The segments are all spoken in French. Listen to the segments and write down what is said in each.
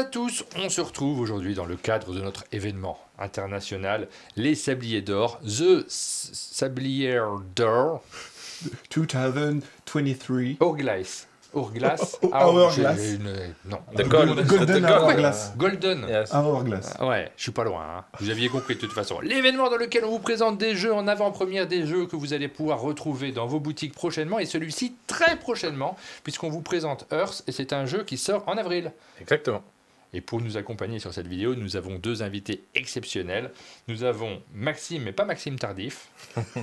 tous, on se retrouve aujourd'hui dans le cadre de notre événement international, les Sabliers d'Or, The Sablier d'Or 2023. Hourglass. Hourglass. Hourglass. Non. Golden Hourglass. Golden. Yes. Hourglass. Ouais, je suis pas loin. Hein. Vous aviez compris de toute façon. L'événement dans lequel on vous présente des jeux en avant-première, des jeux que vous allez pouvoir retrouver dans vos boutiques prochainement, et celui-ci très prochainement, puisqu'on vous présente Earth, et c'est un jeu qui sort en avril. Exactement. Et pour nous accompagner sur cette vidéo, nous avons deux invités exceptionnels. Nous avons Maxime, mais pas Maxime Tardif.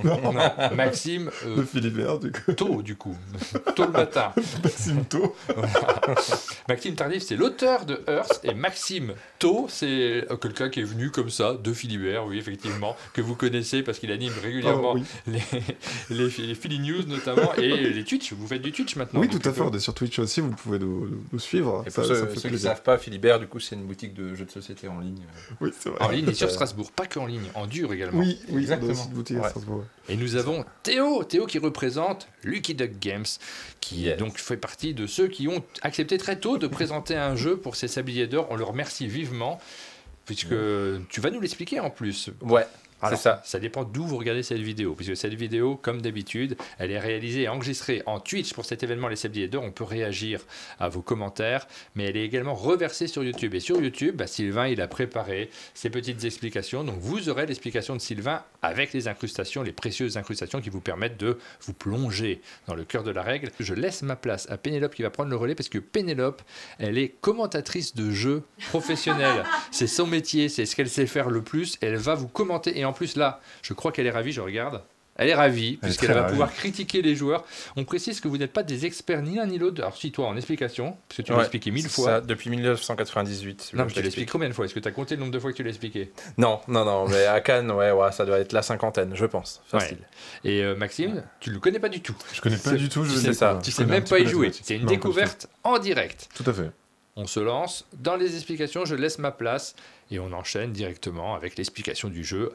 Non, Maxime... Le Philibert, du coup. Tôt, du coup. Tôt le matin. Maxime Tôt. Voilà. Maxime Tardif, c'est l'auteur de Earth. Et Maxime Tôt, c'est quelqu'un qui est venu comme ça, de Philibert, oui, effectivement, que vous connaissez parce qu'il anime régulièrement les Philly News, notamment, et les Twitch. Vous faites du Twitch maintenant? Oui, tout à fait. On est sur Twitch aussi, vous pouvez nous suivre. Et pour ceux qui ne savent pas, Philibert, du coup, c'est une boutique de jeux de société en ligne. Oui, c'est vrai. En ligne et sur Strasbourg, pas qu'en ligne, en dur également. Oui, exactement. Dans une boutique à Strasbourg. Et nous avons Théo qui représente Lucky Duck Games, qui donc fait partie de ceux qui ont accepté très tôt de présenter un jeu pour ces Sabliers d'Or. On le remercie vivement, puisque tu vas nous l'expliquer en plus. Ouais. Alors, c'est ça. Ça dépend d'où vous regardez cette vidéo, puisque cette vidéo, comme d'habitude, elle est réalisée et enregistrée en Twitch pour cet événement Les Sabliers d'Or. On peut réagir à vos commentaires, mais elle est également reversée sur YouTube. Et sur YouTube, Sylvain, il a préparé ses petites explications. Donc vous aurez l'explication de Sylvain avec les incrustations, les précieuses incrustations qui vous permettent de vous plonger dans le cœur de la règle. Je laisse ma place à Pénélope qui va prendre le relais, parce que Pénélope, elle est commentatrice de jeux professionnelle. C'est son métier, c'est ce qu'elle sait faire le plus. Elle va vous commenter. Et en plus, là, je crois qu'elle est ravie, je regarde. Elle est ravie, puisqu'elle va pouvoir critiquer les joueurs. On précise que vous n'êtes pas des experts ni l'un ni l'autre. Alors, si toi, en explication, parce que tu l'as expliqué 1000 fois. Ça, depuis 1998. Non, mais tu l'expliques combien de fois? Est-ce que tu as compté le nombre de fois que tu l'as expliqué? Non, mais à Cannes, ouais, ça doit être la cinquantaine, je pense. Facile. Ouais. Et Maxime, tu ne le connais pas du tout. Je connais pas du tout. Tu sais ça. Tu sais même pas y jouer. C'est une découverte en direct. Tout à fait. On se lance dans les explications, je laisse ma place et on enchaîne directement avec l'explication du jeu.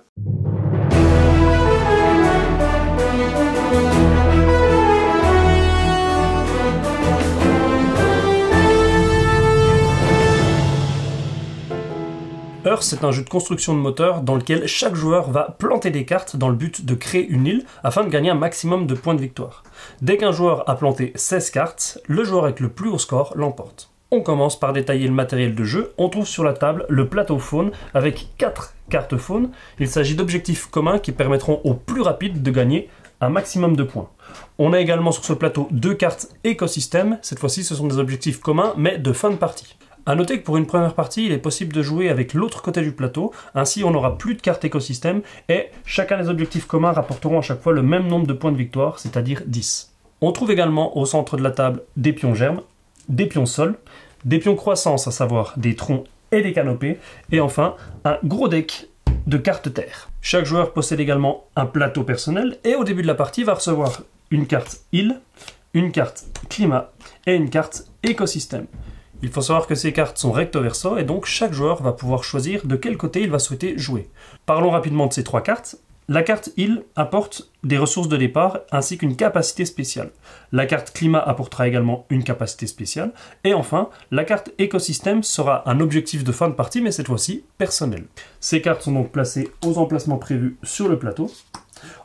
Earth, c'est un jeu de construction de moteur dans lequel chaque joueur va planter des cartes dans le but de créer une île afin de gagner un maximum de points de victoire. Dès qu'un joueur a planté 16 cartes, le joueur avec le plus haut score l'emporte. On commence par détailler le matériel de jeu. On trouve sur la table le plateau faune avec 4 cartes faune. Il s'agit d'objectifs communs qui permettront aux plus rapides de gagner un maximum de points. On a également sur ce plateau 2 cartes écosystème. Cette fois-ci, ce sont des objectifs communs, mais de fin de partie. A noter que pour une première partie, il est possible de jouer avec l'autre côté du plateau. Ainsi, on n'aura plus de cartes écosystème et chacun des objectifs communs rapporteront à chaque fois le même nombre de points de victoire, c'est-à-dire 10. On trouve également au centre de la table des pions germes, des pions sol, des pions croissance, à savoir des troncs et des canopées, et enfin un gros deck de cartes terre. Chaque joueur possède également un plateau personnel et au début de la partie va recevoir une carte île, une carte climat et une carte écosystème. Il faut savoir que ces cartes sont recto verso et donc chaque joueur va pouvoir choisir de quel côté il va souhaiter jouer. Parlons rapidement de ces 3 cartes. La carte île apporte des ressources de départ ainsi qu'une capacité spéciale. La carte climat apportera également une capacité spéciale. Et enfin, la carte écosystème sera un objectif de fin de partie, mais cette fois-ci personnel. Ces cartes sont donc placées aux emplacements prévus sur le plateau.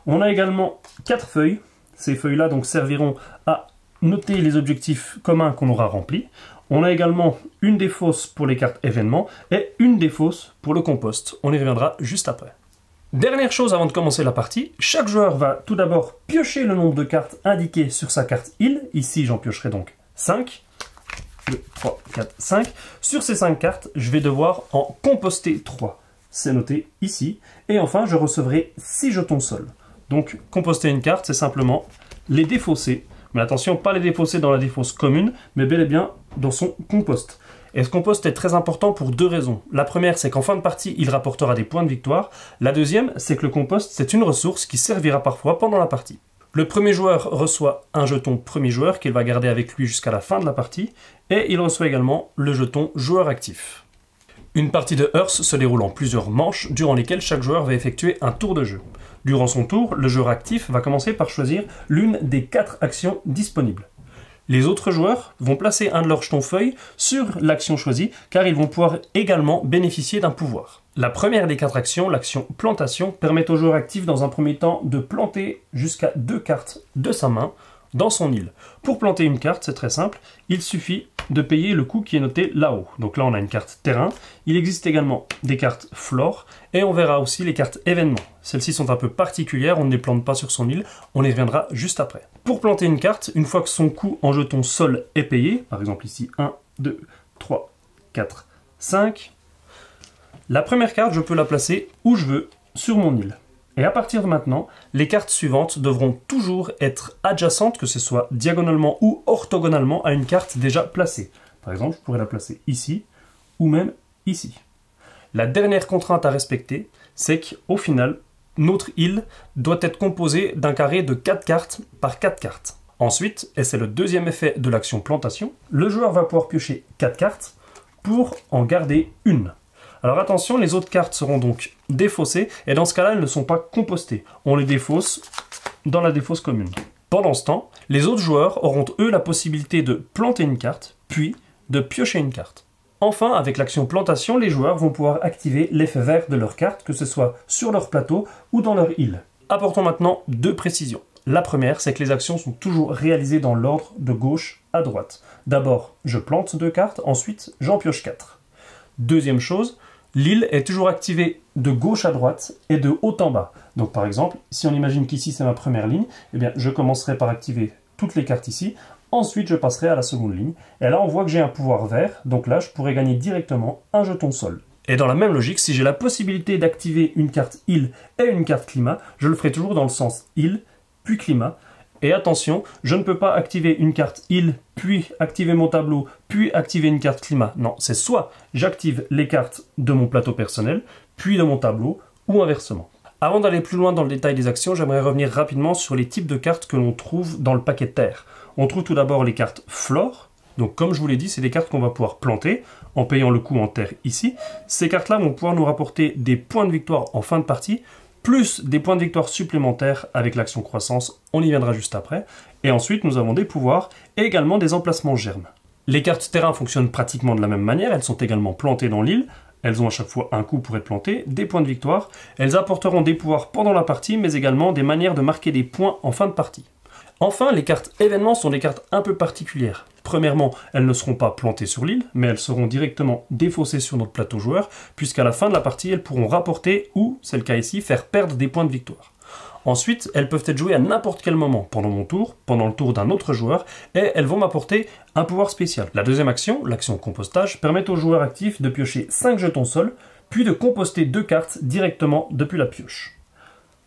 On a également 4 feuilles. Ces feuilles-là donc serviront à noter les objectifs communs qu'on aura remplis. On a également une des fosses pour les cartes événements et une des fosses pour le compost. On y reviendra juste après. Dernière chose avant de commencer la partie, chaque joueur va tout d'abord piocher le nombre de cartes indiquées sur sa carte île. Ici, j'en piocherai donc 5. 2, 3, 4, 5. Sur ces 5 cartes, je vais devoir en composter 3. C'est noté ici. Et enfin, je recevrai 6 jetons sol. Donc, composter une carte, c'est simplement les défausser. Mais attention, pas les défausser dans la défausse commune, mais bel et bien dans son compost. Et ce compost est très important pour 2 raisons. La première, c'est qu'en fin de partie, il rapportera des points de victoire. La deuxième, c'est que le compost, c'est une ressource qui servira parfois pendant la partie. Le premier joueur reçoit un jeton premier joueur qu'il va garder avec lui jusqu'à la fin de la partie. Et il reçoit également le jeton joueur actif. Une partie de Earth se déroule en plusieurs manches, durant lesquelles chaque joueur va effectuer un tour de jeu. Durant son tour, le joueur actif va commencer par choisir l'une des 4 actions disponibles. Les autres joueurs vont placer un de leurs jetons feuilles sur l'action choisie, car ils vont pouvoir également bénéficier d'un pouvoir. La première des 4 actions, l'action plantation, permet au joueur actif dans un premier temps de planter jusqu'à 2 cartes de sa main dans son île. Pour planter une carte, c'est très simple, il suffit de payer le coût qui est noté là-haut. Donc là, on a une carte terrain. Il existe également des cartes flore et on verra aussi les cartes événements. Celles-ci sont un peu particulières, on ne les plante pas sur son île, on y reviendra juste après. Pour planter une carte, une fois que son coût en jeton sol est payé, par exemple ici 1, 2, 3, 4, 5, la première carte, je peux la placer où je veux sur mon île. Et à partir de maintenant, les cartes suivantes devront toujours être adjacentes, que ce soit diagonalement ou orthogonalement à une carte déjà placée. Par exemple, je pourrais la placer ici ou même ici. La dernière contrainte à respecter, c'est qu'au final, notre île doit être composée d'un carré de 4 cartes par 4 cartes. Ensuite, et c'est le deuxième effet de l'action plantation, le joueur va pouvoir piocher 4 cartes pour en garder une. Alors attention, les autres cartes seront donc défaussées, et dans ce cas-là, elles ne sont pas compostées. On les défausse dans la défausse commune. Pendant ce temps, les autres joueurs auront eux la possibilité de planter une carte, puis de piocher une carte. Enfin, avec l'action plantation, les joueurs vont pouvoir activer l'effet vert de leur carte, que ce soit sur leur plateau ou dans leur île. Apportons maintenant 2 précisions. La première, c'est que les actions sont toujours réalisées dans l'ordre de gauche à droite. D'abord, je plante 2 cartes, ensuite j'en pioche 4. Deuxième chose, l'île est toujours activée de gauche à droite et de haut en bas. Donc par exemple, si on imagine qu'ici c'est ma première ligne, eh bien je commencerai par activer toutes les cartes ici, ensuite je passerai à la seconde ligne, et là on voit que j'ai un pouvoir vert, donc là je pourrais gagner directement un jeton sol. Et dans la même logique, si j'ai la possibilité d'activer une carte île et une carte climat, je le ferai toujours dans le sens île, puis climat. Et attention, je ne peux pas activer une carte île, puis activer mon tableau, puis activer une carte climat. Non, c'est soit j'active les cartes de mon plateau personnel, puis de mon tableau, ou inversement. Avant d'aller plus loin dans le détail des actions, j'aimerais revenir rapidement sur les types de cartes que l'on trouve dans le paquet terre. On trouve tout d'abord les cartes flore. Donc comme je vous l'ai dit, c'est des cartes qu'on va pouvoir planter en payant le coût en terre ici. Ces cartes-là vont pouvoir nous rapporter des points de victoire en fin de partie, plus des points de victoire supplémentaires avec l'action croissance, on y viendra juste après. Et ensuite, nous avons des pouvoirs et également des emplacements germes. Les cartes terrain fonctionnent pratiquement de la même manière, elles sont également plantées dans l'île, elles ont à chaque fois un coût pour être plantées, des points de victoire, elles apporteront des pouvoirs pendant la partie, mais également des manières de marquer des points en fin de partie. Enfin, les cartes événements sont des cartes un peu particulières. Premièrement, elles ne seront pas plantées sur l'île, mais elles seront directement défaussées sur notre plateau joueur, puisqu'à la fin de la partie, elles pourront rapporter ou, c'est le cas ici, faire perdre des points de victoire. Ensuite, elles peuvent être jouées à n'importe quel moment, pendant mon tour, pendant le tour d'un autre joueur, et elles vont m'apporter un pouvoir spécial. La deuxième action, l'action compostage, permet au joueur actif de piocher 5 jetons sol, puis de composter 2 cartes directement depuis la pioche.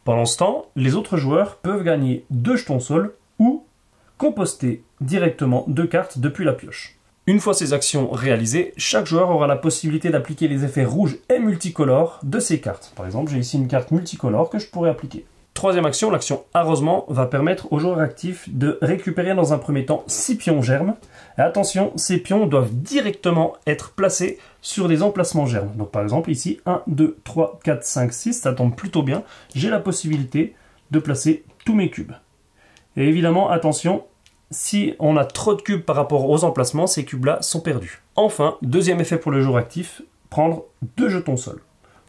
Pendant ce temps, les autres joueurs peuvent gagner 2 jetons sol, ou composter directement 2 cartes depuis la pioche. Une fois ces actions réalisées, chaque joueur aura la possibilité d'appliquer les effets rouges et multicolores de ces cartes. Par exemple, j'ai ici une carte multicolore que je pourrais appliquer. Troisième action, l'action arrosement va permettre aux joueurs actifs de récupérer dans un premier temps 6 pions germes. Et attention, ces pions doivent directement être placés sur des emplacements germes. Donc par exemple ici, 1, 2, 3, 4, 5, 6, ça tombe plutôt bien. J'ai la possibilité de placer tous mes cubes. Et évidemment, attention, si on a trop de cubes par rapport aux emplacements, ces cubes-là sont perdus. Enfin, deuxième effet pour le joueur actif, prendre 2 jetons sol.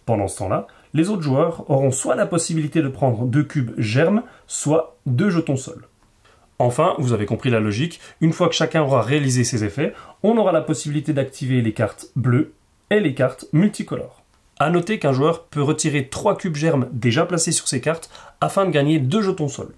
Pendant ce temps-là, les autres joueurs auront soit la possibilité de prendre 2 cubes germes, soit 2 jetons sol. Enfin, vous avez compris la logique, une fois que chacun aura réalisé ses effets, on aura la possibilité d'activer les cartes bleues et les cartes multicolores. A noter qu'un joueur peut retirer 3 cubes germes déjà placés sur ses cartes afin de gagner 2 jetons sol.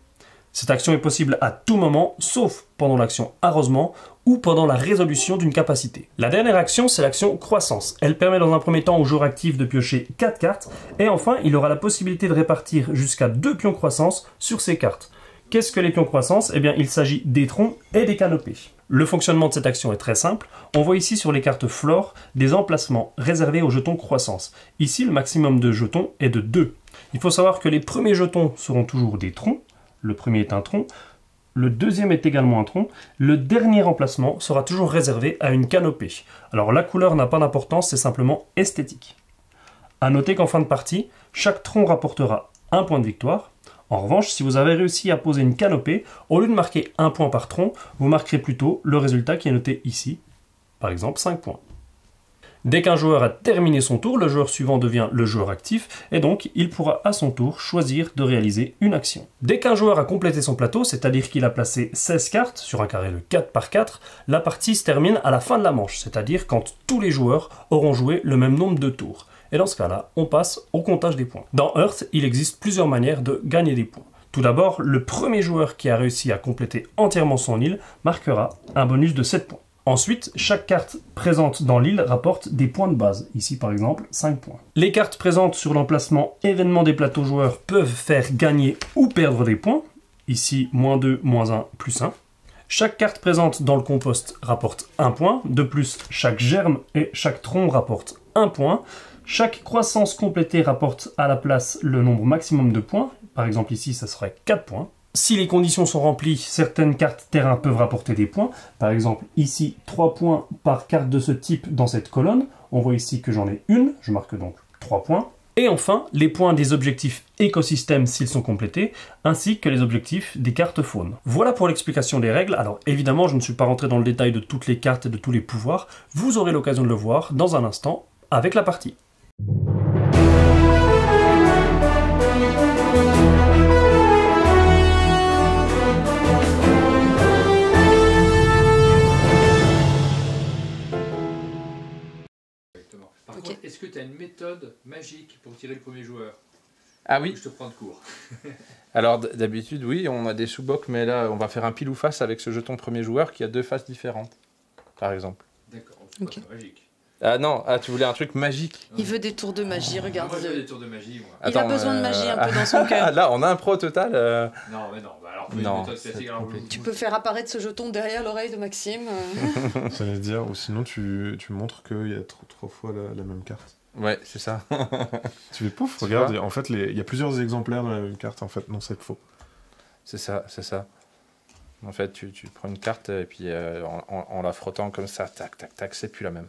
Cette action est possible à tout moment, sauf pendant l'action arrosement ou pendant la résolution d'une capacité. La dernière action, c'est l'action croissance. Elle permet dans un premier temps au joueur actif de piocher 4 cartes, et enfin, il aura la possibilité de répartir jusqu'à 2 pions croissance sur ses cartes. Qu'est-ce que les pions croissance? Eh bien, il s'agit des troncs et des canopées. Le fonctionnement de cette action est très simple. On voit ici sur les cartes flore des emplacements réservés aux jetons croissance. Ici, le maximum de jetons est de 2. Il faut savoir que les premiers jetons seront toujours des troncs. Le premier est un tronc, le deuxième est également un tronc, le dernier emplacement sera toujours réservé à une canopée. Alors la couleur n'a pas d'importance, c'est simplement esthétique. A noter qu'en fin de partie, chaque tronc rapportera un point de victoire. En revanche, si vous avez réussi à poser une canopée, au lieu de marquer 1 point par tronc, vous marquerez plutôt le résultat qui est noté ici, par exemple 5 points. Dès qu'un joueur a terminé son tour, le joueur suivant devient le joueur actif et donc il pourra à son tour choisir de réaliser une action. Dès qu'un joueur a complété son plateau, c'est-à-dire qu'il a placé 16 cartes sur un carré de 4 par 4, la partie se termine à la fin de la manche, c'est-à-dire quand tous les joueurs auront joué le même nombre de tours. Et dans ce cas-là, on passe au comptage des points. Dans Hearth, il existe plusieurs manières de gagner des points. Tout d'abord, le premier joueur qui a réussi à compléter entièrement son île marquera un bonus de 7 points. Ensuite, chaque carte présente dans l'île rapporte des points de base. Ici, par exemple, 5 points. Les cartes présentes sur l'emplacement événement des plateaux joueurs peuvent faire gagner ou perdre des points. Ici, -2, -1, +1. Chaque carte présente dans le compost rapporte 1 point. De plus, chaque germe et chaque tronc rapporte 1 point. Chaque croissance complétée rapporte à la place le nombre maximum de points. Par exemple, ici, ça serait 4 points. Si les conditions sont remplies, certaines cartes terrain peuvent rapporter des points. Par exemple, ici, 3 points par carte de ce type dans cette colonne. On voit ici que j'en ai une, je marque donc 3 points. Et enfin, les points des objectifs écosystèmes s'ils sont complétés, ainsi que les objectifs des cartes faune. Voilà pour l'explication des règles. Alors évidemment, je ne suis pas rentré dans le détail de toutes les cartes et de tous les pouvoirs. Vous aurez l'occasion de le voir dans un instant avec la partie. Par contre, est-ce que tu as une méthode magique pour tirer le premier joueur? Ah oui. Je te prends de court. Alors d'habitude, oui, on a des sous-bocs, mais là, on va faire un pile ou face avec ce jeton premier joueur qui a 2 faces différentes, par exemple. D'accord, Ok. c'est magique. Ah non, tu voulais un truc magique. Il veut des tours de magie, Moi, je veux regarde-le. des tours de magie, moi. Il a besoin de magie un peu dans son cœur. Là, on a un pro au total. Non, mais non. Bah, alors, Non, une méthode classique, alors, compliqué. Tu peux faire apparaître ce jeton derrière l'oreille de Maxime. J'allais dire, ou sinon tu montres qu'il y a 3 fois la même carte. Ouais, c'est ça. Tu les pouf, Tu regarde, vois en fait il y a plusieurs exemplaires de la même carte, en fait, non c'est faux. C'est ça, c'est ça. En fait, tu prends une carte et puis en la frottant comme ça, tac, tac, tac, c'est plus la même.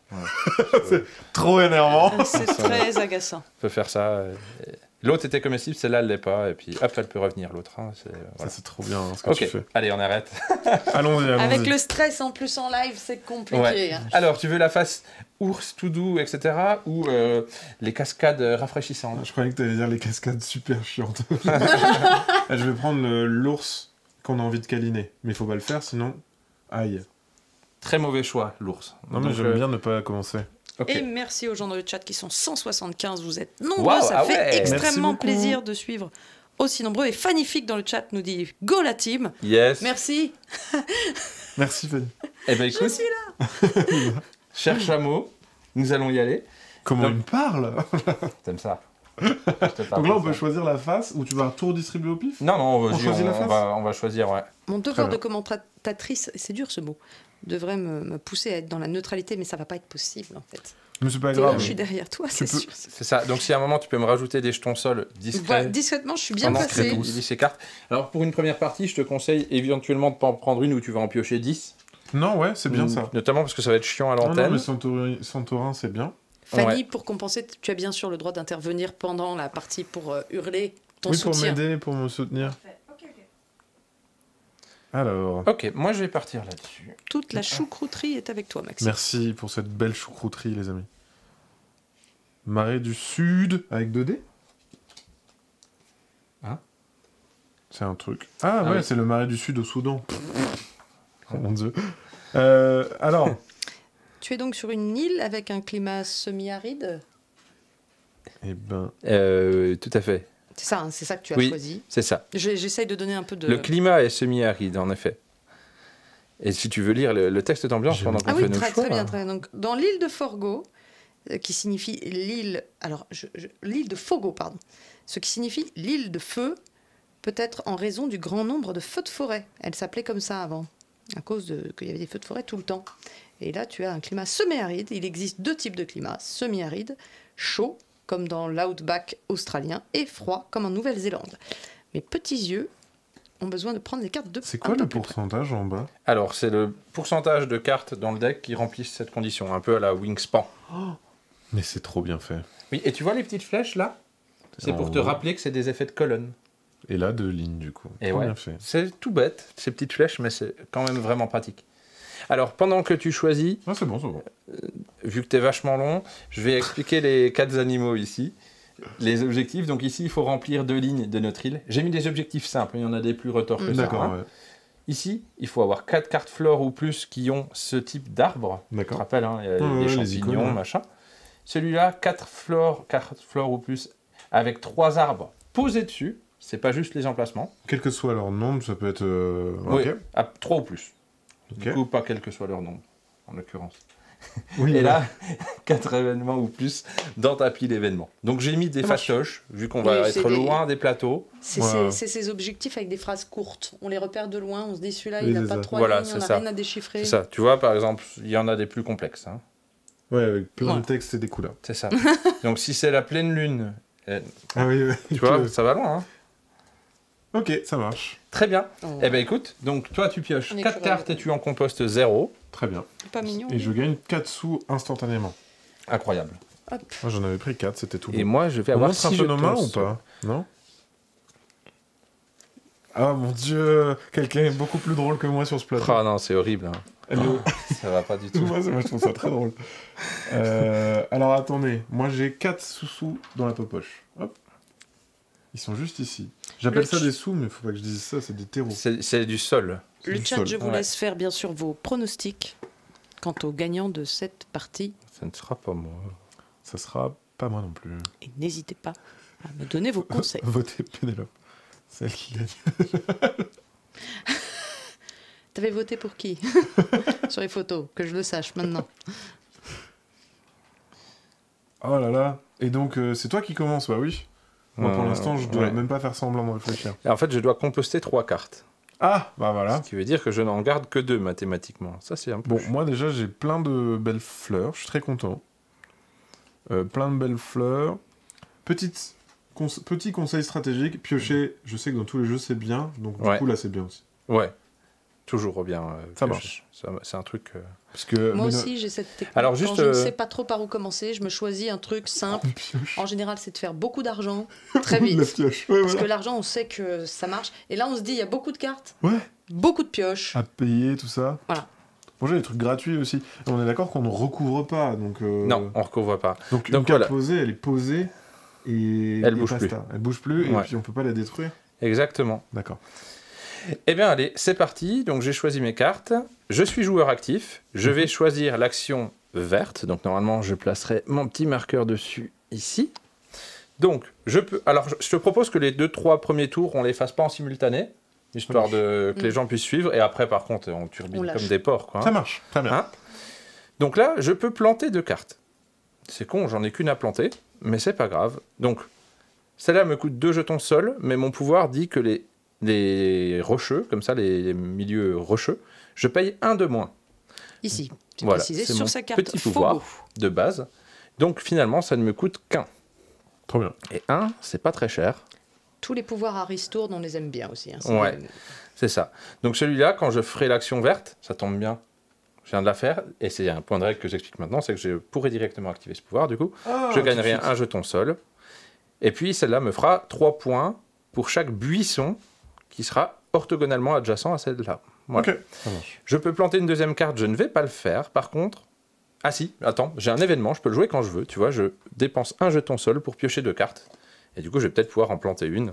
Ouais. Trop énervant. C'est très agaçant. On peut faire ça. L'autre était comestible, celle-là, elle l'est pas. Et puis hop, elle peut revenir, l'autre. Hein, voilà. Ça c'est trop bien ce que Ok, tu fais. allez, on arrête. Allons-y. Avec le stress en plus en live, c'est compliqué. Ouais. Hein. Alors, tu veux la face ours tout doux, etc. ou les cascades rafraîchissantes? Je croyais que tu allais dire les cascades super chiantes. Je vais prendre l'ours qu'on a envie de câliner. Mais il faut pas le faire, sinon... Aïe. Très mauvais choix, l'ours. Non mais Donc, j'aime bien ne pas commencer. ok. Et merci aux gens dans le chat qui sont 175, vous êtes nombreux, Waouh, ça ah fait ouais. Merci extrêmement beaucoup. plaisir de suivre aussi nombreux. Et Fannyfic dans le chat nous dit « Go la team Yes. !» Merci. Merci Fanny. Eh ben écoute, cher chameau, nous allons y aller. Comment Donc- il me parle. T'aimes ça? Je te parle Donc là on de peut ça. choisir la face ou tu vas un tour distribué au pif. Non, non, On choisit la face on va choisir, ouais. Mon devoir bien. de commentatrice, c'est dur ce mot, devrait me pousser à être dans la neutralité, mais ça va pas être possible en fait. Mais c'est pas Théo, grave. je suis derrière toi, c'est peux- sûr. C'est ça. Donc si à un moment tu peux me rajouter des jetons sol discrets. Voilà, discrètement, je suis bien pendant que placée. tu lis ces cartes. Alors pour une première partie, je te conseille éventuellement de pas en prendre une où tu vas en piocher 10. Non ouais, c'est bien ça. Notamment parce que ça va être chiant à Non, l'antenne. mais Santorin c'est bien. Fanny, Ouais. pour compenser, tu as bien sûr le droit d'intervenir pendant la partie pour hurler ton Oui, pour soutien. m'aider, pour me soutenir. Alors, Ok, moi je vais partir là-dessus. Toute la choucrouterie est avec toi, Maxime. merci pour cette belle choucrouterie, les amis. Marée du Sud, avec 2D. Hein? C'est un truc. Ah, Ah ouais, oui. c'est le Marée du Sud au Soudan. Oh mon dieu. Alors, Tu es donc sur une île avec un climat semi-aride. eh ben, Tout à fait, C'est ça, hein, c'est ça que tu as Oui. choisi. c'est ça. J'essaye de donner un peu de... Le climat est semi-aride, en effet. Et si tu veux lire le texte d'ambiance pendant qu'on Ah fait oui, nos très, choix... très bien, très bien. Donc, dans l'île de Forgo, qui signifie l'île... Alors, l'île de Fogo, pardon. Ce qui signifie l'île de feu, peut-être en raison du grand nombre de feux de forêt. Elle s'appelait comme ça avant, à cause qu'il y avait des feux de forêt tout le temps. Et là, tu as un climat semi-aride. Il existe 2 types de climats, semi-aride, chaud, comme dans l'outback australien, et froid, comme en Nouvelle-Zélande. Mes petits yeux ont besoin de prendre les cartes de c'est un quoi peu le plus près. pourcentage en bas? Alors, c'est le pourcentage de cartes dans le deck qui remplissent cette condition, un peu à la Wingspan. Mais c'est trop bien fait. Oui, et tu vois les petites flèches là? C'est pour te Oh. rappeler que c'est des effets de colonne. Et là, 2 lignes, du coup. Et Trop ouais. bien fait. C'est tout bête, ces petites flèches, mais c'est quand même vraiment pratique. Alors, pendant que tu choisis, Ah, c'est bon, c'est bon. vu que tu es vachement long, je vais expliquer les 4 animaux ici. Les objectifs, donc ici, il faut remplir 2 lignes de notre île. J'ai mis des objectifs simples, il y en a des plus retors que ça. D'accord, hein. ouais. Ici, il faut avoir 4 cartes flore ou plus qui ont ce type d'arbre. Tu te D'accord. rappelles, hein, il y a Ouais, des les champignons, icônes, ouais. machin. Celui-là, 4 flore ou plus, avec 3 arbres posés dessus. C'est pas juste les emplacements. Quel que soit leur nombre, ça peut être... Oui, Ok. à 3 ou plus. Ok. Du coup, pas quel que soit leur nombre, en l'occurrence. Oui, Et là, 4 événements ou plus dans ta pile événements. Donc j'ai mis des Ça marche. fastoches, vu qu'on va Oui, être c'est des- loin des plateaux. C'est Ouais. ces objectifs avec des phrases courtes. On les repère de loin, on se dit celui-là, Oui, il n'a c'est pas ça. 3 Voilà, lignes, on c'est n'a ça. rien à déchiffrer. C'est ça. Tu vois, par exemple, il y en a des plus complexes. hein. Ouais, avec plein Ouais. de textes et des couleurs. C'est ça. Donc si c'est la pleine lune, Ah oui, oui. tu vois, ça va loin. hein. Ok, ça marche. Très bien. Oh. Eh ben écoute, donc toi tu pioches On est 4 toujours cartes avec- et tu en compostes 0. Très bien. Pas mignon. Et je gagne 4 sous instantanément. Incroyable. Hop. Moi, j'en avais pris 4, c'était tout Et bon. moi je vais On avoir montre un 6 peu nos mains ou pas? Non? Ah mon dieu, quelqu'un est beaucoup plus drôle que moi sur ce plateau. Ah non, c'est horrible. hein. Elle est- Ça va pas du tout. moi, je trouve ça très drôle. Alors attendez, moi j'ai 4 sous dans la poche. Hop. Ils sont juste ici. J'appelle Le ça ch- des sous, mais faut pas que je dise ça, c'est des terreaux. C'est du sol. C'est Le du chat, sol. je vous Ouais. laisse faire bien sûr vos pronostics quant au gagnant de cette partie. Ça ne sera pas moi. Ça sera pas moi non plus. Et n'hésitez pas à me donner vos conseils. Votez Pénélope. C'est elle qui gagne. T'avais voté pour qui sur les photos? Que je le sache maintenant. Oh là là. Et donc, c'est toi qui commence, bah oui. Moi, pour l'instant, je dois ouais. même pas faire semblant de réfléchir. Et en fait, je dois composter 3 cartes. Ah, bah voilà. Ce qui veut dire que je n'en garde que 2 mathématiquement. Ça, c'est un peu. Bon, moi déjà, j'ai plein de belles fleurs. Je suis très content. Plein de belles fleurs. Petit conseil stratégique. Piocher, je sais que dans tous les jeux, c'est bien. Donc, du Ouais. coup, là, c'est bien aussi. Ouais. Toujours bien. Ça que marche. C'est un truc. Parce que... Moi mais aussi, j'ai cette technique. Alors, Quand juste, je ne sais pas trop par où commencer, je me choisis un truc simple. On pioche. En général, c'est de faire beaucoup d'argent très La vite. pioche. Ouais, Parce que voilà. l'argent, on sait que ça marche. Et là, on se dit, il y a beaucoup de cartes, Ouais. beaucoup de pioches. À payer, tout ça. Voilà. Bon, j'ai des trucs gratuits aussi. Et on est d'accord qu'on ne recouvre pas. Donc, Non, on ne recouvre pas. Donc, Donc, une carte voilà. posée, elle est posée. Et Elle et bouge basta. plus. Elle bouge plus. Ouais. Et puis, on peut pas la détruire. Exactement. D'accord. Eh bien, allez, c'est parti. Donc, j'ai choisi mes cartes. Je suis joueur actif. Je vais choisir l'action verte. Donc, normalement, je placerai mon petit marqueur dessus, ici. Donc, je peux... Alors, je te propose que les 2-3 premiers tours, on les fasse pas en simultané, histoire que les gens puissent suivre. Et après, par contre, on turbine On lâche. comme des porcs, quoi. hein. Ça marche. Très bien. Hein Donc là, je peux planter 2 cartes. C'est con, j'en ai qu'une à planter, mais c'est pas grave. Donc, celle-là me coûte 2 jetons sol, mais mon pouvoir dit que les rocheux, comme ça, les milieux rocheux, je paye 1 de moins Ici, tu Voilà, précisé c'est sur mon sa carte petit pouvoir. Fogo. de base. Donc finalement, ça ne me coûte qu'1. Trop bien. Et 1, c'est pas très cher. Tous les pouvoirs à ristourne, on les aime bien aussi. Hein, Ouais. C'est ça. Donc celui-là, quand je ferai l'action verte, ça tombe bien. Je viens de la faire, et c'est un point de règle que j'explique maintenant, c'est que je pourrais directement activer ce pouvoir, du coup. Ah, Je tout gagnerai de suite. un jeton sol. Et puis celle-là me fera 3 points pour chaque buisson qui sera orthogonalement adjacent à celle-là. Voilà. Ok, ça marche. Je peux planter une deuxième carte, je ne vais pas le faire. Par contre, ah si, attends, j'ai un événement, je peux le jouer quand je veux. Tu vois, je dépense un jeton sol pour piocher 2 cartes. Et du coup, je vais peut-être pouvoir en planter une.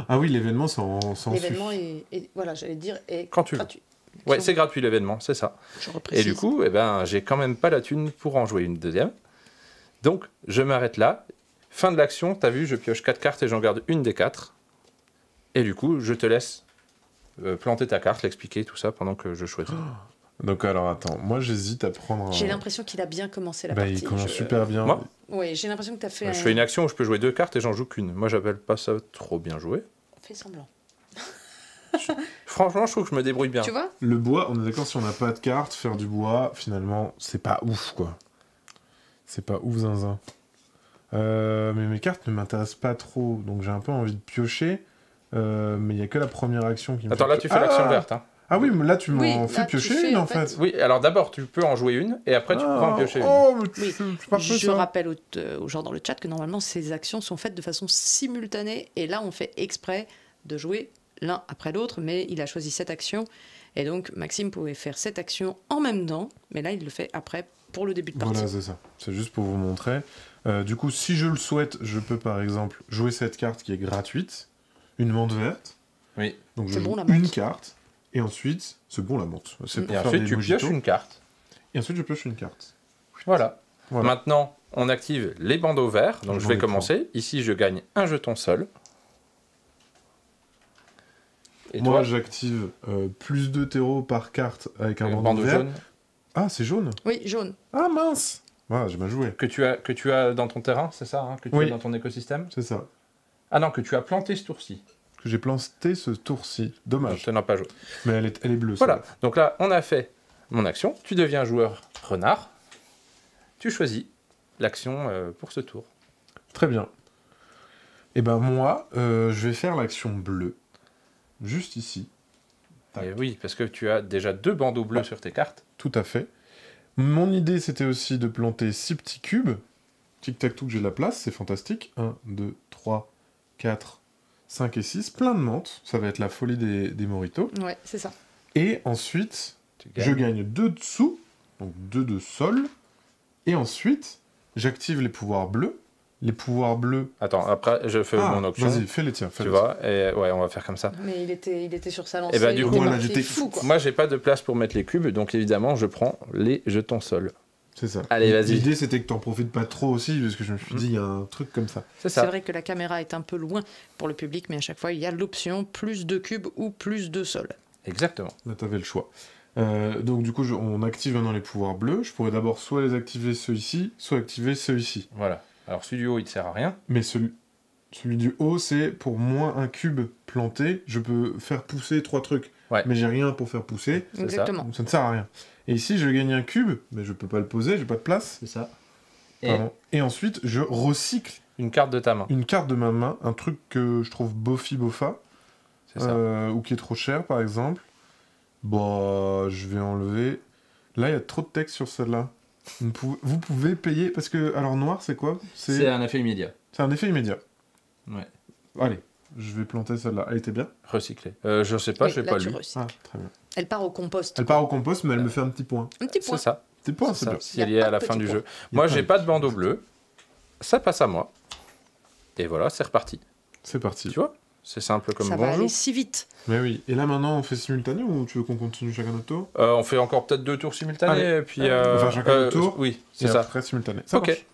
Ah oui, l'événement, sans L'événement est, voilà, j'allais dire, est Quand tu veux. gratuit. Ouais, c'est gratuit l'événement, c'est ça. Je Et reprécise. du coup, eh ben, j'ai quand même pas la thune pour en jouer une deuxième. Donc, je m'arrête là. Fin de l'action, t'as vu, je pioche 4 cartes et j'en garde une des 4. Et du coup, je te laisse planter ta carte, l'expliquer, tout ça, pendant que je choisis. Donc alors attends, moi j'hésite à prendre un... J'ai l'impression qu'il a bien commencé la Bah, partie. il commence Je- super bien. Moi Oui, j'ai l'impression que tu as fait. Je fais une action où je peux jouer 2 cartes et j'en joue qu'une. Moi, j'appelle pas ça trop bien joué. Fais semblant. Franchement, je trouve que je me débrouille bien. Tu vois Le bois, on est d'accord, si on n'a pas de carte, faire du bois, finalement, c'est pas ouf, quoi. C'est pas ouf, zinzin. Mais mes cartes ne m'intéressent pas trop, donc j'ai un peu envie de piocher, mais il n'y a que la première action qui me Attends, fait là, tu fais l'action verte. Hein. Ah oui, mais là, tu m'en Oui, fais là, tu piocher fais, une, en en fait. Oui, alors d'abord, tu peux en jouer une, et après, tu peux en piocher une. Oh, mais Oui. c'est parfait, Je ça. rappelle aux gens dans le chat que normalement ces actions sont faites de façon simultanée et là on fait exprès de jouer l'un après l'autre, mais il a choisi cette action et donc Maxime pouvait faire cette action en même temps, mais là il le fait après pour le début de partie. Voilà, c'est ça. C'est juste pour vous montrer. Du coup, si je le souhaite, je peux par exemple jouer cette carte qui est gratuite, une menthe verte. Oui. Donc je C'est joue bon, la menthe. une carte, et ensuite, c'est bon la menthe. C'est pour Et faire ensuite, des tu mojitos. pioches une carte. Et ensuite, je pioche une carte. Voilà. Voilà. Maintenant, on active les bandeaux verts. Donc, je J'en vais ai commencer. Ici, je gagne un jeton sol. Et Moi, toi, j'active plus de terreau par carte avec un le bandeau bandeau vert. jaune Ah, c'est jaune. Oui, jaune. Ah, mince. Voilà, j'ai mal joué. que tu as dans ton terrain, c'est ça, hein, que tu Oui. as dans ton écosystème. C'est ça. Ah non, que tu as planté ce tour-ci. Que j'ai planté ce tour-ci. Dommage. Tu n'as pas joué. Mais elle est bleue. Voilà. celle-là. Donc là, on a fait mon action. Tu deviens joueur renard. Tu choisis l'action pour ce tour. Très bien. Et ben moi, je vais faire l'action bleue. Juste ici. Tac. Et oui, parce que tu as déjà 2 bandeaux bleus Ouais. sur tes cartes. Tout à fait. Mon idée, c'était aussi de planter 6 petits cubes. Tic-tac-tout, j'ai de la place, c'est fantastique. 1, 2, 3, 4, 5 et 6. Plein de menthes. Ça va être la folie des moritos. Ouais, c'est ça. Et ensuite, Tu je gagne 2 dessous. Donc 2 de sol. Et ensuite, j'active les pouvoirs bleus. Les pouvoirs bleus... Attends, après, je fais mon action. vas-y, fais les tiens. Tu vois, et ouais, on va faire comme ça. Mais il était sur sa lancée. Et bah, du il coup, était voilà, parti j'étais fou quoi. Moi, j'ai pas de place pour mettre les cubes, donc évidemment, je prends les jetons sol. C'est ça. Allez, vas-y. L'idée, c'était que t'en profites pas trop aussi, parce que je me suis dit, il y a un truc comme ça. C'est C'est ça. vrai que la caméra est un peu loin pour le public, mais à chaque fois il y a l'option plus de cubes ou plus de sol. Exactement. Là, t'avais le choix. Donc, du coup, on active maintenant les pouvoirs bleus. Je pourrais d'abord soit les activer ceux ici, soit activer ceux ici. Voilà. Alors, celui du haut, il te sert à rien. Mais celui du haut, c'est pour moins un cube planté, je peux faire pousser 3 trucs. Ouais. Mais j'ai rien pour faire pousser, ça. Exactement. donc ça ne sert à rien. Et ici, je gagne un cube, mais je peux pas le poser, j'ai pas de place. C'est ça. Pardon. Et ensuite, je recycle Une carte de ta main. une carte de ma main, un truc que je trouve bofa, C'est ça. ou qui est trop cher, par exemple. Bah, je vais enlever. Là, il y a trop de texte sur celle-là. Vous pouvez payer, parce que, alors noir, c'est quoi? C'est un effet immédiat. C'est un effet immédiat. Ouais. Allez, je vais planter celle-là. Elle était bien? Recyclé. Je sais pas, Oui, je l'ai là, pas tu lu. recycles. Ah, très bien. Elle part au compost. Elle part au compost, mais elle me fait un petit point. Un petit C'est point. ça. Petit point, C'est c'est ça. bien. Si Y a elle est pas à la de fin petit du point. jeu. Moi, pas j'ai de pas de petit bandeau point. bleu. Ça passe à moi. Et voilà, c'est reparti. C'est parti. Tu vois? C'est simple comme Ça va bonjour. aller si vite. Mais oui. Et là, maintenant, on fait simultané ou tu veux qu'on continue chacun notre tour? On fait encore peut-être 2 tours simultanés. Allez. Et puis, Enfin, chacun notre tour. Oui, c'est Et ça. après, simultané. Ça Ok. marche.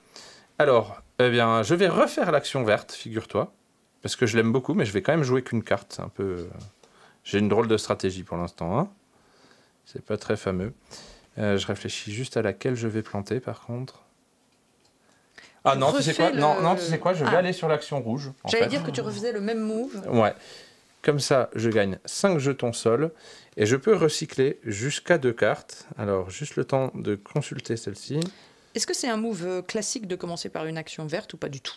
Alors, eh bien, je vais refaire l'action verte, figure-toi. Parce que je l'aime beaucoup, mais je vais quand même jouer qu'une carte. C'est un peu... J'ai une drôle de stratégie pour l'instant. Hein. C'est pas très fameux. Je réfléchis juste à laquelle je vais planter, par contre. Ah Tu non, tu sais quoi? refais le- Non, tu sais quoi? Je vais Ah. aller sur l'action rouge. en J'allais fait. dire que tu refaisais le même move. Ouais. Comme ça, je gagne 5 jetons sol. Et je peux recycler jusqu'à 2 cartes. Alors, juste le temps de consulter celle-ci. Est-ce que c'est un move classique de commencer par une action verte ou pas du tout?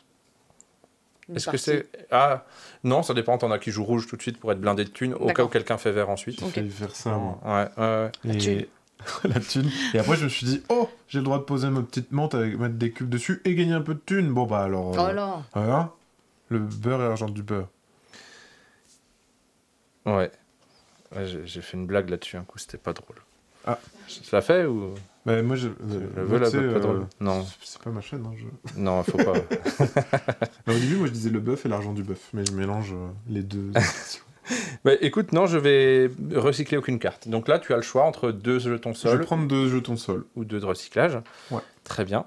Une Est-ce que partie. c'est... Ah, non, ça dépend. T'en as qui jouent rouge tout de suite pour être blindé de thunes, au cas où D'accord. quelqu'un fait vert ensuite. J'ai Ok. failli faire ça, moi. Ouais, ouais, ouais. Et... thune. la thune. Et après, je me suis dit, oh, j'ai le droit de poser ma petite menthe avec mettre des cubes dessus et gagner un peu de thune. Bon, bah alors. Oh là. Voilà. Le beurre et l'argent du beurre. Ouais. Ouais, j'ai fait une blague là-dessus un coup, c'était pas drôle. Ah. Je l'ai fait ou... Bah, moi, Je moi, veux la tu sais, pas drôle. Non, C'est pas ma chaîne, hein, non, faut pas. Mais au début, moi, je disais le bœuf et l'argent du bœuf. Mais je mélange les deux expressions. Bah, écoute, non, je vais recycler aucune carte. Donc là, tu as le choix entre 2 jetons Je vais sol prendre 2 jetons sol. ou 2 de recyclage. Ouais. Très bien.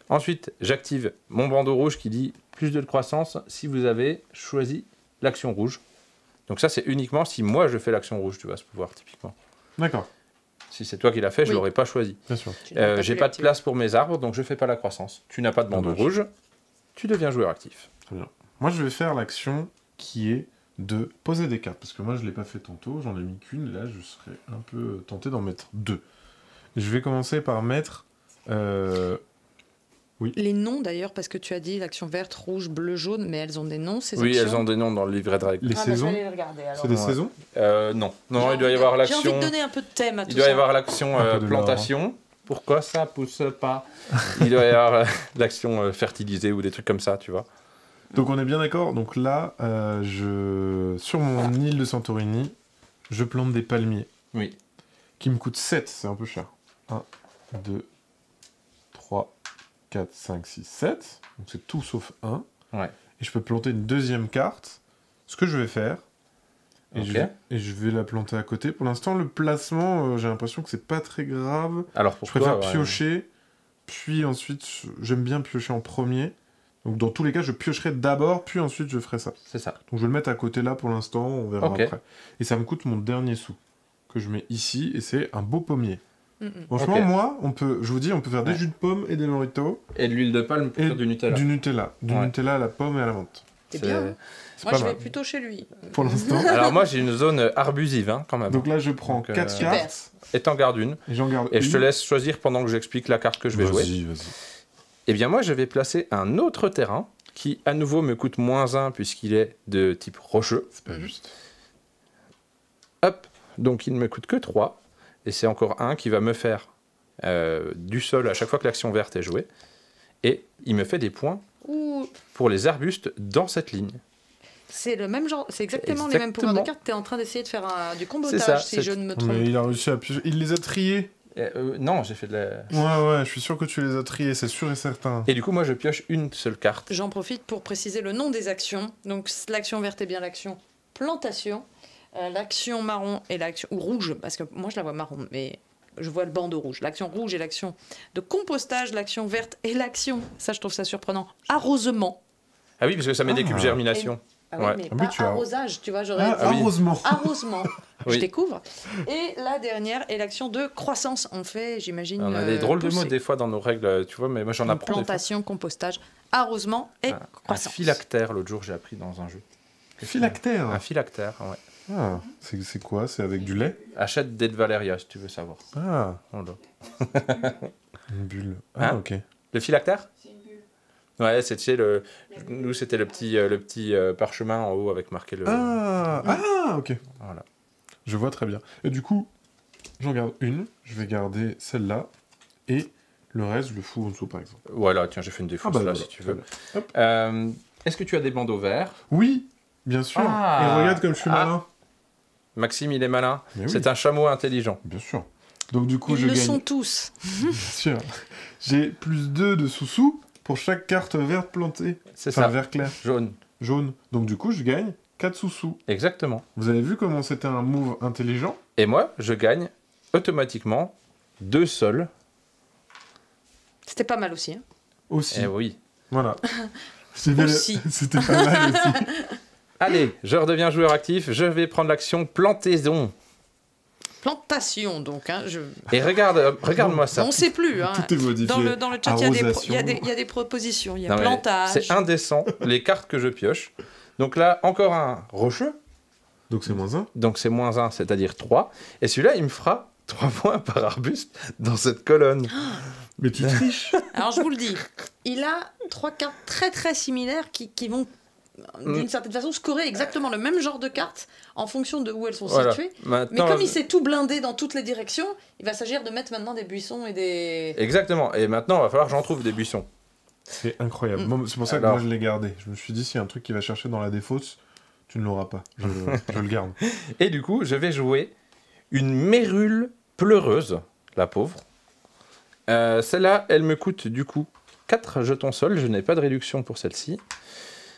Ensuite, j'active mon bandeau rouge qui dit plus de croissance si vous avez choisi l'action rouge. Donc ça, c'est uniquement si moi je fais l'action rouge, tu vois, ce pouvoir, typiquement. D'accord, Si c'est toi qui l'as fait, je Oui. l'aurais pas choisi. bien sûr. Tu n'as J'ai pu pas de l'activer. place pour mes arbres, donc je fais pas la croissance. Tu n'as pas de bandeau Dommage. rouge, tu deviens joueur actif. Moi, je vais faire l'action qui est de poser des cartes. Parce que moi, je l'ai pas fait tantôt. J'en ai mis qu'une. Là, je serais un peu tenté d'en mettre 2. Je vais commencer par mettre... Oui, les noms d'ailleurs, parce que tu as dit l'action verte, rouge, bleu, jaune, mais elles ont des noms, ces Oui, actions. elles ont des noms dans le livret de règles. Les saisons, je vais les regarder, alors. c'est des Ouais. saisons. Non, il doit y avoir J'ai l'action. envie de donner un peu de thème à tout Il doit y ça. avoir l'action Un peu de plantation. Pourquoi ça pousse pas? Il doit y avoir l'action fertilisée ou des trucs comme ça, tu vois. Donc on est bien d'accord. Donc là, sur mon île de Santorini, je plante des palmiers Oui. qui me coûtent 7, c'est un peu cher. 1, 2, 3, 4, 5, 6, 7. Donc c'est tout sauf 1. Ouais. Et je peux planter une deuxième carte. Ce que je vais faire. Et, Ok. je vais la planter à côté. Pour l'instant, le placement, j'ai l'impression que c'est pas très grave. Alors pour Je préfère toi, ouais. piocher, puis ensuite, j'aime bien piocher en premier. Donc dans tous les cas, je piocherai d'abord, puis ensuite je ferai ça. C'est ça. Donc je vais le mettre à côté là pour l'instant, on verra Ok. après. Et ça me coûte mon dernier sou, que je mets ici, et c'est un beau pommier. Franchement, Ok. moi, je vous dis, on peut faire des Ouais. jus de pomme et des moritos, Et de l'huile de palme pour et faire du Nutella. du Nutella. Du Ouais. Nutella à la pomme et à la menthe. C'est bien. Hein. C'est Moi, pas je vais mal. plutôt chez lui. Pour l'instant. Alors moi j'ai une zone arbusive hein, quand même. Donc là, je prends Donc, 4 Super. cartes, Et t'en gardes une. et j'en garde Et je te une. laisse choisir pendant que j'explique la carte que je vais jouer. Vas-y. Eh bien moi je vais placer un autre terrain qui à nouveau me coûte -1 puisqu'il est de type rocheux. C'est pas juste. Hop, donc il ne me coûte que 3. Et c'est encore un qui va me faire du sol à chaque fois que l'action verte est jouée. Et il me fait des points Ouh, pour les arbustes dans cette ligne. c'est le même genre, c'est exactement les mêmes pouvoirs de Exactement. cartes. Tu es en train d'essayer de faire du C'est combotage, ça, si c'est- je ne me trompe. Mais il a réussi à piocher. Il les a triés. Non, j'ai fait de la... Ouais, je suis sûr que tu les as triés, c'est sûr et certain. Et du coup, moi, je pioche une seule carte. J'en profite pour préciser le nom des actions. Donc l'action verte est bien l'action plantation, l'action marron et l'action ou rouge, parce que moi je la vois marron, mais je vois le bandeau rouge. L'action rouge est l'action de compostage, l'action verte et l'action, ça je trouve ça surprenant, arrosement. Ah oui, parce que ça met des cubes Ah. germination. Ah oui, Ouais. mais Ah oui, pas tu as- arrosage, tu vois, j'aurais dit oui. Arrosement. arrosement. Oui. Je découvre. Et la dernière est l'action de croissance. On fait, j'imagine, On a des drôles de mots pousser. des fois dans nos règles, tu vois, mais moi j'en Donc, apprends. des fois. plantation, compostage, arrosement et Un croissance. phylactère, l'autre jour, j'ai appris dans un jeu. Phylactère. Un phylactère, ouais. Ah, c'est quoi? C'est avec du lait? Achète des de Valeria si tu veux savoir. Ah, Voilà. une bulle. Ah, Hein? ok. Le phylactère? Ouais, c'est, tu sais, nous c'était le petit parchemin en haut avec marqué le. Ok. Voilà. Je vois très bien. Et du coup, j'en garde une. Je vais garder celle-là. Et le reste, je le fous en dessous, par exemple. Voilà, tiens, j'ai fait une défausse Ah bah là voilà, si tu veux. très bien. Hop. Est-ce que tu as des bandeaux verts? Oui, bien sûr. Ah. Et regarde comme je suis Ah. malin. Maxime, il est malin. Mais oui. C'est un chameau intelligent. Bien sûr. Donc du coup, Ils je le gagne. sont tous. Bien sûr. J'ai plus 2 de sous-sous pour chaque carte verte plantée. C'est Enfin, ça. vert clair. Jaune. Jaune. Donc du coup, je gagne 4 sous-sous. Exactement. Vous avez vu comment c'était un move intelligent? Et moi, je gagne automatiquement 2 sols. C'était pas mal aussi. Hein. Aussi. Eh oui. Voilà. C'était Aussi. C'était pas mal aussi. Allez, je redeviens joueur actif. Je vais prendre l'action plantaison. Plantation, donc. Hein, Et regarde-moi ça. On ne sait plus. Hein. Tout est modifié. Dans le chat, il y a des Arrosation. il y a des propositions. Il y a Non, mais plantage. C'est indécent, les cartes que je pioche. Donc là, encore un rocheux. Donc c'est moins 1. Donc c'est -1, c'est-à-dire 3. Et celui-là, il me fera 3 points par arbuste dans cette colonne. Mais tu triches. Alors, je vous le dis, il a 3 cartes très très similaires qui vont, d'une certaine façon, scorer exactement le même genre de cartes en fonction de où elles sont Voilà. situées. Mais Maintenant, comme il s'est tout blindé dans toutes les directions, il va s'agir de mettre maintenant des buissons et des... Exactement. Et maintenant, il va falloir que j'en trouve des buissons. C'est incroyable. Moi, c'est pour ça que Alors. moi je l'ai gardé. Je me suis dit, s'il y a un truc qui va chercher dans la défausse, tu ne l'auras pas. Je le garde. Et du coup, je vais jouer une mérule pleureuse, la pauvre. Celle-là, elle me coûte du coup 4 jetons sol. Je n'ai pas de réduction pour celle-ci.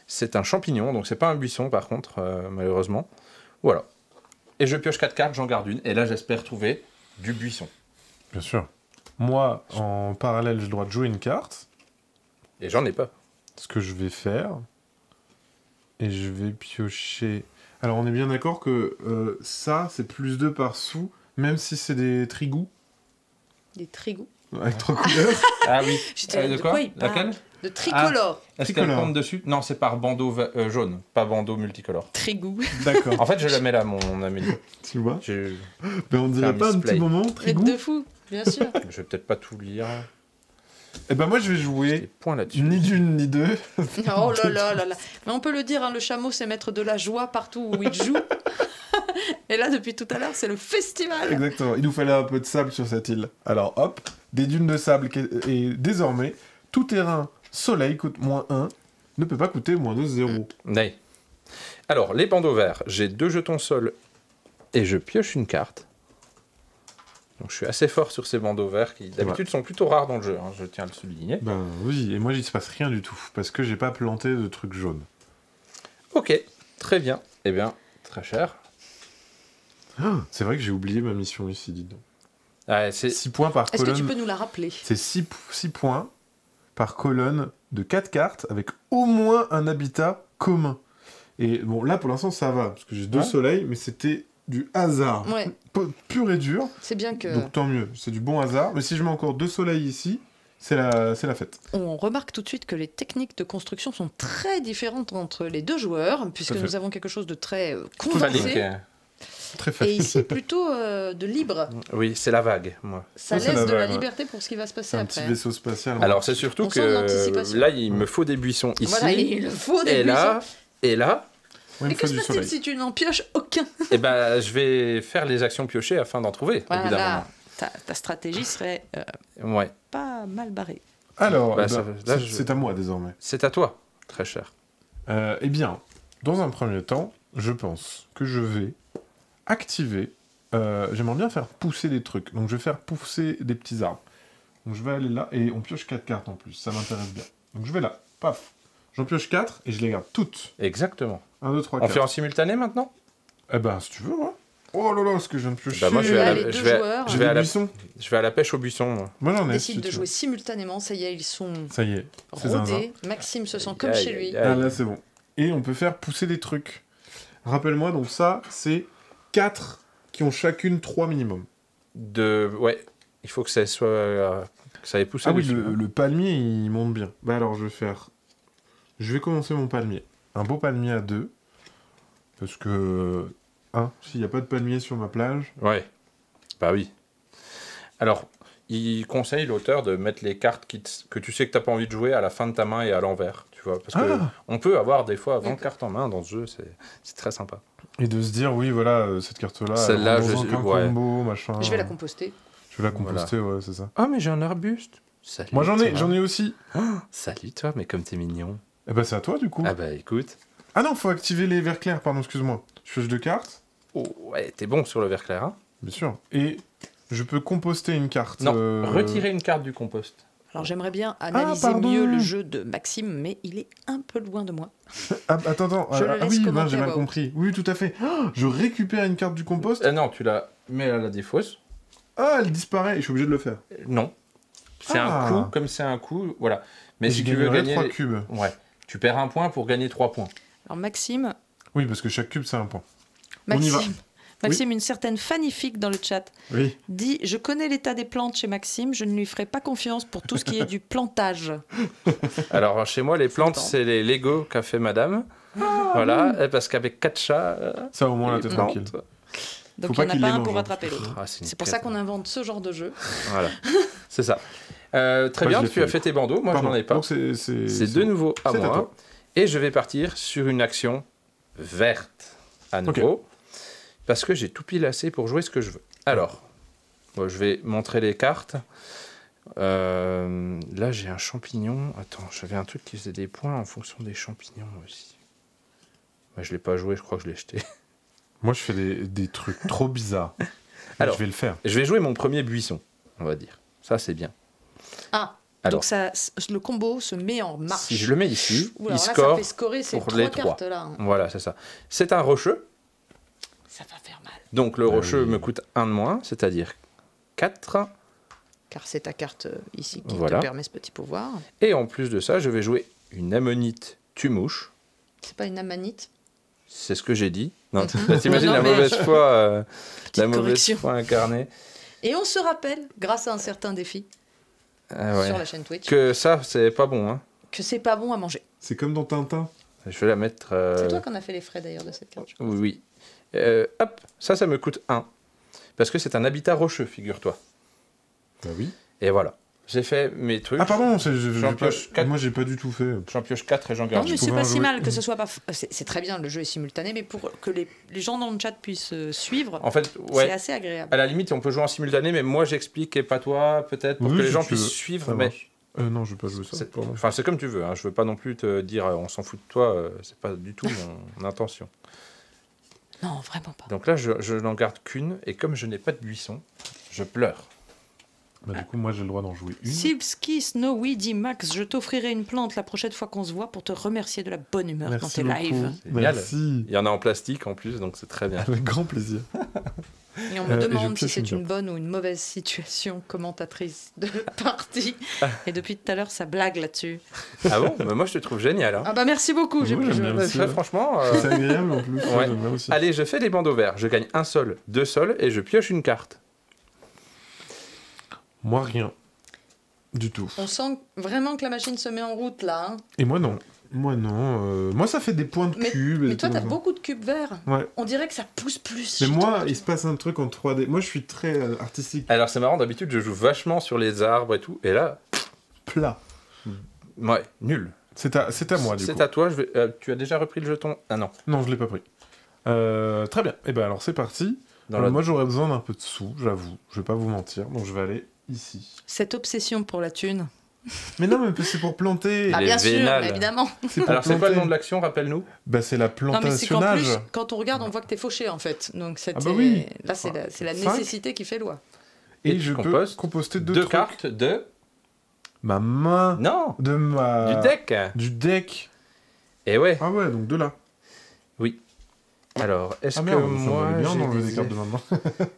C'est un champignon, donc c'est pas un buisson par contre, malheureusement. Voilà. Et je pioche 4 cartes, j'en garde une. Et là, j'espère trouver du buisson. Bien sûr. Moi, en parallèle, j'ai le droit de jouer une carte. Et j'en ai pas. Ce que je vais faire. Et je vais piocher. Alors, on est bien d'accord que ça, c'est plus 2 par sous, même si c'est des trigous Des trigous. avec 3 couleurs. Ah oui. J'étais De de quoi il parle Laquelle De tricolore. Est-ce qu'elle Tricolore. compte dessus? Non, c'est par bandeau jaune, pas bandeau multicolore. Trigou. D'accord. En fait, je la mets là, mon ami. Tu vois Je Ben, on dirait un pas un display. petit moment, Truc trigou. de fou, bien sûr. je vais peut-être pas tout lire. Eh ben moi je vais Des jouer points là-dessus. ni d'une ni deux. Oh là là là là. Mais on peut le dire, hein, le chameau, c'est mettre de la joie partout où il joue. Et là, depuis tout à l'heure, c'est le festival. Exactement, il nous fallait un peu de sable sur cette île. Alors hop, des dunes de sable et désormais, tout terrain soleil coûte -1, ne peut pas coûter -2, 0. Ouais. Alors, les bandeaux verts, j'ai 2 jetons sol et je pioche une carte. Donc je suis assez fort sur ces bandeaux verts qui d'habitude sont plutôt rares dans le jeu, hein, je tiens à le souligner. Ben oui, et moi j'y se passe rien du tout, parce que j'ai pas planté de trucs jaunes. Ok, très bien. Eh bien, très cher. Ah, c'est vrai que j'ai oublié ma mission ici, dis donc. Ah, c'est 6 points par Est-ce que colonne. tu peux nous la rappeler? C'est 6 points par colonne de 4 cartes avec au moins un habitat commun. Et bon, là pour l'instant ça va, parce que j'ai 2 Ouais. soleils, mais c'était du hasard. Ouais, Pur et dur, c'est bien que donc tant mieux, c'est du bon hasard. Mais si je mets encore 2 soleils ici, c'est la fête. on remarque tout de suite que les techniques de construction sont très différentes entre les deux joueurs, puisque Tout à fait. nous avons quelque chose de très phallique. condensé. Très Et facile. ici, plutôt de libre. Oui, c'est la vague, moi. Ça Ça, c'est laisse la de la vague, ouais. liberté pour ce qui va se passer C'est un petit après. vaisseau spatial. Alors c'est surtout On sent de que l'anticipation. là, il me faut des buissons ici. Voilà, il faut des et là, buissons. et là, Ouais, il Mais me que faut se du passe-t-il soleil. si tu n'en pioches aucun? eh ben, je vais faire les actions piochées afin d'en trouver, au bout d'un Voilà, ta stratégie serait moment. Ouais, pas mal barrée. Alors, Bah, eh ben, là, c'est à moi désormais. c'est à toi, très cher. Eh bien, dans un premier temps, je pense que je vais activer. J'aimerais bien faire pousser des trucs. Donc, je vais faire pousser des petits arbres. Donc, je vais aller là et on pioche 4 cartes en plus. Ça m'intéresse bien. Donc, je vais là. Paf. J'en pioche 4 et je les garde toutes. Exactement. 1, 2, 3, On 4. fait en simultané maintenant? Eh ben, si tu veux, ouais. Oh là là, ce que je viens de piocher. Bah, moi, je vais Là, à les la, deux je vais, joueurs, je vais à la, buisson. je vais à la pêche au buisson, moi. Moi, j'en ai. Décide si de tu jouer veux. simultanément. Ça y est, ils sont Ça y est. C'est zinzin. rodés. Maxime se sent comme Aïe, chez lui. aïe, aïe. Ah là, c'est bon. Et on peut faire pousser des trucs. Rappelle-moi, donc ça, c'est 4 qui ont chacune 3 minimum. Ouais, il faut que ça soit, que ça ait poussé Ah oui, dessus, hein. le palmier, il monte bien. Bah alors, je vais commencer mon palmier. Un beau palmier à 2. Parce que... s'il n'y a pas de palmier sur ma plage... Ouais, bah oui. Alors, il conseille l'auteur de mettre les cartes que tu sais que t'as pas envie de jouer à la fin de ta main et à l'envers, tu vois. Parce que Ah. on peut avoir des fois 20 D'accord. cartes en main dans ce jeu, c'est très sympa. Et de se dire, oui, voilà, cette carte-là, Celle-là, elle rentre je- dans un ouais. combo, machin... Je vais la composter. Je vais la composter, ouais, c'est ça. Ah, mais j'ai un arbuste. Salut, Moi, toi. j'en ai aussi. Salut toi, mais comme t'es mignon. Eh ben, c'est à toi, du coup. Ah bah écoute. Ah non, faut activer les verts clairs, pardon, excuse-moi. Je pioche 2 cartes, Oh, ouais, t'es bon sur le vert clair, hein. bien sûr. Et je peux composter une carte. Non, retirer une carte du compost. Alors j'aimerais bien analyser pardon. mieux le jeu de Maxime, mais il est un peu loin de moi. Ah, attends. Je le Ah laisse oui, commenter j'ai à mal voix haute. compris. Oui, tout à fait. Ah, je récupère une carte du compost. Non, tu la mets à la défausse. Ah, elle disparaît. Et je suis obligé de le faire. Non. C'est Ah. un coup, comme c'est un coup, voilà. Mais Et si je tu veux gagnerai gagner... 3 cubes. Ouais. Tu perds un point pour gagner 3 points. Alors Maxime, Oui, parce que chaque cube, c'est un point. On y va. Maxime, une certaine Fannyfique dans le chat Oui. dit: je connais l'état des plantes chez Maxime, je ne lui ferai pas confiance pour tout ce qui est du plantage. Alors, chez moi, les plantes, Sympa. c'est les Lego qu'a fait madame. Ah, Voilà, et parce qu'avec 4 chats... Ça, au moins, là, les t'es plantes- tranquille. Donc Faut il pas n'y qu'il en a pas les un mange, pour hein. rattraper l'autre. Ah, C'est pour ça qu'on invente ce genre de jeu. Voilà, c'est ça. Très Moi, bien, je l'ai tu as fait. fait tes bandeaux, moi Pardon. je n'en ai pas. Donc, c'est C'est de bon. nouveau à C'est à moi. toi. Et je vais partir sur une action verte à nouveau. Parce que j'ai tout pile assez pour jouer ce que je veux. Alors, moi, je vais montrer les cartes. Là, j'ai un champignon. Attends, j'avais un truc qui faisait des points en fonction des champignons aussi. Moi, je ne l'ai pas joué, je crois que je l'ai jeté. Moi, je fais des trucs trop bizarres. Mais Alors. je vais le faire. Je vais jouer mon premier buisson, on va dire. Ça, c'est bien. Ah, Alors, donc ça, le combo se met en marche. si je le mets ici, Ouh, il alors là, score. ça fait scorer ces pour les 3 trois. cartes là. Voilà, c'est ça. C'est un rocheux. Ça va faire mal. Donc, le rocheux oui. me coûte 1 de moins, c'est-à-dire 4. Car c'est ta carte ici qui Voilà. te permet ce petit pouvoir. Et en plus de ça, je vais jouer une ammonite tue-mouche. C'est pas une amanite. C'est ce que j'ai dit. Non, t'imagines Non, la mais- mauvaise foi, Petite la mauvaise correction. foi incarnée. Et on se rappelle, grâce à un certain défi Ah ouais. sur la chaîne Twitch, Que ça, c'est pas bon. Hein. que c'est pas bon à manger. C'est comme dans Tintin. Je vais la mettre. C'est toi qui en as fait les frais d'ailleurs de cette carte. je crois. Oui, oui. Hop, ça me coûte 1. Parce que c'est un habitat rocheux, figure-toi. Bah oui. Et voilà. J'ai fait mes trucs. Ah pardon, J'en pioche 4. moi j'ai pas du tout fait. J'en pioche 4 et j'en Non, garde. mais c'est pouvais pas en si jouer mal que une. ce soit pas. C'est très bien, le jeu est simultané, mais pour que les gens dans le chat puissent suivre, En fait, c'est ouais. assez agréable. À la limite, on peut jouer en simultané, mais moi j'explique et pas toi, peut-être, pour Oui, que les si gens tu puissent veux, suivre. ça Mais marche. Non, je vais pas jouer ça. pardon. enfin, c'est comme tu veux. Hein. Je veux pas non plus te dire on s'en fout de toi. C'est pas du tout mon intention. Non, vraiment pas. Donc là, je n'en garde qu'une, et comme je n'ai pas de buisson, je pleure. Bah, du coup, moi j'ai le droit d'en jouer une. Sibski Snowy dit Max, je t'offrirai une plante la prochaine fois qu'on se voit pour te remercier de la bonne humeur dans Merci tes beaucoup. lives. Génial. Merci. Il y en a en plastique en plus, donc c'est très bien. Avec grand plaisir. Et on me et je demande si pioche c'est une une bonne ou une mauvaise situation commentatrice de partie. Et depuis tout à l'heure, ça blague là-dessus. Ah bon? Mais moi, je te trouve génial. Hein. Ah bah merci beaucoup. Oui, j'aime bien aussi, ouais. Franchement. C'est agréable en plus. Ouais. J'aime bien aussi. Allez, je fais des bandeaux verts. Je gagne un sol, 2 sols, et je pioche une carte. Moi rien. Du tout. On sent vraiment que la machine se met en route là. Hein. Et moi non. Moi non. Moi ça fait des points de cubes. Mais et toi, tout t'as ça. beaucoup de cubes verts. Ouais. On dirait que ça pousse plus. Mais chez moi, toi. il se passe un truc en 3D. Moi je suis très artistique. Alors, c'est marrant, d'habitude, je joue vachement sur les arbres et tout, et là, Plat. ouais, nul. C'est à moi du coup. C'est à toi. Tu as déjà repris le jeton? Ah non. Non, je l'ai pas pris. Très bien. Et ben alors c'est parti. Dans la- Moi j'aurais besoin d'un peu de sous, j'avoue. Je vais pas vous mentir. Donc je vais aller ici. Cette obsession pour la thune. Mais non, mais c'est pour planter. Ah Les bien sûr, vénales. mais évidemment. C'est pour Alors, c'est quoi le planter. nom de l'action? Rappelle-nous. Bah c'est la Non mais c'est qu'en plantationnage. plus, quand on regarde, on voit que t'es fauché en fait. Donc Ah bah oui. là, c'est la Cinq. nécessité qui fait loi. Et Et je tu peux composes composter deux 2 trucs. cartes de. Ma main Non! de ma... Du deck! Du deck. Et ouais. Ah ouais, donc de là. Alors, est-ce Ah que merde, ça moi. m'allait bien j'ai d'enlever des des cartes de eff- maintenant.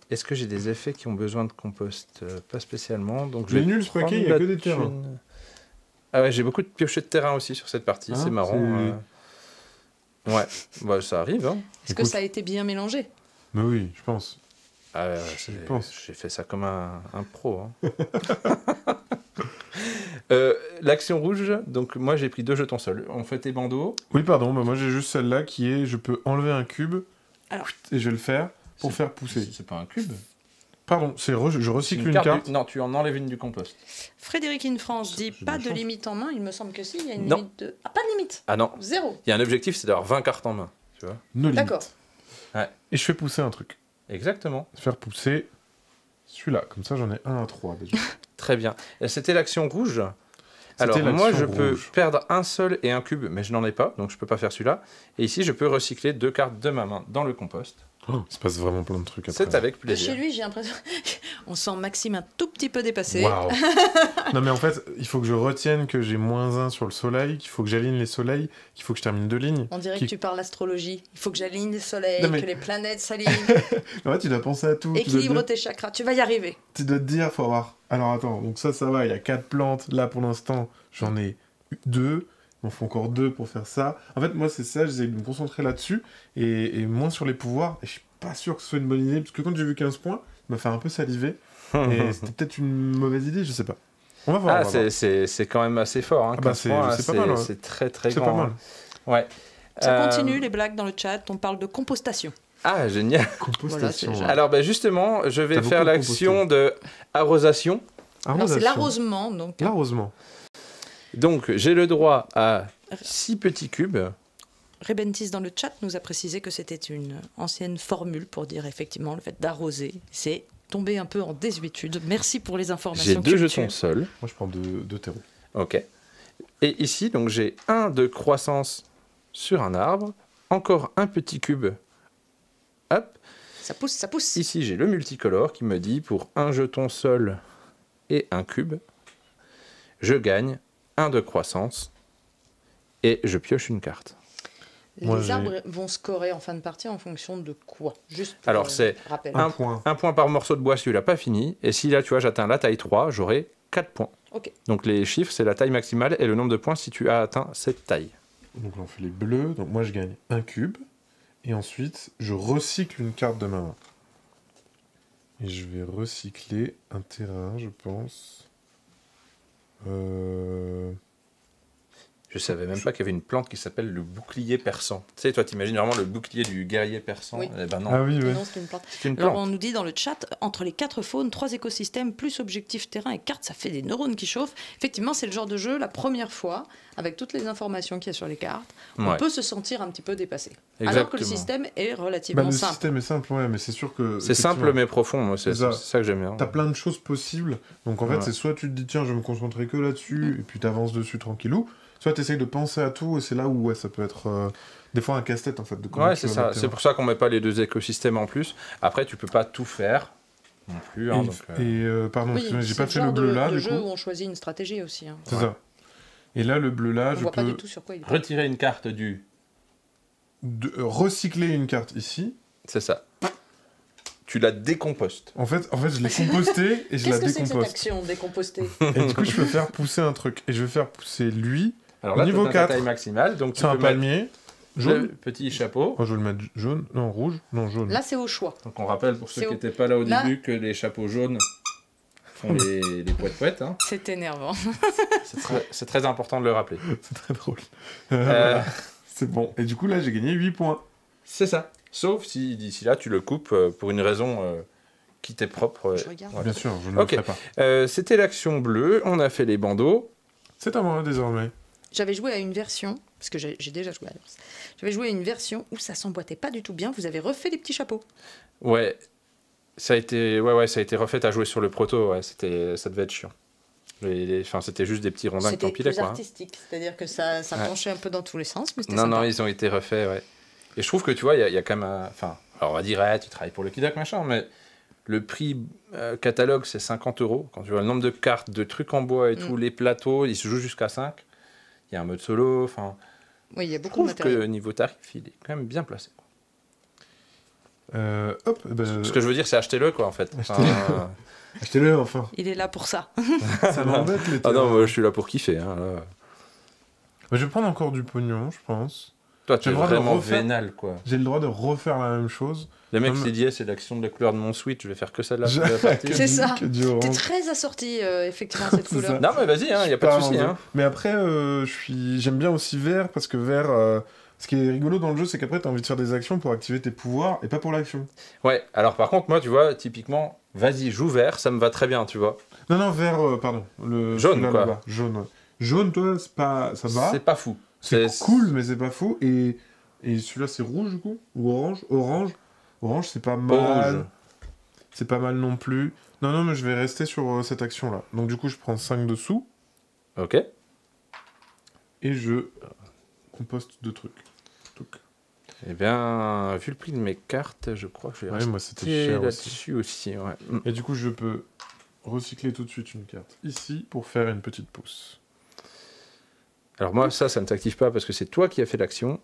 Est-ce que j'ai des effets qui ont besoin de compost? Pas spécialement. Donc, je Les vais nuls, ce paquet, il y a prendre que la des terrains. thune. Ah ouais, j'ai beaucoup de piochets de terrain aussi sur cette partie. Ah, c'est marrant. Ouais, bah, ça arrive. Hein. Est-ce que Écoute. ça a été bien mélangé? Mais oui, je pense. Ah, ouais, Je pense. j'ai fait ça comme un pro. Hein. L'action rouge, donc moi j'ai pris 2 jetons seuls. On fait tes bandeaux. Oui, pardon, bah moi j'ai juste celle-là qui est... Je peux enlever un cube Alors. et je vais le faire pour C'est- faire pousser. C'est pas un cube. Pardon, je C'est recycle une carte carte. Non, tu en enlèves une du compost. Frédéric in France dit J'ai de pas la de chance. limite en main. Il me semble que si, il y a une Non. limite de. Ah, pas de limite. Ah non, Zéro. il y a un objectif, c'est d'avoir 20 cartes en main. Tu vois? No limit. D'accord. Et je fais pousser un truc. Exactement. Faire pousser celui-là. Comme ça, j'en ai 1 à 3 déjà. Très bien. C'était l'action rouge. Alors C'était moi je l'action peux rouge. perdre un sol et un cube, mais je n'en ai pas, donc je peux pas faire celui-là. Et ici je peux recycler 2 cartes de ma main dans le compost. Oh, il se passe vraiment plein de trucs après. C'est avec Chez plaisir. lui, j'ai l'impression. On sent Maxime un tout petit peu dépassé. Waouh. Non mais en fait, il faut que je retienne que j'ai -1 sur le soleil, qu'il faut que j'aligne les soleils, qu'il faut que je termine 2 lignes. On dirait Qui- que tu parles astrologie. Il faut que j'aligne les soleils, Non, mais- que les planètes s'alignent, En fait, tu dois penser à tout. Tu dois, équilibre te dire, tes chakras. Tu vas y arriver. tu dois te dire, faut avoir... Alors attends, donc ça va, il y a 4 plantes. Là, pour l'instant, j'en ai 2. Il m'en faut encore 2 pour faire ça. En fait, moi, c'est ça, j'essaie de me concentrer là-dessus et moins sur les pouvoirs. Et je suis pas sûr que ce soit une bonne idée, parce que quand j'ai vu 15 points, ça m'a fait un peu saliver. Et c'était peut-être une mauvaise idée, je sais pas. On va voir. Ah on va voir. c'est quand même assez fort. Hein, Ah bah, 15 points, c'est pas mal, ouais. C'est très très C'est grand. pas mal. hein. Ouais. Ça continue, les blagues dans le chat. On parle de compostation. Ah génial. Compostation. Voilà, c'est- ouais. Alors bah, justement, je vais T'as faire beaucoup l'action de arrosation. Alors, c'est Arrosation. l'arrosement. Donc, L'arrosement. Donc j'ai le droit à 6 petits cubes. Rebentis dans le chat nous a précisé que c'était une ancienne formule pour dire effectivement le fait d'arroser. C'est tomber un peu en désuétude. Merci pour les informations. J'ai 2 culturelles. jetons seuls. Moi, je prends deux terreaux. Ok. Et ici, donc j'ai 1 de croissance sur un arbre, encore un petit cube. Hop. Ça pousse, ça pousse. Ici, j'ai le multicolore qui me dit pour un jeton sol et un cube, je gagne 1 de croissance et je pioche une carte. Moi, Les j'ai- arbres vont scorer en fin de partie en fonction de quoi? Juste pour, Alors, c'est rappel. Un point. Un point par morceau de bois, celui-là pas fini. Et si là, tu vois, j'atteins la taille 3, j'aurai 4 points. Ok. Donc les chiffres, c'est la taille maximale et le nombre de points si tu as atteint cette taille. Donc là, on fait les bleus. Donc moi, je gagne un cube. Et ensuite, je recycle une carte de ma main. Et je vais recycler un terrain, je pense. Je savais même pas qu'il y avait une plante qui s'appelle le bouclier persan. Tu sais, toi, t'imagines vraiment le bouclier du guerrier persan. Oui. Eh ben non, Ah oui, Mais oui. non, c'est une plante. c'est une Alors, plante. on nous dit dans le chat, entre les 4 faunes, 3 écosystèmes, plus objectifs terrain et cartes, ça fait des neurones qui chauffent. Effectivement, c'est le genre de jeu, la première fois, avec toutes les informations qu'il y a sur les cartes, on Ouais. peut se sentir un petit peu dépassé. Alors que le Exactement. système est Bah, relativement le simple. système est simple, ouais, mais c'est sûr que. C'est simple effectivement, mais profond, moi, c'est C'est ça. ça que j'aime bien. T'as plein de choses possibles. Donc en fait, Ouais. c'est soit tu te dis, tiens, je vais me concentrer que là-dessus, et puis t'avances dessus tranquillou. Soit t'essayes de penser à tout, et c'est là où ouais, ça peut être des fois un casse-tête en fait. De comment Ouais, tu c'est vas ça. mettre tes C'est mains. pour ça qu'on met pas les deux écosystèmes en plus. Après, tu peux pas tout faire non plus. Hein, Pardon, Oui, excusez-moi, j'ai c'est pas le fait genre le bleu là, de du jeu coup. où on choisit une stratégie aussi. Hein. C'est ça. Et là, le bleu là, On je voit pas peux du tout sur quoi il est. Retirer une carte du. recycler une carte ici. C'est ça. Tu la décompostes. En fait, je l'ai compostée et je la Qu'est-ce que c'est que cette décomposte. action décomposter? Et du coup, je peux faire pousser un truc. Et je vais faire pousser lui. Alors Au là, niveau t'as ta 4, taille maximale, donc tu c'est un peux mettre palmier. le Jaune. petit chapeau. Moi, je vais le mettre jaune. Non, rouge. Non, jaune. Là, c'est au choix. Donc on rappelle pour ceux C'est qui au- n'étaient pas là au Là- début que les chapeaux jaunes font les poètes-poètes. Hein. C'est énervant. C'est très important de le rappeler. C'est très drôle. Euh, C'est bon. Et du coup, là, j'ai gagné 8 points. C'est ça. Sauf si d'ici là, tu le coupes pour une raison qui t'est propre. Je regarde. Voilà. Bien sûr, je ne Ok. le ferai pas. C'était l'action bleue. On a fait les bandeaux. C'est à moi, désormais. J'avais joué à une version, parce que j'ai déjà joué à l'ours. J'avais joué à une version où ça s'emboîtait pas du tout bien. Vous avez refait les petits chapeaux. Ouais. Ça a été refait à jouer sur le proto. Ouais, ça devait être chiant. Enfin, c'était juste des petits rondins qui C'était t'empilaient, plus quoi. Hein. artistique, c'est-à-dire que ça Ouais. penchait un peu dans tous les sens, mais c'était Non, sympa. non, ils ont été refaits, ouais. Et je trouve que, tu vois, il y a quand même Enfin, alors on va dire, tu travailles pour le Kidak, machin, mais le prix catalogue, c'est 50 €. Quand tu vois le nombre de cartes, de trucs en bois et tout, les plateaux, ils se jouent jusqu'à 5. Il y a un mode solo, enfin... Oui, il y a Je beaucoup de trouve que matériel. niveau tarif, il est quand même bien placé. Hop, ben, Ce que je veux dire, c'est achetez-le, quoi, en fait. Enfin, achetez-le enfin. Il est là pour ça. Ça m'embête les Ah non, terrains. moi, je suis là pour kiffer. Hein, là. Je vais prendre encore du pognon, je pense. Toi, tu J'ai es le droit de vraiment refaire. vénal, quoi. J'ai le droit de refaire la même chose. Le mec Comme- s'est dit, eh, c'est l'action de la couleur de mon Switch, je vais faire que celle-là. Je- toute la partie. C'est ça. Que du T'es orange. très assorti, effectivement, cette C'est couleur. ça. Non, mais vas-y, il n'y a pas de Pars souci. en Hein. jeu. Mais après, j'aime bien aussi vert, parce que vert... Ce qui est rigolo dans le jeu, c'est qu'après, t'as envie de faire des actions pour activer tes pouvoirs, et pas pour l'action. Ouais, alors par contre, moi, tu vois, typiquement, vas-y, joue vert, ça me va très bien, tu vois. Non, non, vert, pardon. Le Jaune, celui-là, quoi. là-bas. Jaune, ouais. Jaune, toi, c'est pas... ça va. C'est pas fou. C'est cool, mais c'est pas fou. Et celui-là, c'est rouge, du coup. Ou orange. Orange, c'est pas mal. Rouge. C'est pas mal non plus. Non, non, mais je vais rester sur cette action-là. Donc, du coup, je prends 5 dessous. Ok. Et je composte 2 trucs. Touc. Eh bien, vu le prix de mes cartes, je crois que je vais Ouais, moi, c'était rester cher aussi. là-dessus aussi. Ouais. Mm. Et du coup, je peux recycler tout de suite une carte ici pour faire une petite pousse. Alors moi, ça ne t'active pas parce que c'est toi qui as fait l'action.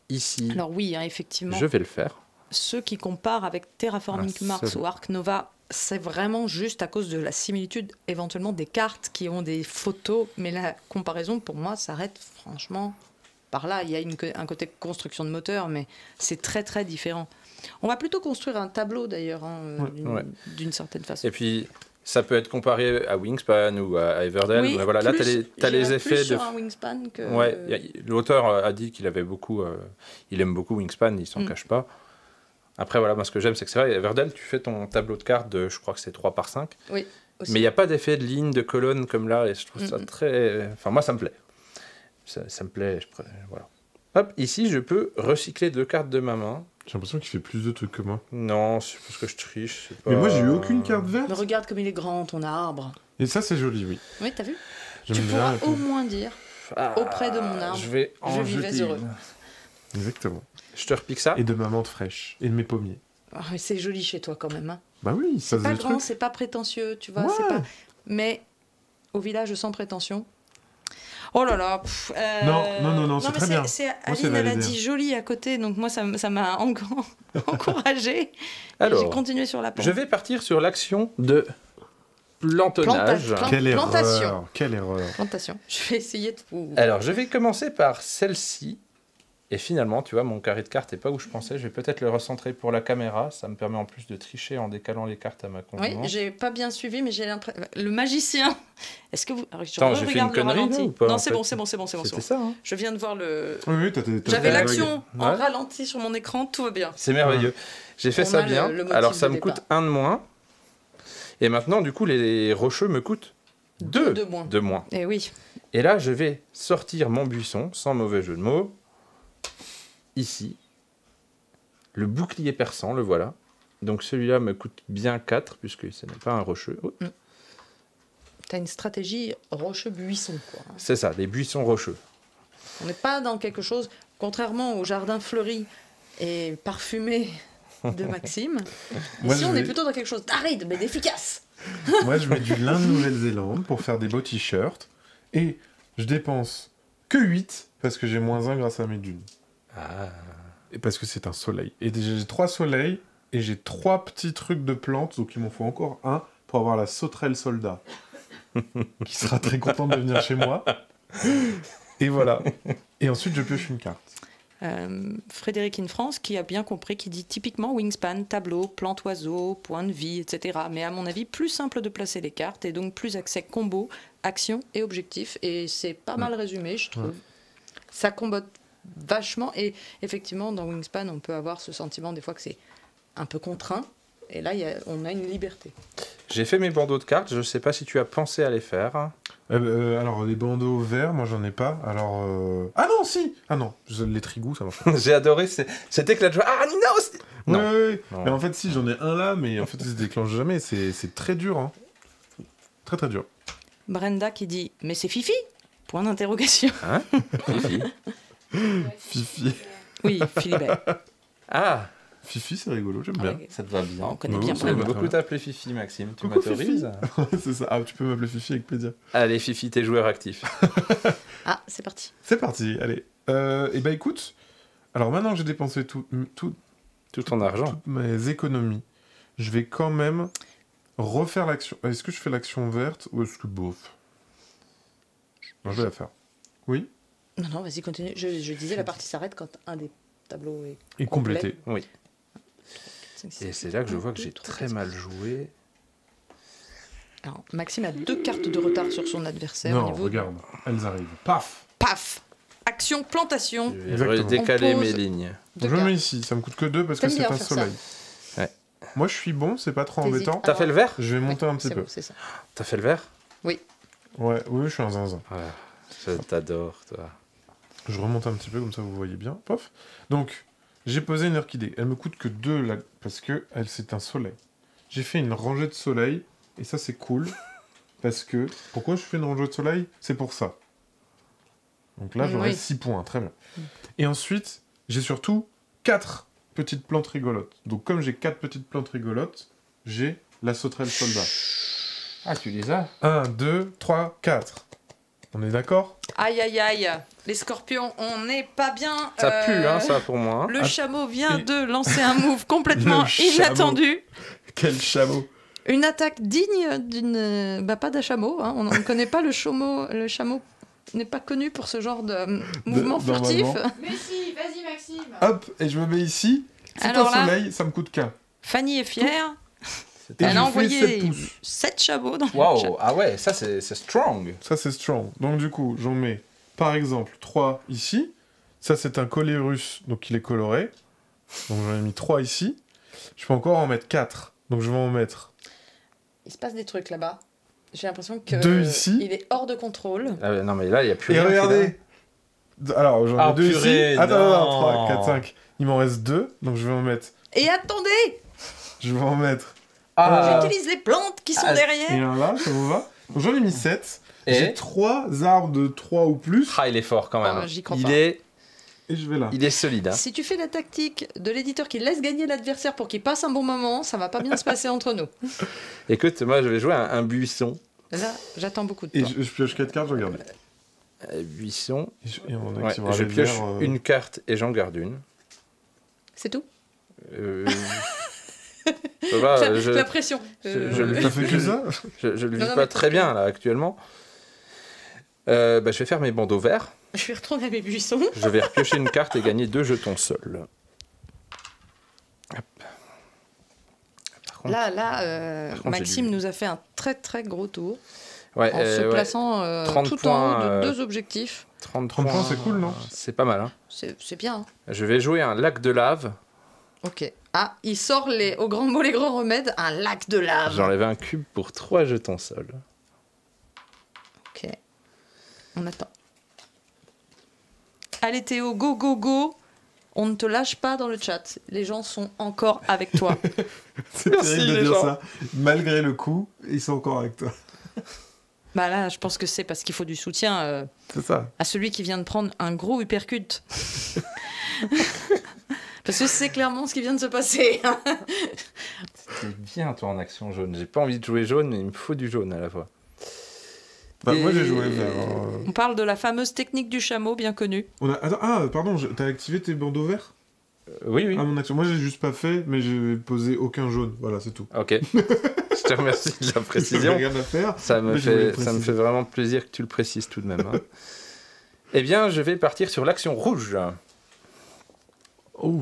Ici, Alors oui, hein, effectivement, je vais le faire. ceux qui comparent avec Terraforming Ah, Mars ça- ou Ark Nova, c'est vraiment juste à cause de la similitude éventuellement des cartes qui ont des photos, mais la comparaison pour moi s'arrête franchement par là. Il y a un côté construction de moteur, mais c'est très très différent. On va plutôt construire un tableau d'ailleurs, hein, Ouais. d'une certaine façon. Et puis, ça peut être comparé à Wingspan ou à Everdell. Oui, mais voilà, là, tu as les j'irais effets plus de... sur un Wingspan que... Ouais, l'auteur a dit qu'il avait beaucoup... il aime beaucoup Wingspan, il s'en cache pas. Après, voilà, moi, ce que j'aime, c'est que c'est vrai, Everdell, tu fais ton tableau de cartes de, je crois que c'est 3/5. Oui, aussi. Mais il n'y a pas d'effet de ligne, de colonne comme là, et je trouve ça très... Enfin, moi, ça me plaît. Ça me plaît, voilà. Hop, ici, je peux recycler 2 cartes de ma main. J'ai l'impression qu'il fait plus de trucs que moi. Non, c'est parce que je triche. C'est Mais pas- moi, j'ai eu aucune carte Mais verte. regarde comme il est grand, ton arbre. Et ça, c'est joli, oui. Oui, t'as vu? J'aime Tu bien. pourras et tout. au moins dire, auprès de mon arbre, Je vais en je vivais jeter heureux. une. Exactement. Je te repique ça. Et de ma menthe fraîche. Et de mes pommiers. Ah, mais c'est joli chez toi quand même. Hein. Bah oui, ça C'est se pas des grand, trucs. c'est pas prétentieux, tu vois. Ouais. C'est pas... Mais au village sans prétention. Oh là là. Non, c'est mais très bien. c'est Moi, c'est Aline, elle a validé. dit joli à côté, donc moi ça m'a encouragée. Alors, J'ai continué sur la pente. je vais partir sur l'action de plantonnage. Planta- Plantation. Quelle erreur. Plantation. Je vais essayer de vous. Alors, je vais commencer par celle-ci. Et finalement, tu vois, mon carré de cartes n'est pas où je pensais. Je vais peut-être le recentrer pour la caméra. Ça me permet en plus de tricher en décalant les cartes à ma Oui, convenance. j'ai pas bien suivi, mais j'ai l'impression. Le magicien. Est-ce que vous. Alors, Attends, j'ai fait une regarde le connerie, là, ralenti. ou pas, Non, en c'est fait bon, c'est bon, c'est bon, c'est bon. C'était ça, hein. Je viens de voir le. Oui, J'avais la l'action en Ouais. ralenti sur mon écran, tout va bien. C'est merveilleux. J'ai fait On ça a bien. le motif Alors, ça de me départ. coûte 1 de moins. Et maintenant, du coup, les rocheux me coûtent 2 de moins. de moins. Eh oui. Et là, je vais sortir mon buisson, sans mauvais jeu de mots. Ici. Le bouclier perçant, le voilà. Donc celui-là me coûte bien 4, puisque ce n'est pas un rocheux. Oh, T'as une stratégie rocheux-buisson, quoi. c'est ça, des buissons rocheux. On n'est pas dans quelque chose, contrairement au jardin fleuri et parfumé de Maxime. Moi, Ici, je on est vais- plutôt dans quelque chose d'aride, mais d'efficace. Moi, je mets du lin de Nouvelle-Zélande pour faire des beaux t-shirts. Et je dépense que 8 parce que j'ai -1 grâce à mes dunes. Ah. Et parce que c'est un soleil. Et déjà, j'ai 3 soleils et j'ai 3 petits trucs de plantes, donc il m'en faut encore un pour avoir la sauterelle soldat. Qui sera très content de venir chez moi. Et voilà. Et ensuite, je pioche une carte. Frédéric in France, qui a bien compris, qui dit typiquement wingspan, tableau, plante oiseau, point de vie, etc. Mais à mon avis, plus simple de placer les cartes et donc plus accès combo, action et objectif. Et c'est pas mal résumé, je trouve. Ça combote vachement. Et effectivement, dans wingspan, on peut avoir ce sentiment des fois que c'est un peu contraint. Et là, on a une liberté. J'ai fait mes bandeaux de cartes, je ne sais pas si tu as pensé à les faire. Alors, les bandeaux verts, moi, j'en ai pas. Alors... Ah non, si. Ah non, les trigous, ça marche pas. J'ai adoré cet éclat de joie. Ah non, Oui, Non. oui, oui. Non. Mais en fait, si, j'en ai un là, mais en fait, il se déclenche jamais. C'est très dur, hein. Très, très dur. Brenda qui dit « Mais c'est Fifi ?» Point d'interrogation. Hein Fifi. Fifi. Oui, Philibert. Ah, Fifi, c'est rigolo, j'aime Ah bien. ouais. ça te va bien. On connaît Bah bien. oui, J'aime bah, beaucoup très t'appeler Fifi, Maxime. Tu Coucou, m'autorises? C'est ça. Ah, tu peux m'appeler Fifi avec plaisir. Allez, Fifi, t'es joueur actif. Ah, c'est parti. C'est parti, allez. Et bah écoute, alors maintenant que j'ai dépensé toutes Tout ton argent. mes économies, je vais quand même refaire l'action. Est-ce que je fais l'action verte ou est-ce que bof? Non, je vais la faire. Oui. Non, non, vas-y, continue. Je disais, la partie s'arrête quand un des tableaux est Et complet. compléter. Oui. 5, 6, Et c'est là que je vois que 2, j'ai 3, très 4. mal joué. Alors, Maxime a 2 cartes de retard sur son adversaire. Non, au niveau... regarde, elles arrivent. Paf. Paf. Action, plantation. Je vais Exactement. décaler On mes pose- lignes. Deux Je le mets cartes. ici, ça me coûte que 2 parce que T'aimes c'est bien un faire ça. soleil. Ouais. Moi je suis bon, c'est pas trop T'hésites. embêtant. T'as fait le vert? Je vais monter un petit C'est peu. bon, c'est ça. T'as fait le vert? Ouais, oui, je suis un zinzin. Ouais. Je t'adore, toi. Je remonte un petit peu comme ça vous voyez bien. Pof. Donc, j'ai posé une orchidée. Elle me coûte que 2 là parce que c'est un soleil. J'ai fait une rangée de soleil et ça c'est cool parce que pourquoi je fais une rangée de soleil? C'est pour ça. Donc là j'aurai Oui. 6 points, très bien. Et ensuite, j'ai surtout 4 petites plantes rigolotes. Donc comme j'ai 4 petites plantes rigolotes, j'ai la sauterelle soldat. Ah, tu les as? 1, 2, 3, 4. On est d'accord? Aïe, aïe, aïe. Les scorpions, on n'est pas bien. Ça pue, hein, ça, pour moi. Le Ah, chameau vient et- de lancer un move complètement Le chameau. inattendu. Quel chameau! Une attaque digne d'une... Bah, pas d'un chameau. Hein. On ne connaît pas le chameau. Le chameau n'est pas connu pour ce genre de mouvement furtif. normalement. Mais si, vas-y Maxime. Hop, et je me mets ici. C'est Alors un là- soleil, ça me coûte qu'un. Fanny est fière. Et Elle je a fais envoyé 7 pouces. 7 chameaux dans le chat. Waouh, ah ouais, ça c'est strong. Ça, c'est strong. Donc, du coup, j'en mets, par exemple, 3 ici. Ça, c'est un collier russe, donc il est coloré. Donc, j'en ai mis 3 ici. Je peux encore en mettre 4. Donc, je vais en mettre Il se passe des trucs là-bas. J'ai l'impression que 2 ici. il est hors de contrôle. Ah ouais, non, mais là, il n'y a plus Et rien. regardez. Alors, j'en ai Ah, 2 purée, ici. Attends, non. 3, 4, 5. Il m'en reste 2. Donc, je vais en mettre. Et attendez, Je vais en mettre. Ah, j'utilise les plantes qui sont Ah, Et derrière. un là, ça vous va? Donc, j'en ai mis 7. Et J'ai 3 arbres de 3 ou plus. Ah, il est fort quand même. Oh, j'y crois il, pas. est, Et je vais là. il est solide. Hein. Si tu fais la tactique de l'éditeur qui laisse gagner l'adversaire pour qu'il passe un bon moment, ça va pas bien se passer entre nous. Écoute, moi, je vais jouer un buisson. Là, j'attends beaucoup de Et toi. je pioche 4 cartes, je regarde. Buisson. Et on a Ouais, qui vont je aller pioche vers, une carte et j'en garde une. C'est tout. Euh, ça va, La pression. je le T'as fait que ça? je le vis Non, non, pas mais très bien là actuellement. Je vais faire mes bandeaux verts. Je vais retourner à mes buissons. Je vais repiocher une carte et gagner 2 jetons seuls. Hop. Par contre, Là, contre, Maxime j'ai nous a fait un très très gros tour ouais, en se plaçant 30 tout points, en haut de 2 objectifs. 30 points, c'est cool, non? C'est pas mal. Hein. C'est bien. Hein. Je vais jouer un lac de lave. Ok. Ah, il sort au grand mot, les grands remèdes, un lac de lave. J'enlève un cube pour 3 jetons seuls. Ok. On attend. Allez Théo, go, go, go. On ne te lâche pas dans le chat. Les gens sont encore avec toi. C'est Merci, terrible de les dire gens. ça. Malgré le coup, ils sont encore avec toi. Bah là, je pense que c'est parce qu'il faut du soutien C'est ça. à celui qui vient de prendre un gros uppercut. Parce que c'est clairement ce qui vient de se passer. C'était bien, toi, en action jaune. J'ai pas envie de jouer jaune, mais il me faut du jaune à la fois. Bah, moi, j'ai Et- joué vert. On parle de la fameuse technique du chameau, bien connue. Attends, pardon, t'as activé tes bandeaux verts? Oui, oui. Ah, mon action. Moi, j'ai juste pas fait, mais j'ai posé aucun jaune. Voilà, c'est tout. Ok. Je te remercie de la précision. J'avais rien à faire. Ça me Mais je voulais le fait préciser. vraiment plaisir que tu le précises tout de même. Hein. Eh bien, je vais partir sur l'action rouge. Oh.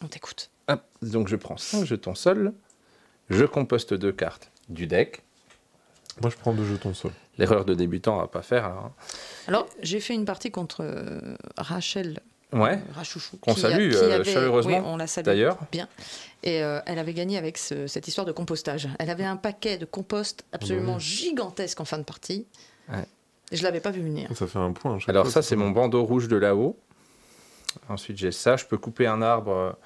On t'écoute. Hop, donc je prends 5 jetons seuls. Je composte 2 cartes du deck. Moi, je prends 2 jetons sol. L'erreur de débutant, on va pas faire. Hein. Alors, j'ai fait une partie contre Rachel Ouais, Rachouchou. Qu'on salue, chaleureusement, Oui, on la salue. d'ailleurs. Bien. Et elle avait gagné avec cette histoire de compostage. Elle avait un paquet de compost absolument oui. gigantesque en fin de partie. Ouais. Et je l'avais pas vu venir. Ça fait un point. à chaque Alors fois, ça, c'est mon bandeau rouge de là-haut. Ensuite, j'ai ça. Je peux couper un arbre.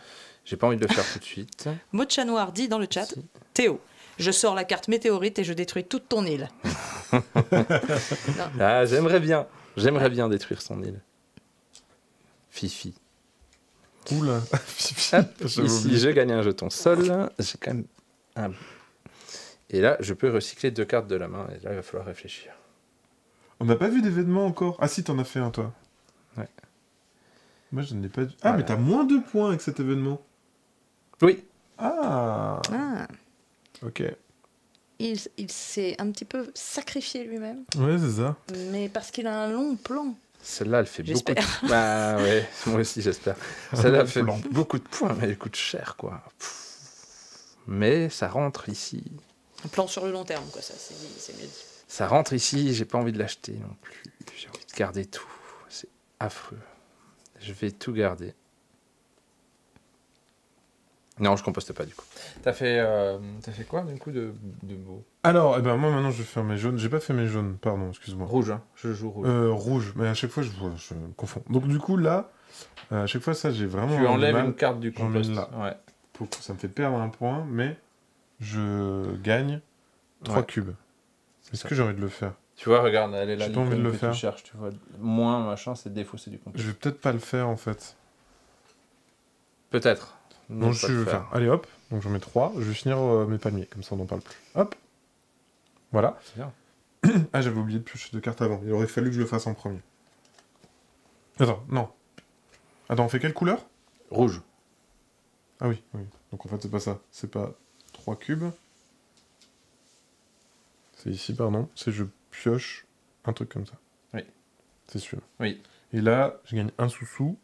J'ai pas envie de le faire tout de suite. Mot de chat noir dit dans le chat, Théo, je sors la carte météorite et je détruis toute ton île. Ah, j'aimerais bien. J'aimerais bien détruire son île. Fifi. Oula. Hop, ici, je gagne un jeton sol. J'ai quand même un... Et là, je peux recycler 2 cartes de la main. Et là, il va falloir réfléchir. On n'a pas vu d'événement encore. Ah si, t'en as fait un, toi. Ouais. Moi, je n'ai pas... Ah, Voilà. mais t'as moins 2 points avec cet événement. Oui. Ah. Ah, Ok. il s'est un petit peu sacrifié lui-même, Ouais, c'est ça. mais parce qu'il a un long plan. Celle-là, elle fait beaucoup de... J'espère. Bah ouais, moi aussi, j'espère. Celle-là fait Plan. beaucoup de points, mais elle coûte cher, quoi. Mais ça rentre ici. Un plan sur le long terme, quoi, ça, c'est mieux dit. Ça rentre ici, j'ai pas envie de l'acheter non plus. J'ai envie de garder tout. C'est affreux. Je vais tout garder. Non, je composte pas du coup. T'as fait quoi du coup de beau? Alors, eh ben, moi, maintenant, je vais faire mes jaunes. J'ai pas fait mes jaunes, pardon, excuse-moi. Rouge, hein. Je joue rouge. Rouge, mais à chaque fois, je me confonds. Donc, du coup, là, à chaque fois, ça, j'ai vraiment... Tu enlèves mal. une carte du J'en mets compost. là. Ouais. Ça me fait perdre un point, mais je gagne 3 Ouais. cubes. Est-ce ça. que j'ai envie de le faire? Tu vois, regarde, elle est là. J'ai pas envie de l'icône le que faire. Tu cherches, tu vois. Moins machin, c'est défausser du compost. Je vais peut-être pas le faire, en fait. Peut-être. Non, je vais le faire. Allez, hop. Donc, j'en mets 3. Je vais finir mes palmiers, comme ça, on n'en parle plus. Hop. Voilà. C'est bien. Ah, j'avais oublié de piocher 2 cartes avant. Il aurait fallu que je le fasse en premier. Attends, non. Attends, on fait quelle couleur? Rouge. Ah oui, oui. Donc en fait, c'est pas ça. C'est pas 3 cubes. C'est ici, pardon. C'est je pioche un truc comme ça. Oui. C'est celui-là. Oui. Et là, je gagne un sous-sous.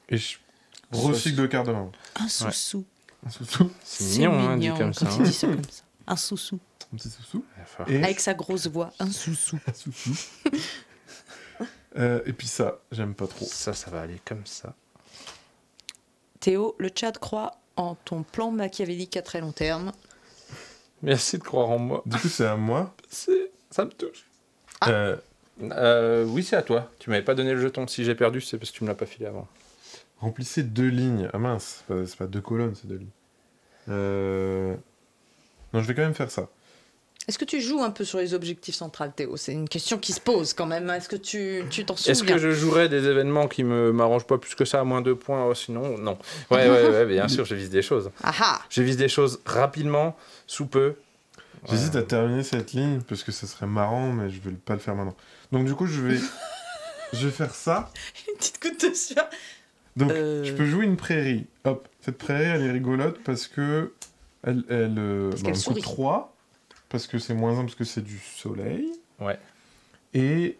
Et je recycle 2 cartes de main. Un sous-sous. Un sous-sous. C'est mignon, hein, dit comme ça. quand hein. il dit ça comme ça. Un sous-sous. Un petit sous-sous. Il va falloir- Et Avec sa grosse voix, un sous-sous. un sous-sous. Et puis ça, j'aime pas trop. Ça va aller comme ça. Théo, le chat croit en ton plan machiavélique à très long terme. Merci de croire en moi. Du coup, c'est à moi. Ça me touche. Ah. Oui, c'est à toi. Tu m'avais pas donné le jeton. Si j'ai perdu, c'est parce que tu me l'as pas filé avant. Remplissez 2 lignes. Ah mince, c'est pas 2 colonnes, c'est 2 lignes. Non, je vais quand même faire ça. Est-ce que tu joues un peu sur les objectifs centrales, Théo? C'est une question qui se pose quand même. Est-ce que tu t'en souviens? Est-ce que je jouerais des événements qui m'arrangent pas plus que ça à moins 2 points? Oh, sinon, non. Ouais, bien sûr, je vise des choses. Ah ah. Je vise des choses rapidement, sous peu. J'hésite à terminer cette ligne parce que ça serait marrant, mais je vais pas le faire maintenant. Donc du coup, je vais faire ça. Une petite goutte de sueur. Donc je peux jouer une prairie. Hop, cette prairie, elle est rigolote parce que elle qu'elle me coûte sourit. 3 parce que c'est moins 1 parce que c'est du soleil. Ouais. Et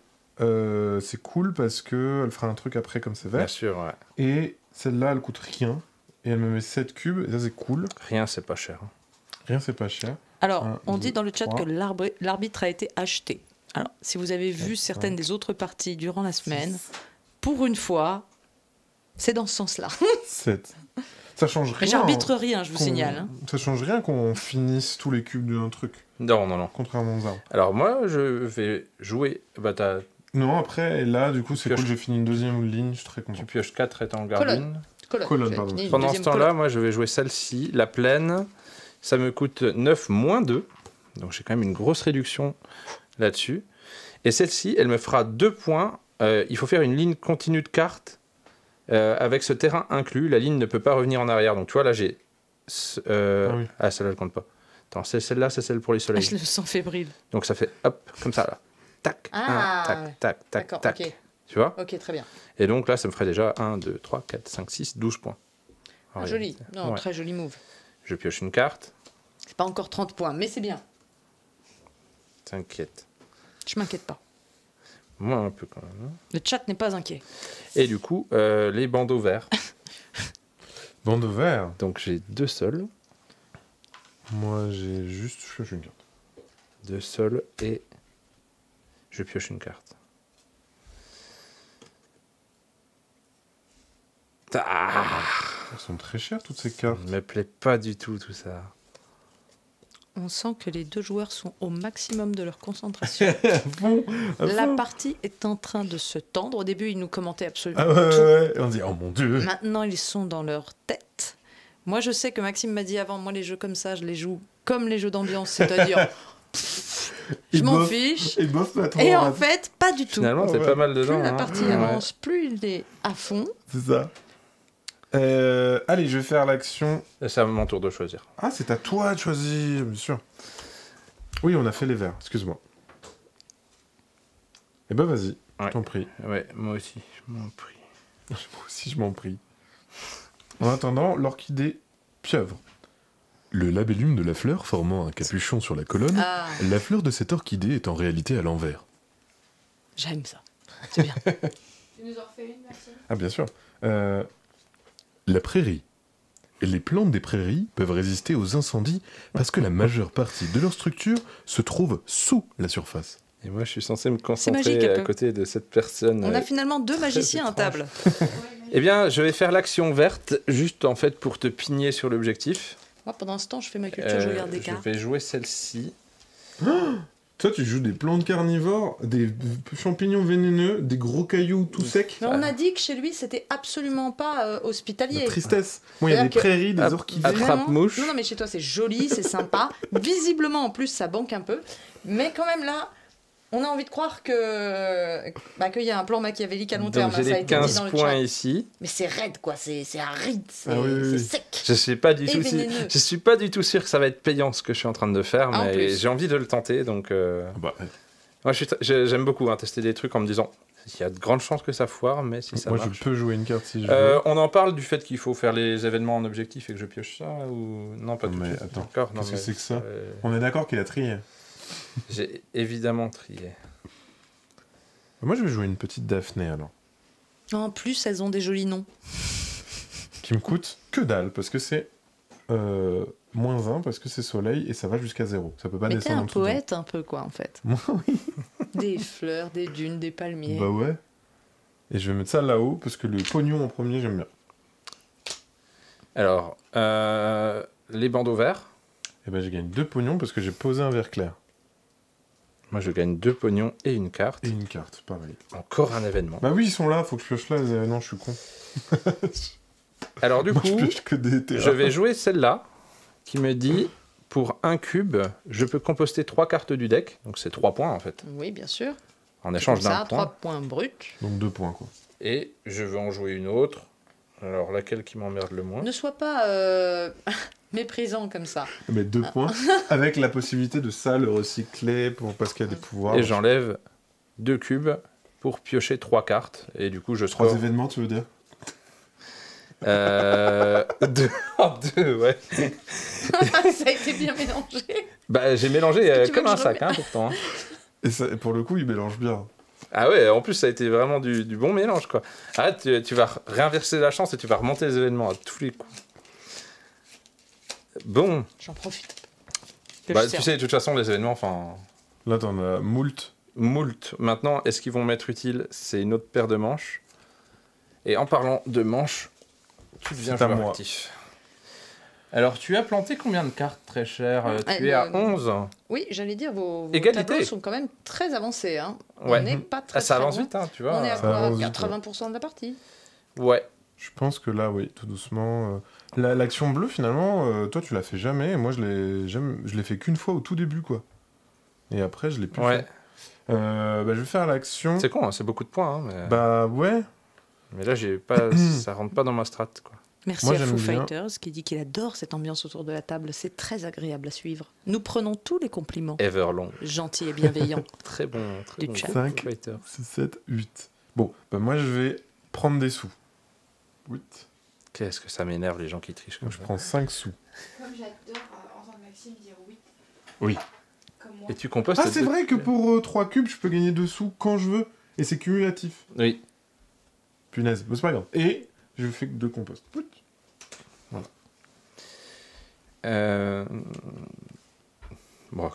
c'est cool parce qu'elle fera un truc après comme c'est Bien vert. sûr, ouais. Et celle-là, elle coûte rien. Et elle me met 7 cubes, et ça c'est cool. Rien, c'est pas cher. Rien, c'est pas cher. Alors, Un, on deux, dit dans le chat trois. que l'arbitre a été acheté. Alors, si vous avez vu certaines des autres parties durant la semaine, pour une fois, c'est dans ce sens-là. 7. Ça change rien. Mais j'arbitre rien, je vous qu'on- signale. Hein. Ça change rien qu'on finisse tous les cubes d'un truc, Non, non, non. contrairement aux arbres. Alors moi, je vais jouer... Bah, Non, après, et là, du coup, c'est Pioche. cool, j'ai fini une deuxième ligne, je suis très tu content. pioches 4 et t'en gardes Colonne. une. Colonne, J'avais pardon. fini une Pendant ce deuxième temps-là, colonne. moi, je vais jouer celle-ci, la plaine. Ça me coûte 9 moins 2. Donc j'ai quand même une grosse réduction là-dessus. Et celle-ci, elle me fera 2 points. Il faut faire une ligne continue de cartes avec ce terrain inclus. La ligne ne peut pas revenir en arrière. Donc tu vois, là, j'ai... Ah oui. Ah, celle-là, je compte pas. Attends, celle-là, c'est celle pour les Ah, soleils. je le sens fébrile. Donc ça fait hop, comme ça, là. Tac, Ah, tac, tac, tac, D'accord, tac. ok. Tu vois? Ok, très bien. Et donc là, ça me ferait déjà 1, 2, 3, 4, 5, 6, 12 points. En Ah, joli. réalité. Non, Ouais. très joli move. Je pioche une carte. C'est pas encore 30 points, mais c'est bien. T'inquiète. Je m'inquiète pas. Moi, un peu quand même. Hein. Le chat n'est pas inquiet. Et du coup, les bandeaux verts. Bandeau vert. Donc j'ai 2 sols. Moi, j'ai juste pioché une carte. 2 sols et je pioche une carte. Ah, Elles sont très chères, toutes ces cartes. me plaît pas du tout tout ça. On sent que les deux joueurs sont au maximum de leur concentration. Bon, La partie est en train de se tendre. Au début, ils nous commentaient absolument Ah ouais, tout. ouais, ouais. Et on dit, oh mon dieu. Maintenant, ils sont dans leur tête. Moi, je sais que Maxime m'a dit avant, moi, les jeux comme ça, je les joue comme les jeux d'ambiance, c'est-à-dire, je Il m'en bosse. fiche. Et bof pas trop. Et en hein. fait, pas du tout. Finalement, c'est Ouais. pas mal Plus dedans. la hein. partie Ouais. avance, plus il est à fond. C'est ça. Allez, je vais faire l'action. Et c'est à mon tour de choisir. Ah, c'est à toi de choisir, bien sûr. Oui, on a fait les verts, excuse-moi. Eh ben, vas-y, je Ouais. t'en prie. Ouais, moi aussi, je m'en prie. Moi aussi, je m'en prie. En attendant, l'orchidée pieuvre. Le labellum de la fleur formant un capuchon sur la colonne, Ah, la fleur de cette orchidée est en réalité à l'envers. j'aime ça. C'est bien. Tu nous en refais une, Maxime? Ah, bien sûr. La prairie. Les plantes des prairies peuvent résister aux incendies parce que la majeure partie de leur structure se trouve sous la surface. Et moi, je suis censé me magique, concentrer un à peu. côté de cette personne. On a finalement deux magiciens à table. Eh bien, je vais faire l'action verte, juste en fait pour te pigner sur l'objectif. Moi, pendant ce temps, je fais ma culture, je regarde des Je cartes. vais jouer celle-ci. Toi, tu joues des plantes carnivores, des champignons vénéneux, des gros cailloux tout secs. Mais on a dit que chez lui, c'était absolument pas La hospitalier. tristesse. Moi, il y a des C'est-à-dire que- prairies, des Att- orchidées. Attrape-mouche. Non, non, mais chez toi, c'est joli, c'est sympa. Visiblement, en plus, ça banque un peu. Mais quand même, là, on a envie de croire que qu'il y a un plan machiavélique à long terme. Donc j'ai hein, ça a les été dit 15 dans le points chat. ici. Mais c'est raide, quoi. C'est aride, c'est Ah oui, oui, oui. c'est sec. Je suis pas du Et tout vénéneux. je suis pas du tout sûr que ça va être payant ce que je suis en train de faire, Ah, en mais plus. j'ai envie de le tenter. Donc Bah, moi j'aime beaucoup tester des trucs en me disant il y a de grandes chances que ça foire, mais si ça moi, marche. je peux jouer une carte si je veux. On en parle du fait qu'il faut faire les événements en objectif et que je pioche ça ou non pas Non, tout de mais suite. attends, D'accord, non, qu'est-ce que mais c'est que ça On est d'accord qu'il a trié. J'ai évidemment trié. Moi, je vais jouer une petite Daphné alors. En plus, elles ont des jolis noms. Qui me coûte que dalle, parce que c'est -1, parce que c'est soleil et ça va jusqu'à 0. Ça peut pas Mais t'es descendre un en dessous de zéro. poète, un peu, quoi, en fait. Moi, oui. Des fleurs, des dunes, des palmiers. Bah ouais. Et je vais mettre ça là-haut, parce que le pognon en premier, j'aime bien. Alors les bandeaux verts. Et ben, je gagne 2 pognons parce que j'ai posé un vert clair. Moi je gagne 2 pognons et une carte. Et une carte, pareil. Encore un événement. Bah oui, ils sont là, faut que je pioche là les événements, je suis con. Alors du Moi, coup, je pioche que des terrains. je vais jouer celle-là qui me dit pour un cube, je peux composter 3 cartes du deck. Donc c'est 3 points en fait. Oui, bien sûr. En échange Comme d'un ça, point. 3 points bruts. Donc 2 points, quoi. Et je vais en jouer une autre. Alors laquelle qui m'emmerde le moins? Ne sois pas méprisant comme ça. Mais 2 points, avec la possibilité de ça, le recycler, parce qu'il y a des pouvoirs. Et j'enlève 2 cubes pour piocher 3 cartes. Et du coup je 3 score... événements, tu veux dire 2 en 2, ouais. Ça a été bien mélangé. Bah j'ai mélangé Est-ce que tu veux comme que un je sac remette- pourtant. Hein. Et pour le coup, il mélange bien. Ah ouais, en plus, ça a été vraiment du bon mélange, quoi. Ah, tu vas réinverser la chance et tu vas remonter les événements à tous les coups. Bon. J'en profite. Bah, tu sais, de toute façon, les événements, enfin... Là, t'en as moult. Moult. Maintenant, est-ce qu'ils vont m'être utiles? C'est une autre paire de manches. Et en parlant de manches, tu deviens C'est à joueur moi. actif. Alors, tu as planté combien de cartes, très cher? Tu es à 11. Oui, j'allais dire, vos Égalité. tableaux sont quand même très avancés. Hein. Ouais. On n'est pas très, Ah, ça très avance loin. vite, hein, tu vois. On est à Ça quoi avance vite, 80% de la partie. Ouais. Je pense que là, oui, tout doucement. L'action bleue, finalement, toi, tu l'as fait jamais. Et moi, je l'ai fait qu'une fois au tout début, quoi. Et après, je l'ai plus Ouais. fait. Bah, je vais faire l'action. C'est con, hein, c'est beaucoup de points. Hein, mais... Bah, ouais. mais là, j'ai pas... ça rentre pas dans ma strat, quoi. Merci Moi, à Foo j'aime bien. Fighters qui dit qu'il adore cette ambiance autour de la table. C'est très agréable à suivre. Nous prenons tous les compliments. Everlong. Gentils et bienveillants. Très bon. Très Du bon. chat. Foo 5, Fighter. 6, 7, 8. Bon, bah, moi, je vais prendre des sous. 8. Qu'est-ce que ça m'énerve, les gens qui trichent comme Je ça. prends 5 sous. Comme j'adore entendre Maxime dire oui. Oui. Comme moi. Et tu compostes... Ah, c'est deux- vrai que pour 3 cubes, je peux gagner 2 sous quand je veux. Et c'est cumulatif. Oui. Punaise, mais c'est pas grave. Et je fais que 2 composts. Pout. Bon.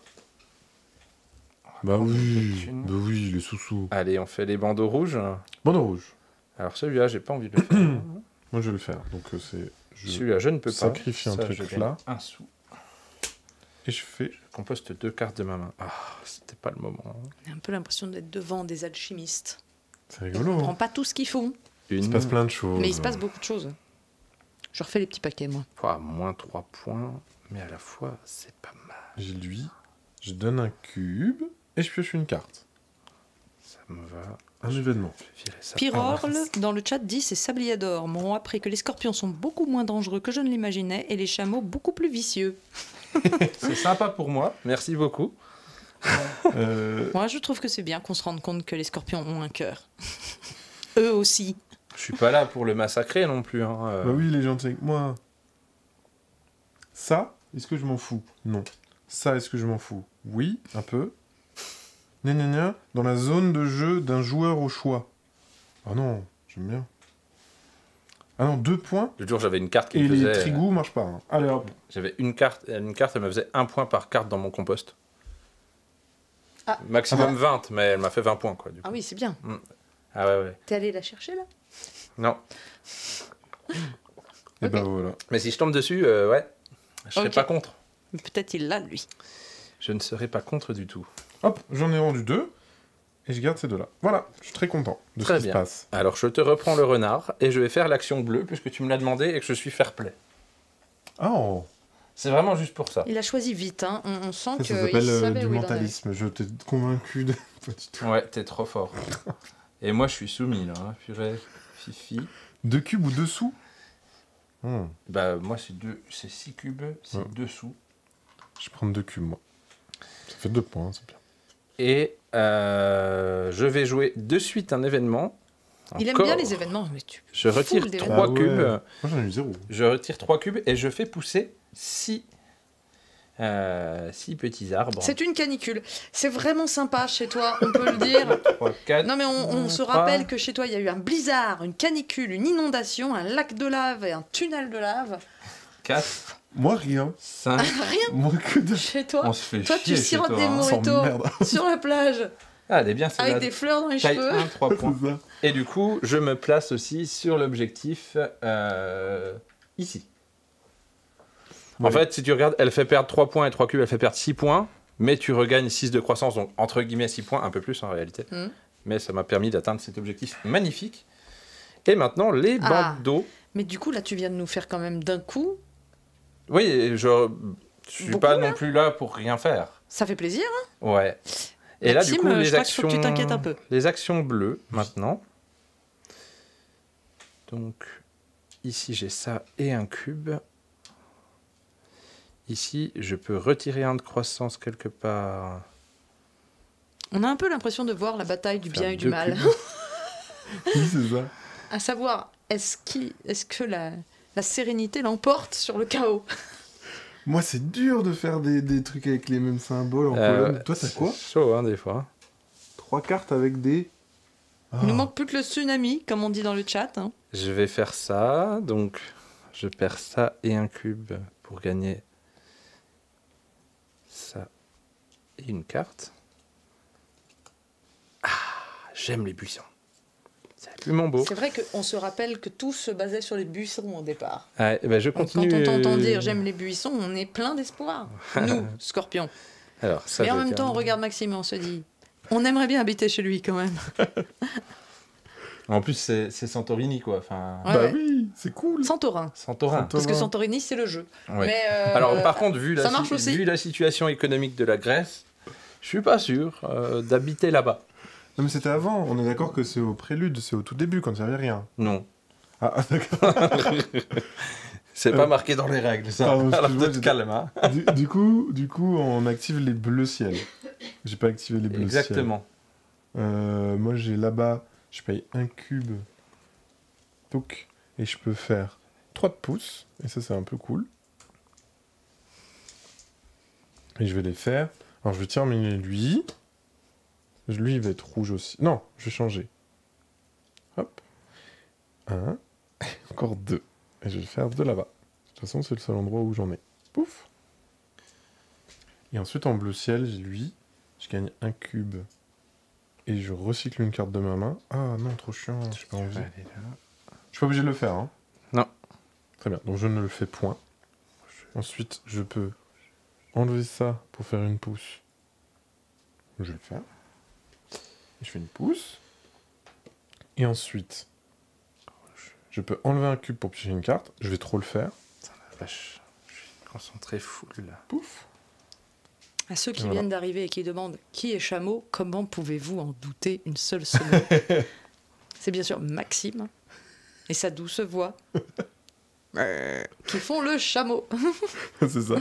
Bah prendre oui, quelques-unes. bah oui, les sous-sous. Allez, on fait les bandeaux rouges. Bandeau rouge. Alors celui-là, j'ai pas envie de le faire. Moi, je vais le faire. Donc, c'est... Je Celui-là, je ne peux pas. sacrifie un Ça, truc je gagne là. Un sou. Et je fais... Je composte 2 cartes de ma main. Ah, c'était pas le moment. J'ai un peu l'impression d'être devant des alchimistes. C'est On rigolo. ne prend Hein. pas tout ce qu'ils font, Il se passe plein de choses. mais il se passe beaucoup de choses. Je refais les petits paquets, moi. Moins 3 points, mais à la fois, c'est pas mal. J'ai lui, je donne un cube et je pioche une carte. Ça me va. Un événement. Je vais virer ça. Pirorle, dans le chat, dit « Ces sabliers d'or m'ont appris que les scorpions sont beaucoup moins dangereux que je ne l'imaginais et les chameaux beaucoup plus vicieux. C'est sympa pour moi. Merci beaucoup. Moi, je trouve que c'est bien qu'on se rende compte que les scorpions ont un cœur. Eux aussi. Je suis pas là pour le massacrer non plus. Hein. Bah oui, les gens, tu sais que moi... Ça, est-ce que je m'en fous? Non. Ça, est-ce que je m'en fous? Oui, un peu. Gna gna gna, dans la zone de jeu d'un joueur au choix. Ah non, j'aime bien. Ah non, 2 points. Le jour, j'avais une carte qui Et me les faisait... trigous marchent pas. Hein. Allez hop. J'avais une carte, elle me faisait 1 point par carte dans mon compost. Ah. Maximum 20, mais elle m'a fait 20 points, quoi. Du coup. Ah oui, c'est bien. Ah ouais, ouais. T'es allé la chercher, là? Non. Et Ok. bah voilà. Mais si je tombe dessus, ouais, je serais Ok. pas contre. Mais peut-être il l'a, lui. Je ne serais pas contre du tout. Hop, j'en ai rendu 2. Et je garde ces 2-là. Voilà, je suis très content de Très ce qui bien. se passe. Alors, je te reprends le renard et je vais faire l'action bleue puisque tu me l'as demandé et que je suis fair play. Oh, C'est vraiment juste pour ça. Il a choisi vite, hein. On sent ça qu'il s'appelle savait du où il en allait. mentalisme. Je t'ai convaincu de... Pas du tout. Ouais, t'es trop fort. Et moi, je suis soumis, là. Hein. Purée, fifi. 2 cubes ou 2 sous Bah, moi, c'est 6 cubes, c'est Ouais. 2 sous. Je vais prendre 2 cubes, moi. Ça fait 2 points, c'est bien. Et je vais jouer de suite un événement. Il aime Encore. bien les événements, mais tu... Je retire Full 3 d'événements. Ah ouais. cubes. Moi, j'en ai eu 0. Je retire 3 cubes et je fais pousser 6 petits arbres. C'est une canicule. C'est vraiment sympa chez toi, on peut le dire. 3, 4. Non mais on se rappelle que chez toi, il y a eu un blizzard, une canicule, une inondation, un lac de lave et un tunnel de lave. 4, Moi, rien. 5. Rien Moi, que de... chez toi. On se fait Toi, chier tu chez sirotes toi, des hein. mojitos merde. sur la plage Ah, elle est bien, c'est avec la des fleurs dans les taille cheveux. 1, 3 points. C'est ça. Et du coup, je me place aussi sur l'objectif ici. En Ouais. fait, si tu regardes, elle fait perdre 3 points et 3 cubes, elle fait perdre 6 points, mais tu regagnes 6 de croissance, donc entre guillemets 6 points, un peu plus en réalité. Mhm. Mais ça m'a permis d'atteindre cet objectif magnifique. Et maintenant, les Ah. bandeaux. Mais du coup, là, tu viens de nous faire quand même d'un coup. Oui, je suis Beaucoup, pas là. non plus là pour rien faire. Ça fait plaisir. Hein. Ouais. Et là, du Maxime, coup, je les crois qu'il faut que tu t'inquiètes un peu. les actions bleues, maintenant. Donc, ici, j'ai ça et un cube. Ici, je peux retirer un de croissance quelque part. On a un peu l'impression de voir la bataille du Faire bien et du 2 mal. cubes. Oui, c'est ça. À savoir, est-ce que la sérénité l'emporte sur le chaos? Moi, c'est dur de faire des trucs avec les mêmes symboles en Euh, colonne. Toi, t'as quoi? C'est chaud, hein, des fois. 3 cartes avec des... Ah. Il nous manque plus que le tsunami, comme on dit dans le chat. Hein. Je vais faire ça, donc je perds ça et un cube pour gagner ça et une carte. Ah, j'aime les buissons. C'est plus mon beau. C'est vrai qu'on se rappelle que tout se basait sur les buissons au départ. Ouais, ben je Donc, continue. quand on t'entend dire j'aime les buissons, on est plein d'espoir. Nous, Scorpion. Alors, ça, Mais en je même garde. temps, on regarde Maxime et on se dit on aimerait bien habiter chez lui quand même. En plus, c'est Santorini, quoi. Enfin, Ouais, Bah ouais. oui, c'est cool. Santorin. Santorin. Parce que Santorini, c'est le jeu. Ouais. Mais, Alors, par contre, vu ça marche aussi. vu la situation économique de la Grèce, je suis pas sûr d'habiter là-bas. Non mais c'était avant, on est d'accord que c'est au prélude, c'est au tout début quand il n'y avait rien. Non. Ah d'accord. C'est pas marqué dans les règles, ça. Pardon, Alors, excuse-moi, peut-être calme, hein. du coup, on active les bleus ciel. J'ai pas activé les bleus Exactement. ciel. Moi j'ai là-bas, je paye un cube. Donc, et je peux faire 3 de pouces, et ça c'est un peu cool. Et je vais les faire. Alors je vais terminer lui. Lui il va être rouge aussi. Non, je vais changer. Hop. 1. Encore 2. Et je vais le faire de là-bas. De toute façon c'est le seul endroit où j'en ai. Pouf. Et ensuite en bleu ciel, j'ai lui. Je gagne un cube. Et je recycle une carte de ma main. Ah non, trop chiant, j'ai pas envie. Je suis pas obligé de le faire, hein. Non. Très bien, donc je ne le fais point. Ensuite, je peux enlever ça pour faire une pouce. Je vais le faire. Et je fais une pouce. Et ensuite, je peux enlever un cube pour piocher une carte. Je vais trop le faire. Putain, la vache. Je suis concentré full, là. Pouf. à ceux qui Voilà. viennent d'arriver et qui demandent qui est Chameau, comment pouvez-vous en douter une seule seconde? C'est bien sûr Maxime et sa douce voix qui font le chameau. C'est ça.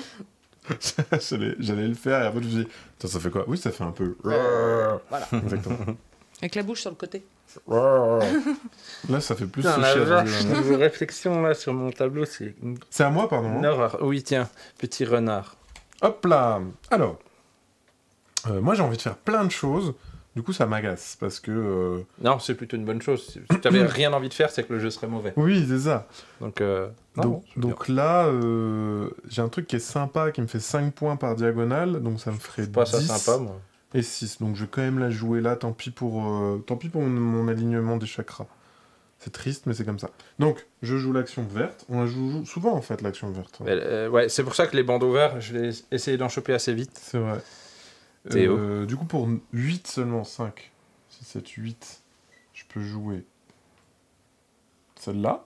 J'allais le faire et après je me suis dit, attends, ça fait quoi? Oui, ça fait un peu. Voilà, Exactement. avec la bouche sur le côté. Là, ça fait plus Putain, sushi la à vache, manger, là. niveau réflexion là sur mon tableau, c'est une C'est à moi, pardon. hein horreur. Oui, tiens, petit renard. Hop là. Alors, moi j'ai envie de faire plein de choses. Du coup, ça m'agace parce que. Non, c'est plutôt une bonne chose. Si tu n'avais rien envie de faire, c'est que le jeu serait mauvais. Oui, c'est ça. Donc, non, c'est bien. Donc là, j'ai un truc qui est sympa, qui me fait 5 points par diagonale, donc ça me ferait pas 10 ça sympa, moi. et 6. Donc je vais quand même la jouer là, tant pis pour mon alignement des chakras. C'est triste, mais c'est comme ça. Donc, je joue l'action verte. On la joue souvent, en fait, l'action verte. Ouais, c'est pour ça que les bandeaux verts, je vais essayer d'en choper assez vite. C'est vrai. Théo. Du coup, pour 8 seulement, 5, 6, 7, 8, je peux jouer celle-là.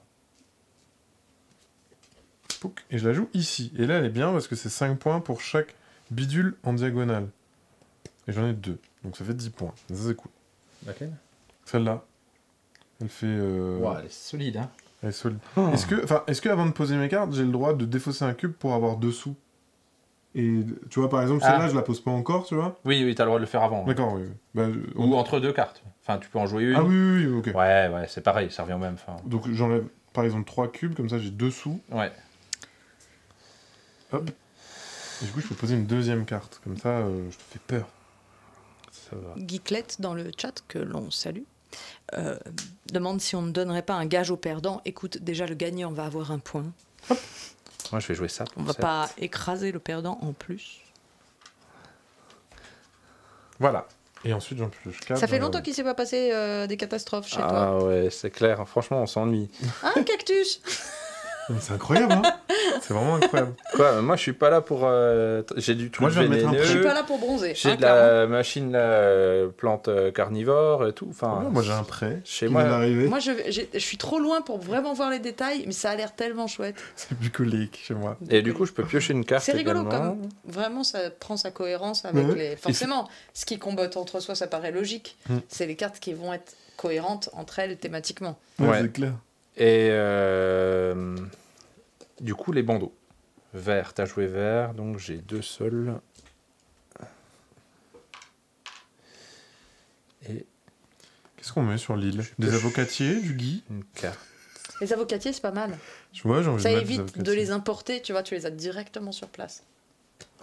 Pouc, et je la joue ici. Et là, elle est bien parce que c'est 5 points pour chaque bidule en diagonale. Et j'en ai 2. Donc ça fait 10 points. Ça, c'est cool. Laquelle Celle-là, elle fait... Elle est solide, hein. Elle est solide. Est-ce que avant de poser mes cartes, j'ai le droit de défausser un cube pour avoir dessous? Et tu vois, par exemple, celle-là, je la pose pas encore, tu vois? Oui, oui, t'as le droit de le faire avant. D'accord, oui. Bah, Ou entre deux cartes. Enfin, tu peux en jouer une. Ah oui, ok. Ouais, c'est pareil, ça revient au même. Enfin, Donc j'enlève par exemple 3 cubes, comme ça j'ai dessous. ouais. Hop. Et du coup, je peux poser une deuxième carte. Comme ça, je te fais peur. Ça va. Geeklet dans le chat, que l'on salue, demande si on ne donnerait pas un gage au perdant. Écoute, déjà le gagnant va avoir un point. Moi, je vais jouer ça. On va pas écraser le perdant en plus. Voilà. Et ensuite, j'en pioche 4. Ça fait longtemps qu'il s'est pas passé des catastrophes chez toi. Ah ouais, c'est clair. Franchement, on s'ennuie. Ah, un cactus. C'est incroyable, hein. C'est vraiment incroyable. Quoi, moi, je suis pas là pour... J'ai du truc Moi, je vais mettre un Je suis vénéneux. pas là pour bronzer. J'ai hein, de la machine plante carnivore et tout. Enfin, Moi, j'ai un prêt chez qui moi- vient d'arriver. Moi, je suis trop loin pour vraiment voir les détails, mais ça a l'air tellement chouette. C'est bucolique chez moi. Et du coup, je peux piocher une carte C'est rigolo, également. comme vraiment, ça prend sa cohérence avec Ouais. les. Forcément, ce qui combotte entre soi, ça paraît logique. Mm. C'est les cartes qui vont être cohérentes entre elles thématiquement. Ouais. C'est clair. Et du coup, les bandeaux. Vert, t'as joué vert, donc j'ai 2 sols. Et Qu'est-ce qu'on met sur l'île? Des avocatiers, du gui? une carte. Les avocatiers, c'est pas mal. Tu vois, j'ai envie Ça de mettre des évite de avocatiers. les importer, tu vois, tu les as directement sur place.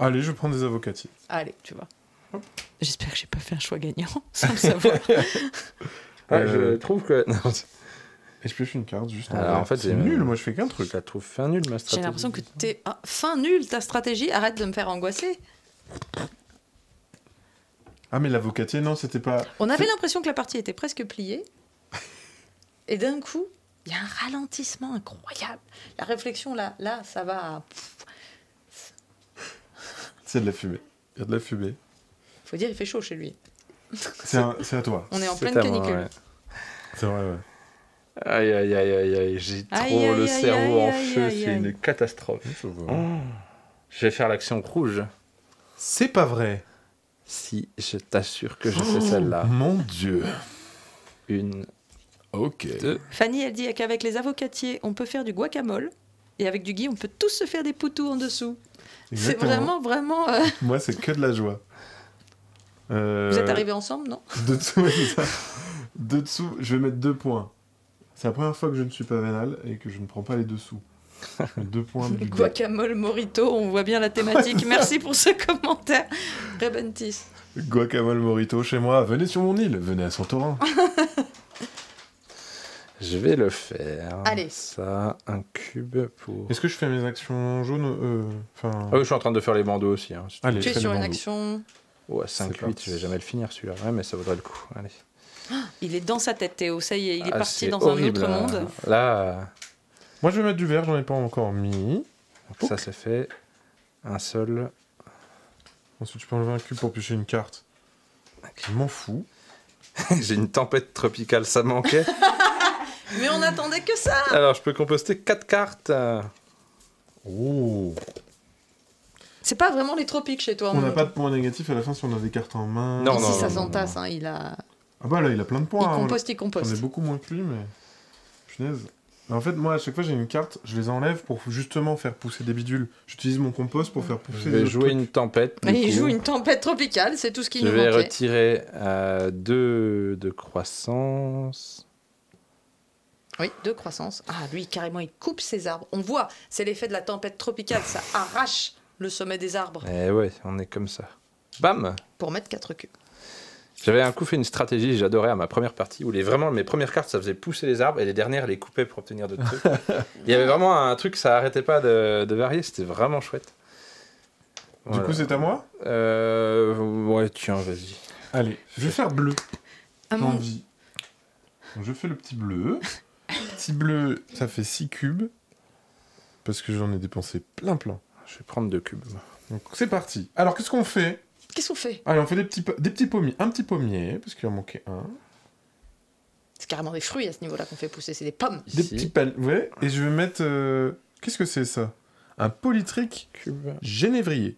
Allez, je prends des avocatiers. Allez, tu vois. J'espère que j'ai pas fait un choix gagnant, sans le savoir. Je trouve que... Non, Et je pioche une carte juste en Alors, vert. en fait, c'est j'ai- nul, moi je fais qu'un truc. je la trouve fin nulle, ma stratégie. J'ai l'impression que t'es fin nul ta stratégie. Arrête de me faire angoisser. Ah, mais l'avocatier, non, c'était pas. On avait l'impression que la partie était presque pliée. Et d'un coup, il y a un ralentissement incroyable. La réflexion, là, ça va à... C'est de la fumée. Il y a de la fumée. Faut dire, il fait chaud chez lui. C'est à toi. On est en C'est pleine à moi, canicule. ouais. C'est vrai, ouais. Aïe, aïe, aïe, aïe, aïe, j'ai Aïe, trop aïe, le aïe, cerveau en aïe, feu, aïe, c'est aïe. une catastrophe. Ça va. Oh. Je vais faire l'action rouge. C'est pas vrai. Si, je t'assure que je fais celle-là. Mon Dieu. Une, Ok. deux. Fanny, elle dit qu'avec les avocatiers, on peut faire du guacamole. Et avec du gui, on peut tous se faire des poutous en dessous. C'est Exactement. vraiment... Moi, c'est que de la joie. Vous êtes arrivés ensemble, non? Dessous, ouais, c'est ça. Dessous, je vais mettre 2 points. C'est la première fois que je ne suis pas vénal et que je ne prends pas les dessous. Je mets 2 points du dé. Guacamole, morito, on voit bien la thématique. Merci pour ce commentaire. Rebentis. Guacamole Morito chez moi. Venez sur mon île. Venez à Santorin. Je vais le faire. Allez. Ça, un cube pour... Est-ce que je fais mes actions jaunes enfin... Ah oui, je suis en train de faire les bandeaux aussi. Hein. Allez, Tu es fais sur les une bandeaux. action... Ouais, C'est 5-8, parti. je vais jamais le finir celui-là. Ouais, mais ça vaudrait le coup. Allez. Il est dans sa tête, Théo. Ça y est, il est Ah, parti c'est dans horrible, un autre monde. Là, Moi, je vais mettre du vert. J'en ai pas encore mis. ça c'est fait. Un seul. Ensuite, tu peux enlever un cube pour piocher une carte. Je m'en fous. J'ai une tempête tropicale, ça manquait. Mais on attendait que ça. Alors, je peux composter 4 cartes. Oh. C'est pas vraiment les tropiques chez toi. On n'a pas de points négatifs à la fin si on a des cartes en main. Non, Ici, non, ça non, s'entasse. Hein, il a... Ah bah là, il a plein de points. il hein. composte, il J'en composte. ai beaucoup moins que lui, mais... Punaise. Mais en fait, moi, à chaque fois, j'ai une carte, je les enlève pour justement faire pousser des bidules. J'utilise mon compost pour faire pousser Je des vais autres jouer trucs. une tempête. du Et il coup. joue une tempête tropicale, c'est tout ce qui Je nous vais manquait. retirer 2 de croissance. Oui, de croissance. Ah, lui, carrément, il coupe ses arbres. On voit, c'est l'effet de la tempête tropicale. Ça arrache le sommet des arbres Eh ouais, on est comme ça. Bam! pour mettre 4 cubes. J'avais un coup fait une stratégie, j'adorais à ma première partie, où vraiment mes premières cartes ça faisait pousser les arbres et les dernières les coupaient pour obtenir d'autres trucs. Il y avait vraiment un truc, ça arrêtait pas de varier, c'était vraiment chouette. Du Voilà. coup, c'est à moi Ouais, tiens, vas-y. Allez, je vais faire bleu. Ah, J'ai mon- envie. Donc, je fais le petit bleu. Petit bleu, ça fait 6 cubes. Parce que j'en ai dépensé plein. Je vais prendre 2 cubes. Donc, c'est parti. Alors, qu'est-ce qu'on fait? Qu'est-ce qu'on fait? Allez, on fait des petits pommiers. Un petit pommier, parce qu'il en manquait un. C'est carrément des fruits à ce niveau-là qu'on fait pousser, c'est des pommes. Des Ici, petits ouais. Et je vais mettre... Qu'est-ce que c'est, ça? Un polytrique cube. génévrier.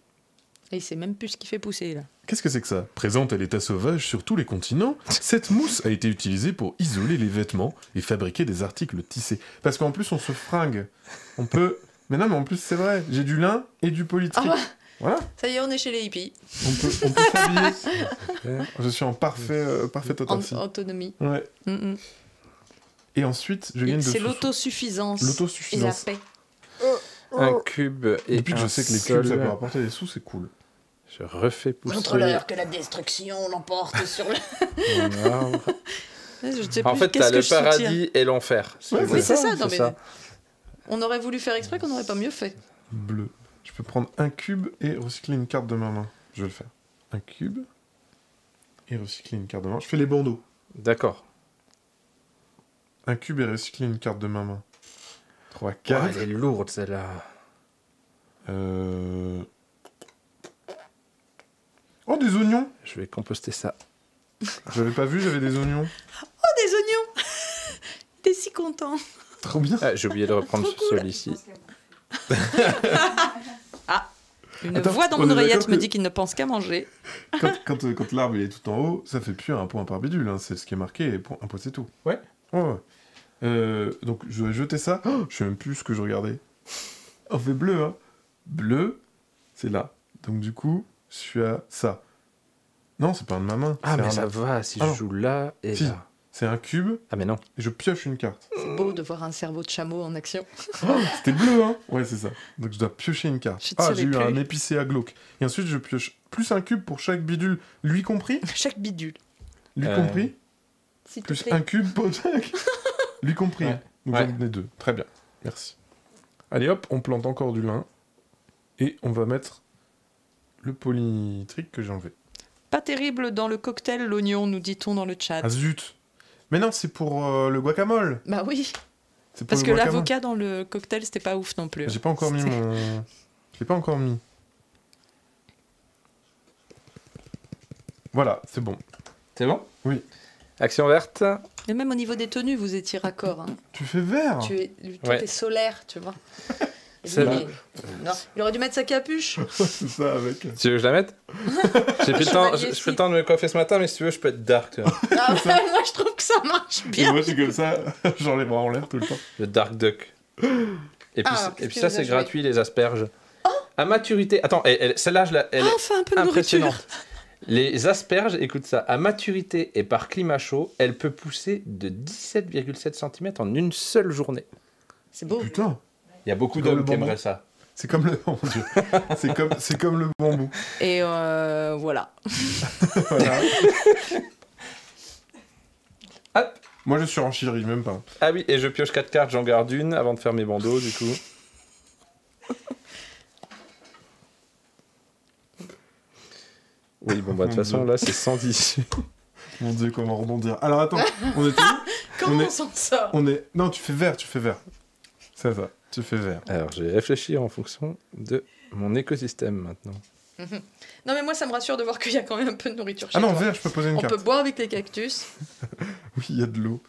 Et il sait même plus ce qu'il fait pousser, là. Qu'est-ce que c'est que ça? Présente à l'état sauvage sur tous les continents, cette mousse a été utilisée pour isoler les vêtements et fabriquer des articles tissés. Parce qu'en plus, on se fringue. On peut... Mais non, mais en plus, c'est vrai. J'ai du lin et du polytrique. Ah ouais. Voilà. Ça y est, on est chez les hippies. On peut s'habiller. Je suis en parfaite autarcie. Autonomie. Ouais. Mm, mm. Et ensuite, je gagne de C'est sous- l'autosuffisance. Et la L'autasuffisance. paix. Un cube et Depuis que je un sais que les seul. cubes, ça peut rapporter des sous, c'est cool. Je refais pousser Montre-leur que la destruction l'emporte sur le... mon arbre. Je ne sais En plus fait, qu'est-ce t'as que le je soutiens. paradis et l'enfer. Ouais, Oui, c'est ça. Non, mais ça. on aurait voulu faire exprès qu'on n'aurait pas mieux fait. Bleu. Je peux prendre un cube et recycler une carte de ma main. Je vais le faire. Un cube et recycler une carte de ma main. Je fais les bandeaux. D'accord. Un cube et recycler une carte de ma main. 3, Oh, 4. elle est lourde celle-là. Oh, des oignons. Je vais composter ça. J'avais pas vu, j'avais des oignons. Oh, des oignons. T'es si content. Trop bien. Ah, j'ai oublié de reprendre Trop cool. celui-ci. Une Attends, voix dans on mon est oreillette d'accord me que- dit qu'il ne pense qu'à manger. Quand l'arbre il est tout en haut, ça fait plus un point par bidule. Hein. C'est ce qui est marqué et un point c'est tout. Ouais. Donc je vais jeter ça. Oh, je sais même plus ce que je regardais. On fait bleu, hein. Bleu, c'est là. Donc du coup, je suis à ça. Non, c'est pas un de ma main. Ah, c'est mais un ça là. va si Ah je non. joue là et Si. là. C'est un cube, Ah, mais non. et je pioche une carte. C'est beau de voir un cerveau de chameau en action. C'était bleu, hein? Ouais, c'est ça. Donc je dois piocher une carte. Je ne Ah, savais j'ai eu plus. un épicéa glauque. Et ensuite, je pioche plus un cube pour chaque bidule. Lui compris? Chaque bidule. Lui Euh, compris? S'il te Plus plaît. un cube pour chaque. Lui compris. Ouais. Donc Ouais. j'en ai 2. Très bien. Merci. Allez hop, on plante encore du lin. Et on va mettre le polytrique que j'ai enlevé. Pas terrible dans le cocktail, l'oignon, nous dit-on dans le chat. Ah zut! Mais non, c'est pour le guacamole. Bah oui, C'est pour parce le que guacamole. l'avocat dans le cocktail, c'était pas ouf non plus. J'ai pas encore mis C'était- mon. Je l'ai pas encore mis. Voilà, c'est bon. C'est bon? Oui. Action verte. Mais même au niveau des tenues, vous étiez raccord. Hein. Tu fais vert. Tout Ouais. est solaire, tu vois. Et C'est lui, vrai. non, il aurait dû mettre sa capuche. C'est ça avec. Tu veux que je la mette? J'ai pris le temps, Chevalier je fais le temps de me coiffer ce matin, mais si tu veux, je peux être dark. Ah ouais, moi, je trouve que ça marche Et bien. moi, c'est comme ça, genre les bras en l'air tout le temps. Le dark duck. Et puis, Ah, et puis qu'est-ce ça, que vous c'est avez gratuit, les asperges. À maturité. Attends, celle-là, elle Ah, est enfin, un peu de nourriture. impressionnante. Les asperges, écoute ça, à maturité et par climat chaud, elle peut pousser de 17,7 cm en une seule journée. C'est beau. Putain, Il y a beaucoup C'est comme d'hommes le qui bambou. aimeraient ça. c'est comme le. Oh mon dieu. c'est comme le bambou. Et voilà. Voilà. Hop. Moi, je suis en chérie, même pas. Ah oui, et je pioche 4 cartes, j'en garde une avant de faire mes bandeaux, du coup. Oui, bon, bah, de toute Mon façon, Dieu. là, c'est 110. Mon dieu, comment rebondir. Alors attends, on était où? Comment On on est- s'en sort? On est. Non, tu fais vert, tu fais vert. C'est ça, tu fais vert. Alors, je vais réfléchir en fonction de mon écosystème maintenant. Non, mais moi, ça me rassure de voir qu'il y a quand même un peu de nourriture chez Ah non, toi. vert, je peux poser une On carte. peut boire avec les cactus. Oui, il y a de l'eau.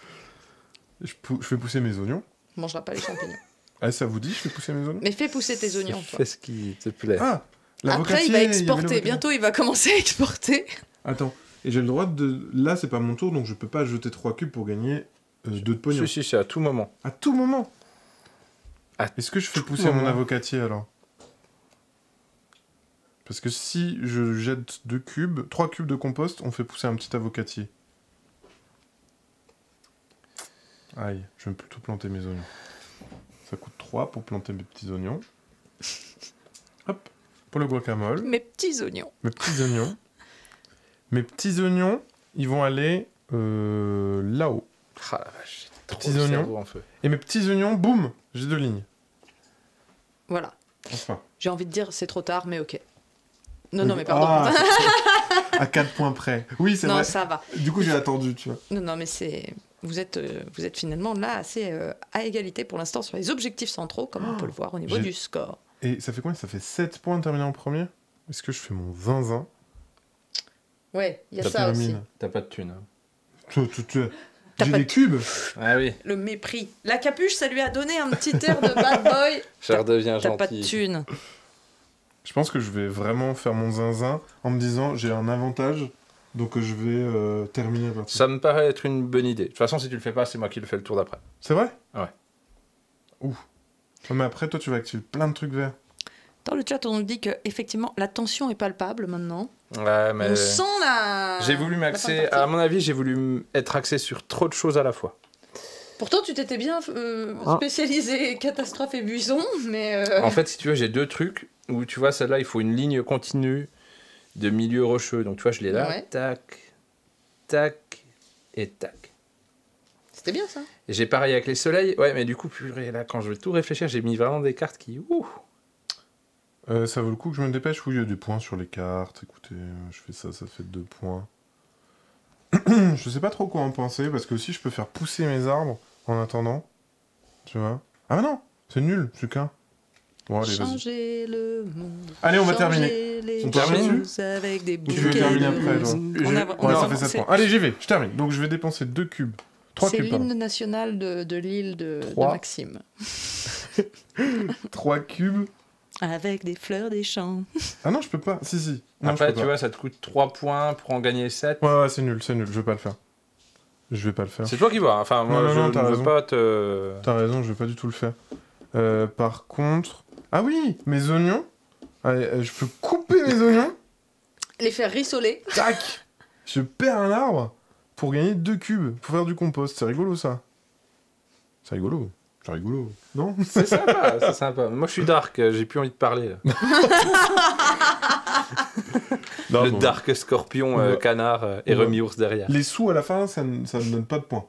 Je fais pousser mes oignons. On mangera pas les champignons. Ah, ça vous dit, je fais pousser mes oignons? Mais fais pousser tes oignons, toi. Fais ce qui te plaît. Ah, Après, il va l'avocatier, y avait exporter. l'avocatier. Bientôt, il va commencer à exporter. Attends, et j'ai le droit de. Là, c'est pas mon tour, donc je peux pas jeter 3 cubes pour gagner 2 de pognon. Si, c'est à tout moment. À tout moment. À Est-ce que je fais tout pousser mon moment. avocatier alors? Parce que si je jette 3 cubes de compost, on fait pousser un petit avocatier. Aïe, je vais plutôt planter mes oignons. Ça coûte 3 pour planter mes petits oignons. Hop, pour le guacamole. Mes petits oignons. Mes petits oignons. Mes petits oignons, ils vont aller là-haut. Ah la vache, j'ai trop Petits le oignons. cerveau en feu. Et mes petits oignons, boum, j'ai 2 lignes. Voilà. Enfin. J'ai envie de dire c'est trop tard, mais ok. Non, Oui, non, mais pardon. ah, à 4 points près. Oui, c'est non, vrai. ça va. Du coup, j'ai attendu, tu vois. Non, non, mais c'est. Vous êtes finalement là assez à égalité pour l'instant sur les objectifs centraux, comme on peut le voir au niveau j'ai- du score. Et ça fait combien? Ça fait 7 points de terminer en premier? Est-ce que je fais mon zinzin? Ouais, il y a Ça ça aussi. termine. T'as pas de thune. hein. T'as J'ai pas des de- cubes. Ah oui, Le mépris. La capuche, ça lui a donné un petit air de bad boy. je redeviens T'as pas de gentil. thune. Je pense que je vais vraiment faire mon zinzin en me disant j'ai un avantage, donc je vais terminer la partie. Ça me paraît être une bonne idée. De toute façon, si tu le fais pas, c'est moi qui le fais le tour d'après. C'est vrai? Ouais. Ouh. Non, mais après, toi, tu vas activer plein de trucs verts. Dans le chat, on nous dit que effectivement la tension est palpable maintenant. Ouais, mais. On sent la. J'ai voulu la m'axer, fin de partie. à mon avis, j'ai voulu être axé sur trop de choses à la fois. Pourtant, tu t'étais bien spécialisé catastrophe et buisson, mais. En fait, si tu veux, j'ai 2 trucs où tu vois, celle-là, il faut une ligne continue de milieu rocheux. Donc, tu vois, je l'ai là. Ouais. Tac, tac et tac. C'était bien ça. Et j'ai pareil avec les soleils. Ouais, mais du coup, purée, là, quand je vais tout réfléchir, j'ai mis vraiment des cartes qui. Ouh. Ça vaut le coup que je me dépêche? Oui, il y a des points sur les cartes. Écoutez, je fais ça, ça fait 2 points. Je sais pas trop quoi en penser, parce que aussi je peux faire pousser mes arbres en attendant. Tu vois? Ah non, c'est nul, je suis qu'un. Bon, allez, vas-y. Changer le monde. Allez, on va changer terminer. les On termine choses avec des Ou bouquets tu veux terminer de après, roses. toi? On a- on Ouais, a- ça fait 7 c'est- points. Allez, j'y vais, je termine. Donc je vais dépenser 2 cubes. 3 C'est cubes, pardon. l'hymne national de l'île de 3. Maxime. 3 cubes. Avec des fleurs des champs. Ah non, je peux pas. Si, si. Non, Après, je peux tu vois, ça te coûte 3 points pour en gagner 7. pas. Ouais, c'est nul, je vais pas le faire. Je vais pas le faire. C'est toi qui vois. hein. Enfin, moi, Non, non, je t'as ne veux raison. pas te. T'as raison, je vais pas du tout le faire. Par contre... Ah oui, mes oignons. Allez, je peux couper mes oignons. Les faire rissoler. Tac. Je perds un arbre pour gagner 2 cubes. Pour faire du compost. C'est rigolo, ça. C'est rigolo. C'est rigolo. Non? C'est sympa, c'est sympa. Moi, je suis dark, j'ai plus envie de parler. Là. Non, Le non. dark scorpion, Ouais. canard et Ouais. remis-ours derrière. Les sous à la fin, ça ne donne pas de points.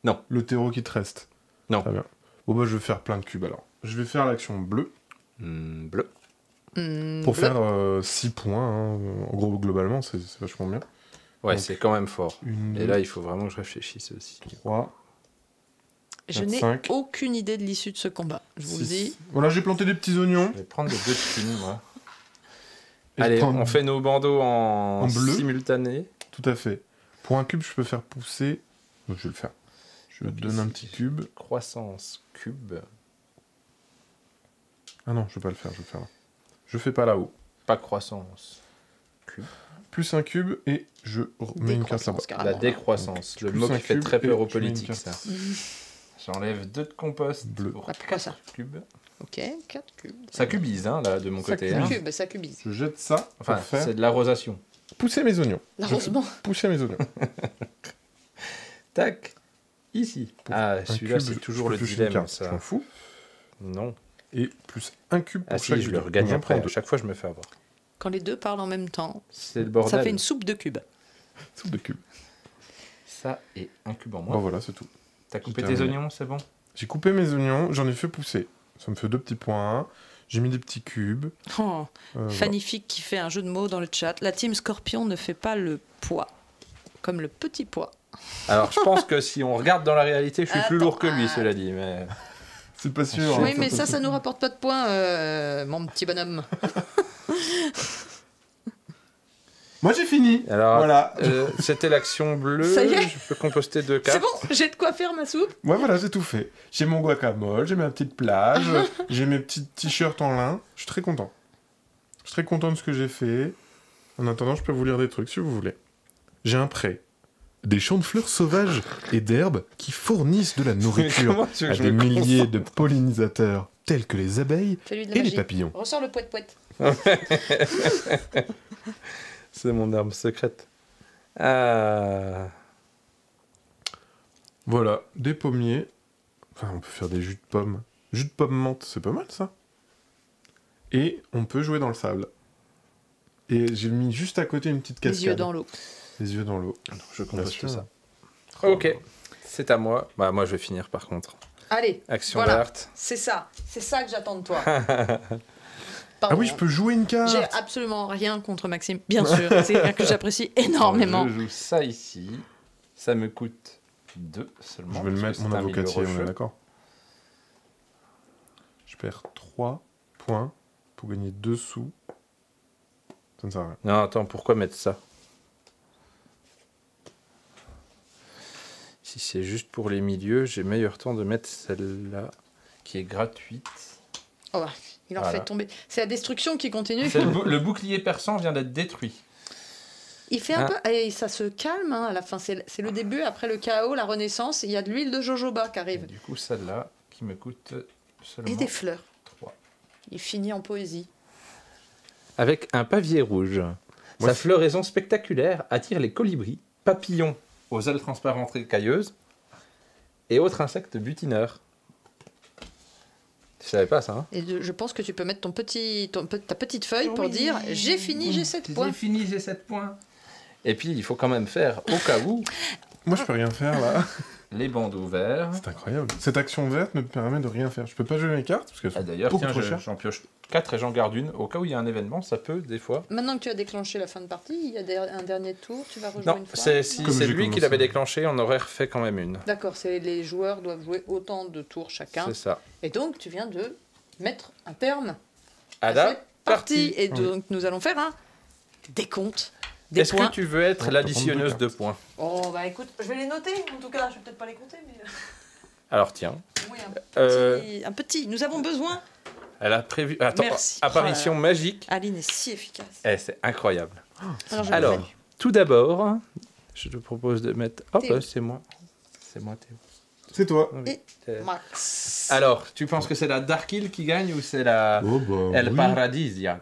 Non. Le terreau qui te reste. Non. Très bien. Bon, bah, je vais faire plein de cubes alors. Je vais faire l'action bleue Bleu. pour Bleu. faire 6 points. Hein. En gros, globalement, c'est vachement bien. Ouais, Donc, c'est quand même fort. 1, Et là, il faut vraiment que je réfléchisse aussi. 3, Je 4, n'ai 5, aucune idée de l'issue de ce combat. Je vous le dis. Voilà, j'ai planté des petits oignons. Je vais prendre les 2 thunes, moi. Et Allez, prendre- on fait nos bandeaux en bleu. simultané. Tout à fait. Pour un cube, je peux faire pousser. Donc, je vais le faire. Je te donne un petit cube. Croissance cube. Ah non, je vais pas le faire, je vais le faire là. Je fais pas là-haut. Pas croissance. Plus un cube et je mets une carte là-bas. Décroissance, carrément. La décroissance. Le Plus mot un qui fait cube très peur et aux je mets une politiques, carte. ça. J'enlève 2 de compost. Bleu. Pour Ah, pourquoi ça 4 cubes. Ok, 4 cubes. Ça cubise, hein, là, de mon Ça côté. cubise. hein. Cube, ça cubise. Je jette ça Enfin, pour faire c'est de l'arrosation. pousser mes oignons. L'arrosement. Pousser mes oignons. Tac. Ici. Ah, Un celui-là, cube, c'est toujours je le peux toucher une dilemme, carte, ça. je m'en fous. Non. Et plus un cube pour Ah chaque si, je le deux. regagne Donc, j'en après. prends À deux. chaque fois, je me fais avoir. Quand les deux parlent en même temps, C'est le bordel. ça fait une soupe de cubes. Soupe de cubes. Ça et un cube en Bon moins. voilà, c'est tout. T'as coupé j'ai tes terminé. oignons, c'est bon? J'ai coupé mes oignons, j'en ai fait pousser. Ça me fait 2 petits points. J'ai mis des petits cubes. Oh, Voilà. Fannyfique qui fait un jeu de mots dans le chat. La team Scorpion ne fait pas le poids, comme le petit pois. Alors, je pense que si on regarde dans la réalité, je suis plus Attends, lourd que lui, ah. cela dit. Mais C'est pas sûr. Oui, hein, mais c'est pas ça sûr. nous rapporte pas de points, mon petit bonhomme. Moi j'ai fini. alors, Voilà. c'était l'action bleue. Ça y est. Je peux composter 2 C'est cartes. bon, j'ai de quoi faire ma soupe. Ouais, voilà, j'ai tout fait. J'ai mon guacamole, j'ai ma petite plage, j'ai mes petits t-shirts en lin. Je suis très content. Je suis très content de ce que j'ai fait. En attendant, je peux vous lire des trucs si vous voulez. J'ai un pré. Des champs de fleurs sauvages et d'herbes qui fournissent de la nourriture Comment tu veux à que je des me milliers de pollinisateurs tels que les abeilles Fais-lui de et la les magie. papillons. Ressors le poète-poète. C'est mon arme secrète. Ah. Voilà, des pommiers. Enfin, on peut faire des jus de pommes. Jus de pomme menthe, c'est pas mal ça. Et on peut jouer dans le sable. Et j'ai mis juste à côté une petite cascade. Les yeux dans l'eau. Les yeux dans l'eau. Je Bien composte sûr. ça. Ok, c'est à moi. Bah, moi, je vais finir par contre. Allez, Action Voilà. verte. c'est ça que j'attends de toi. Ah Pardon, oui, je peux jouer une carte. J'ai absolument rien contre Maxime, bien sûr. C'est quelqu'un que j'apprécie énormément. Je joue ça ici. Ça me coûte 2 seulement. Je vais le parce mettre que mon c'est un milieu avocatier, on rocheux. est d'accord. Je perds 3 points pour gagner 2 sous. Ça ne sert à rien. Non, attends, pourquoi mettre ça? Si c'est juste pour les milieux, j'ai meilleur temps de mettre celle-là, qui est gratuite. Oh, bah, il en Voilà. fait tomber. C'est la destruction qui continue. Le bouclier persan vient d'être détruit. Il fait un Ah. peu. Et ça se calme hein, à la fin. C'est le début, après le chaos, la renaissance. Il y a de l'huile de jojoba qui Et arrive. du coup, celle-là, qui me coûte seulement Et des fleurs. 3. Il finit en poésie. Avec un pavier rouge. Moi, Sa floraison spectaculaire attire les colibris, papillons aux ailes transparentes écailleuses et autres insectes butineurs. Je savais pas ça. Hein. Et je pense que tu peux mettre ta petite feuille pour dire j'ai fini, j'ai 7 points. J'ai fini, j'ai 7 points. Et puis, il faut quand même faire, au cas où, Moi, je peux rien faire là. les bandeaux verts. C'est incroyable. Cette action verte me permet de rien faire. Je peux pas jouer mes cartes parce qu'elles sont Ah, d'ailleurs, beaucoup tiens, trop chères. j'en pioche 4 et j'en garde une. Au cas où il y a un événement, ça peut, des fois. Maintenant que tu as déclenché la fin de partie, il y a un dernier tour, tu vas rejouer Non, une fois. si Comme c'est j'ai lui qui commencé. l'avait déclenché, on aurait refait quand même une. D'accord, les joueurs doivent jouer autant de tours chacun. C'est ça. Et donc, tu viens de mettre un terme À à la cette partie. partie. Et donc, nous allons faire un décompte des Est-ce points. que tu veux être On l'additionneuse peut prendre de points? Oh, bah écoute, je vais les noter. En tout cas, je vais peut-être pas les compter, mais. Alors tiens, Oui, Euh, un petit. Nous avons besoin. elle a prévu... Attends, Merci. apparition Oh magique. Aline est si efficace. Eh, c'est incroyable. Alors, je Alors, le fais. tout d'abord, je te propose de mettre... Hop, Théo. c'est moi. C'est moi, Théo. C'est toi. Oui. Et- Euh, Max. Alors, tu penses que c'est la Dark Hill qui gagne ou c'est la Oh bah. El oui. Paradisia?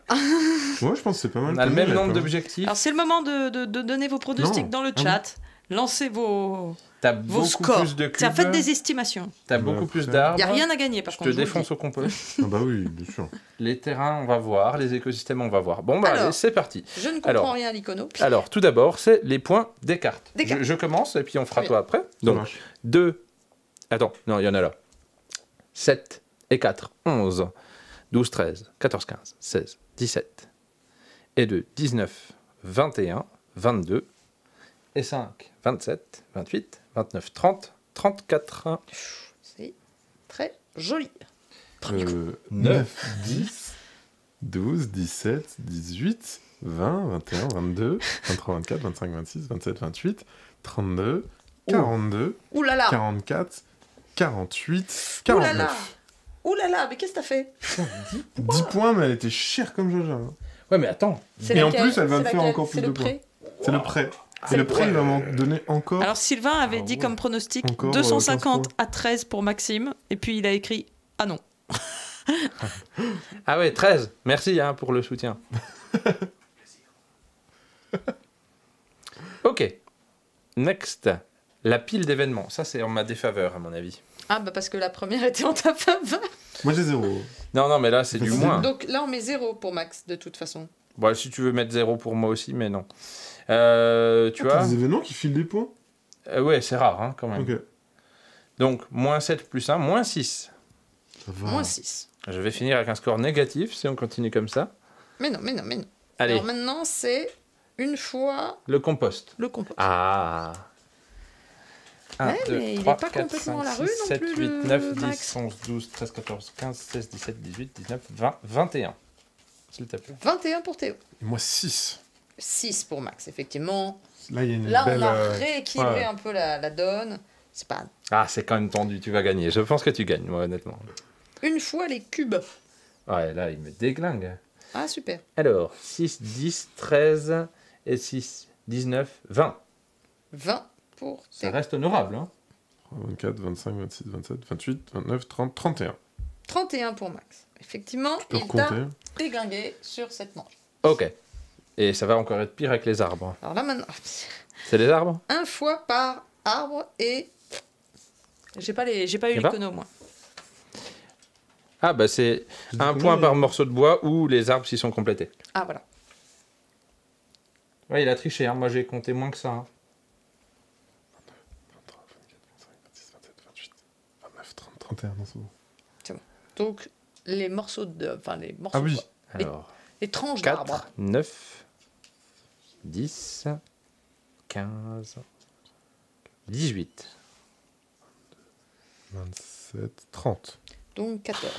Ouais, je pense que c'est pas mal. On a le Tout même monde est nombre pas mal. d'objectifs. Alors, c'est le moment de donner vos pronostics Non. dans le Ah chat. Lancez vos beaucoup scores. plus de cubes. Tiens, faites des estimations. T'as Mais beaucoup plus après- d'arbres. Il n'y a rien à gagner, par Je contre. te je vous le défonce dis. au compost. Ah bah oui, bien sûr. Les terrains, on va voir. Les écosystèmes, on va voir. Bon, bah, Alors. allez, c'est parti. Je ne comprends Alors. rien à l'icono. Alors, tout d'abord, c'est les points des cartes. Des cartes. Je commence et puis on fera Très toi après. Ça Donc, marche. 2. Attends, non, il y en a là. 7 et 4, 11. 12, 13, 14, 15, 16, 17. Et 2, 19, 21, 22. Et 5, 27, 28, 29, 30, 34. C'est très joli. 9, 10, 12, 17, 18, 20, 21, 22, 23, 24, 25, 26, 27, 28, 32, 42, Ouh là là. 44, 48, Ouh là 49. là. Ouh là là, mais qu'est-ce que t'as fait? 10 points, mais elle était chère comme Jaja. hein. Ouais, mais attends. C'est Et en laquelle plus, elle va C'est me faire laquelle encore plus C'est de le points. prêt. C'est le prêt. C'est Et le le prêt, il va m'en donner encore. Alors Sylvain avait Ah dit ouais. comme pronostic Encore, 250 15 à 13 pour Maxime, et puis il a écrit ah non. Ah ouais, 13. Merci hein, pour le soutien. Ok. Next. La pile d'événements. Ça, c'est en ma défaveur, à mon avis. Ah bah parce que la première était en ta faveur. Moi, j'ai 0. Non, non, mais là, c'est du C'est moins. Donc là on met 0 pour Max de toute façon. Bon, si tu veux mettre 0 pour moi aussi, mais non. Tu T'as vois des événements qui filent des points. Ouais, c'est rare, hein, quand même. Ok. Donc, moins 7 plus 1, moins 6. Ça va. Moins 6. Je vais finir avec un score négatif si on continue comme ça. Mais non, mais non, mais non. Allez, Alors maintenant c'est une fois le compost. le compost. Ah 1, Ouais, mais il est pas complètement à la rue non 7, plus, 8, le 9, 10, Max. 11, 12, 13, 14, 15, 16, 17, 18, 19, 20, 21. S'il te plaît. 21 pour Théo. Et moi, 6. 6 pour Max, effectivement. Là, il y a une Là belle. on a rééquilibré ouais. un peu la donne. C'est pas Ah, c'est quand même tendu, tu vas gagner. Je pense que tu gagnes, moi, honnêtement. une fois les cubes. Ouais, là, il me déglingue. Ah super. Alors, 6, 10, 13 et 6, 19, 20. 20 pour Ça Théo. reste honorable, hein. 24, 25, 26, 27, 28, 29, 30, 31. 31 pour Max. Effectivement, Je peux il t'a recompter. déglingué sur cette manche. Ok. Et ça va encore être pire avec les arbres. Alors là maintenant, C'est les arbres? un fois par arbre et j'ai pas eu Y a pas l'icono moi. Ah, bah c'est J'ai un dit point combien, par morceau de bois ou les arbres s'y sont complétés. Ah voilà. Ouais, il a triché, hein. Moi j'ai compté moins que ça. Hein. 23, 24, 25, 26, 27, 28, 29, 30, 31. Non, c'est bon. Donc les morceaux de enfin les morceaux Ah oui. de bois. Et- Alors, les tranches d'arbres. 4, 9, 10, 15, 18. 27, 30. Donc 14.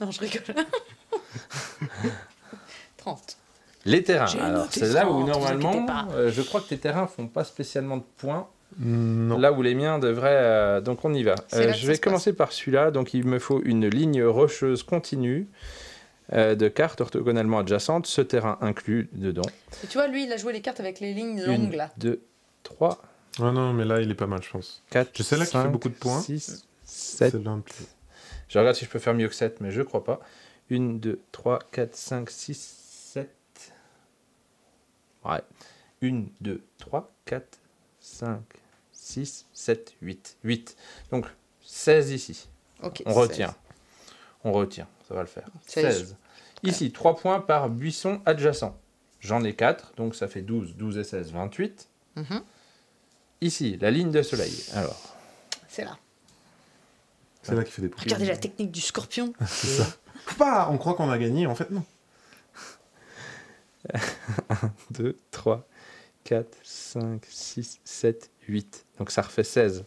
Non, je rigole. 30. Les terrains. J'ai Alors, noté c'est là 30, où vous normalement, inquiétez pas. je crois que tes terrains font pas spécialement de points. Non. Là où les miens devraient. Donc on y va. C'est là que Je ça vais se commencer par celui-là. Donc il me faut une ligne rocheuse continue de cartes orthogonalement adjacentes, ce terrain inclus dedans. Et tu vois, lui, il a joué les cartes avec les lignes longues 1, là. 2, 3, Ah non, mais là, il est pas mal, je pense. 4, Je sais là qu'il fait beaucoup de points. 6, 7. C'est l'un de plus. Je regarde si je peux faire mieux que 7, mais je crois pas. 1, 2, 3, 4, 5, 6, 7. Ouais. 1, 2, 3, 4, 5, 6, 7, 8. 8. Donc 16 ici. Ok. On retient. On retient. Ça va le faire. 16. Ici, 3 points par buisson adjacent. J'en ai 4, donc ça fait 12. 12 et 16, 28. Mhm. Ici, la ligne de soleil. Alors, C'est là. C'est là qu'il fait des points. Regardez la technique du scorpion. C'est ça. Faut pas, on croit qu'on a gagné, en fait, non. 2, 3, 4, 5, 6, 7, 8. Donc ça refait 16.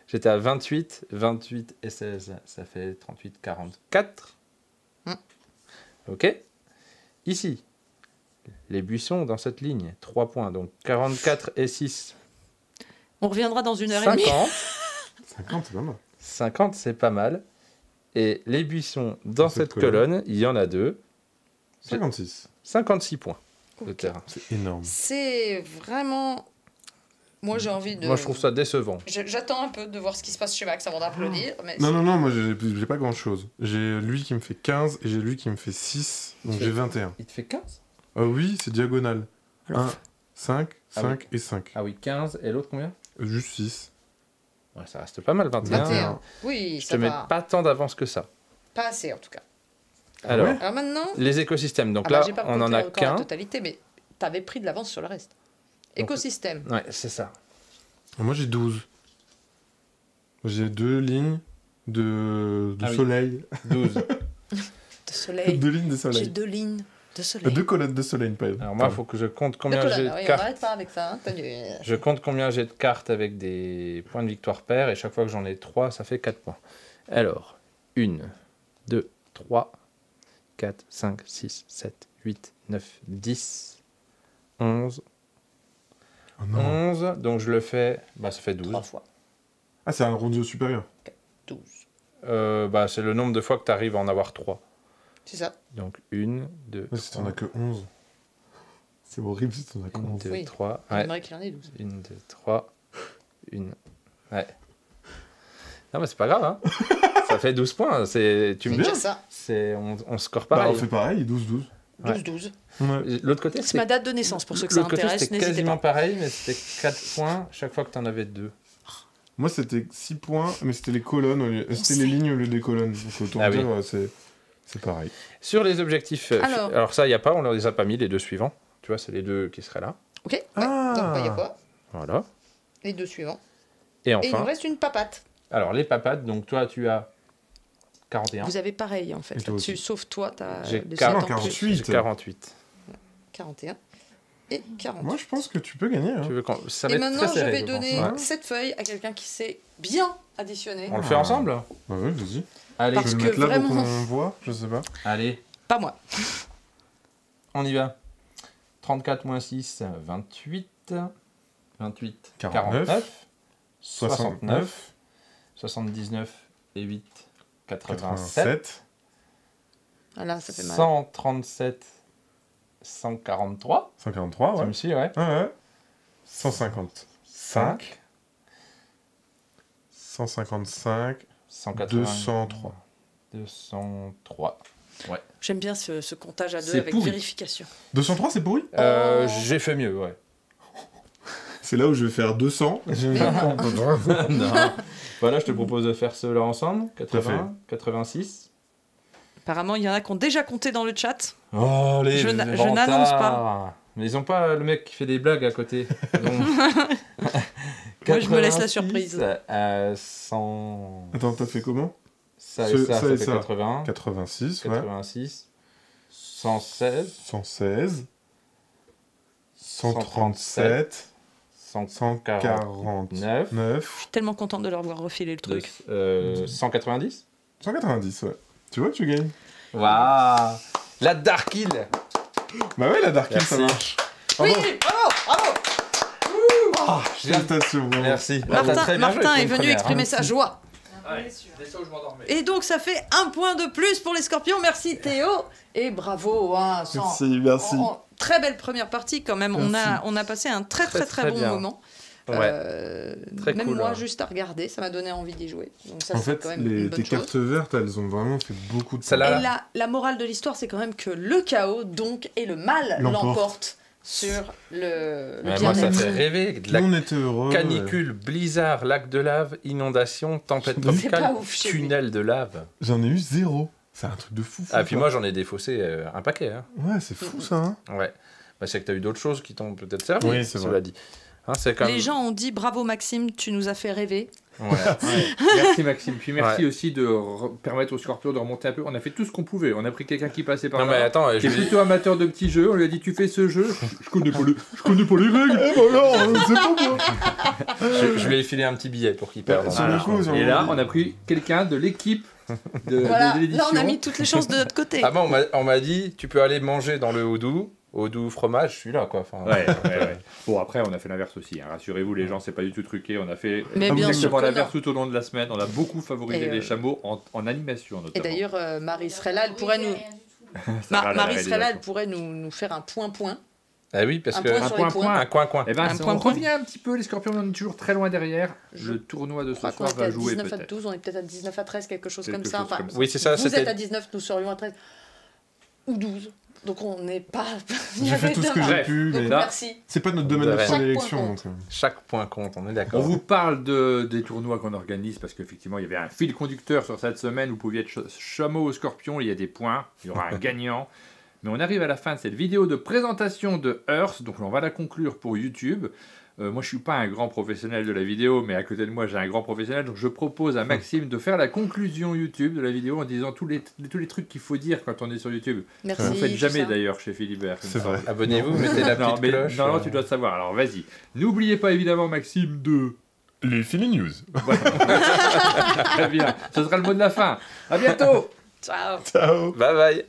J'étais à 28. 28 et 16, ça fait 38, 44. Mm. Ok. Ici, les buissons dans cette ligne, 3 points. Donc 44 et 6, On reviendra dans une heure et demie. 50. 50, c'est pas mal. 50, c'est pas mal. Et les buissons dans Cette cette colonne, il y en a 2. 56. 56 points de Ok. terrain. C'est énorme. C'est vraiment. Moi, j'ai envie de. Moi, je trouve ça décevant. J'attends un peu de voir ce qui se passe chez Max avant d'applaudir. Mais Non, non, non, moi, j'ai pas grand-chose. J'ai lui qui me fait 15 et j'ai lui qui me fait 6, donc j'ai 21. Il te fait 15 Ah oui, c'est diagonal. Alors, 5, Ah 5 et 5. Ah oui, 15. Et l'autre combien? Juste 6. Ouais, ça reste pas mal, 21. 21. Oui, Je te ça mets va. pas tant d'avance que ça. Pas assez en tout cas. Alors, ouais Alors maintenant, les écosystèmes. Donc bah, là, j'ai pas on en compté a encore la qu'un. totalité, mais t'avais pris de l'avance sur le reste. Écosystème. Ouais, c'est ça. Moi, j'ai 12. J'ai 2 lignes de Ah oui. soleil. 12. De soleil. 2 lignes de J'ai soleil. 2 lignes de soleil. 2 colonnes de soleil, pas Alors moi, il faut que je compte De combien colonnes, j'ai ah de oui, on cartes. n'arrête pas avec ça. Hein. Je compte combien j'ai de cartes avec des points de victoire pair, et chaque fois que j'en ai 3, ça fait 4 points. Alors, 1, 2, 3, 4, 5, 6, 7, 8, 9, 10, 11, Oh non. 11, donc je le fais, bah ça fait 12. 3 fois. Ah, c'est un rondo supérieur. 12. Bah, c'est le nombre de fois que tu arrives à en avoir 3. C'est ça. Donc 1, 2, Ouais, si t'en as que 11. C'est horrible si t'en as que 1, 11. 2, Oui. 3. Ouais. J'aimerais qu'il y en ait 12. 1, 2, 3. 1. Ouais. Non, mais c'est pas grave, hein. Ça fait 12 points. Tu C'est me déjà dis, ça. on score Bah, pareil. on fait pareil, 12-12. 12-12. Ouais. L'autre côté, C'est ma date de naissance pour ceux que ça l'autre côté, intéresse. c'était N'hésitez quasiment pas. pareil, mais c'était 4 points chaque fois que tu en avais 2. Moi, c'était 6 points, mais c'était les colonnes, c'était les lignes au lieu des colonnes. Donc, autant Ah oui. dire, c'est pareil. Sur les objectifs, Alors. ça, il n'y a pas, on ne les a pas mis, les deux suivants. Tu vois, c'est les deux qui seraient là. Ok. Ouais. Ah. Donc, il y a quoi? Voilà. Les 2 suivants. Et Et il nous enfin, reste une papate. alors les papates, donc toi, tu as 41. Vous avez pareil en fait Et toi là-dessus, aussi. sauf toi, t'as J'ai des 40, 7 ans en plus. 48. J'ai 48. 41 et 40. Moi, je pense que tu peux gagner. Hein. Tu veux ça va Et être maintenant, très serré, je vais pense. donner Ouais. cette feuille à quelqu'un qui sait bien additionner. On le fait ensemble? Bah ouais, vas-y. Allez, Parce Je vais que le mettre là vraiment- pour qu'on voit, je sais pas. allez, Pas moi. on y va. 34 moins 6, 28. 28, 49, 49. 69, 79 et 8, 87. 87, Voilà, ça fait mal. 137, 143. 143, Ça ouais. me suit, ouais. Ouais, ouais. 155, 155, 180, 203. 203. J'aime bien ce comptage à deux C'est avec pourri. vérification. 203, c'est pourri? Oh. J'ai fait mieux, ouais. C'est là où je vais faire 200. Non. Voilà, je te propose de faire ceux-là ensemble. Tout à 80, 86. Apparemment, il y en a qui ont déjà compté dans le chat. Oh, les Je n'annonce vantards. pas. Mais ils ont pas le mec qui fait des blagues à côté. Donc, Moi, je me laisse la 86, surprise. 100... Attends, t'as fait comment? Ça et ça, ça et fait ça. 80. 86, ouais. 86. 116. 116, 137, 149. 149, Je suis tellement contente de leur avoir refilé le truc. 190. 190, ouais. Tu vois que tu gagnes. Waouh. La Dark Hill. Bah ouais, la Dark Hill, ça Merci. marche. Oui, Bravo, bravo. félicitations. bravo. Merci. Ah, t'as très bien joué Martin pour est une venu première, exprimer hein. sa joie. Ouais, c'est ça où je m'endormais. Et donc, ça fait un point de plus pour les scorpions. Merci Théo. Et bravo. Hein, Merci. Très belle première partie quand même. Merci. On a passé un très très Très, très, très bon bien. moment. Ouais. Très Même cool, moi, hein. juste à regarder, ça m'a donné envie d'y jouer. Donc ça, En c'est fait, quand même une bonne tes chose. cartes vertes, elles ont vraiment fait beaucoup de Celle-là, Et la morale de l'histoire, c'est quand même que le chaos, donc, et le mal L'emporte. l'emporte sur le Ouais, moi, ça bien-être. fait rêver. De Tout la le monde était heureux. canicule, blizzard, lac de lave, inondation, tempête C'est pas tropicale, ouf chez lui. tunnel de lave. J'en ai eu 0. C'est un truc de fou. Ah, puis moi, j'en ai défaussé un paquet. Hein. Ouais, c'est fou ça. Hein. Ouais. Bah, c'est que tu as eu d'autres choses qui t'ont peut-être servi. Oui, c'est cela vrai. dit. Hein, c'est quand Les même... gens ont dit bravo Maxime, tu nous as fait rêver. Ouais. Merci Maxime. Puis merci Ouais. aussi de permettre aux Scorpions de remonter un peu. On a fait tout ce qu'on pouvait. On a pris quelqu'un qui passait par Non, mais là. attends, Qui est plutôt amateur de petits jeux. On lui a dit tu fais ce jeu. Je connais pas les règles. Eh ben alors, c'est pas moi. je lui ai filé un petit billet pour qu'il perde. Sur le coup, sur Et le là, coup. on a pris quelqu'un de l'équipe de Voilà, l'édition. là on a mis toutes les chances de notre côté. Ah bon, on m'a dit, tu peux aller manger dans le Houdou fromage, je suis là quoi. Enfin, Ouais. Bon, après, on a fait l'inverse aussi. Hein. Rassurez-vous, les gens, c'est pas du tout truqué. On a fait Mais bien sûr exactement que l'inverse non. tout au long de la semaine. On a beaucoup favorisé Et, les chameaux en animation, Et notamment. d'ailleurs, Marie serait là, elle pourrait nous... Sarah, la Marie serait là, réalisation. elle pourrait nous faire un point-point. Ah oui, parce Un que point sur les points. un coin. Eh ben, Un ça, point, on point. revient un petit peu, les Scorpions, on est toujours très loin derrière. Je Le tournoi de Je ce crois qu'on soir était va à jouer 19 à peut-être. 12, on est peut-être à 19 à 13, quelque chose Quelque comme ça. chose Enfin, comme ça. Oui, c'est ça. vous êtes C'était à 19, nous serions à 13. Ou 12. Donc on n'est pas. J'ai fait tout ce que j'ai Bref. pu, Donc mais là, merci. c'est pas notre domaine De de rien. faire Chaque l'élection. point donc, Chaque point compte, on est On d'accord. vous parle des tournois qu'on organise parce qu'effectivement, il y avait un fil conducteur sur cette semaine. Vous pouviez être chameau au scorpion, il y a des points, il y aura un gagnant. Mais on arrive à la fin de cette vidéo de présentation de Earth, donc on va la conclure pour YouTube. Moi, je suis pas un grand professionnel de la vidéo, mais à côté de moi, j'ai un grand professionnel. Donc, je propose à Maxime de faire la conclusion YouTube de la vidéo en disant tous les trucs qu'il faut dire quand on est sur YouTube. Merci. Vous ne faites tout jamais ça. d'ailleurs chez Philibert. C'est vrai. Abonnez-vous, mettez la Non, petite mais cloche. non, tu dois savoir. Alors, vas-y. N'oubliez pas évidemment, Maxime, de... Les Philly News. Voilà. Très bien. Ce sera le mot de la fin. À bientôt. Ciao. Ciao. Bye bye.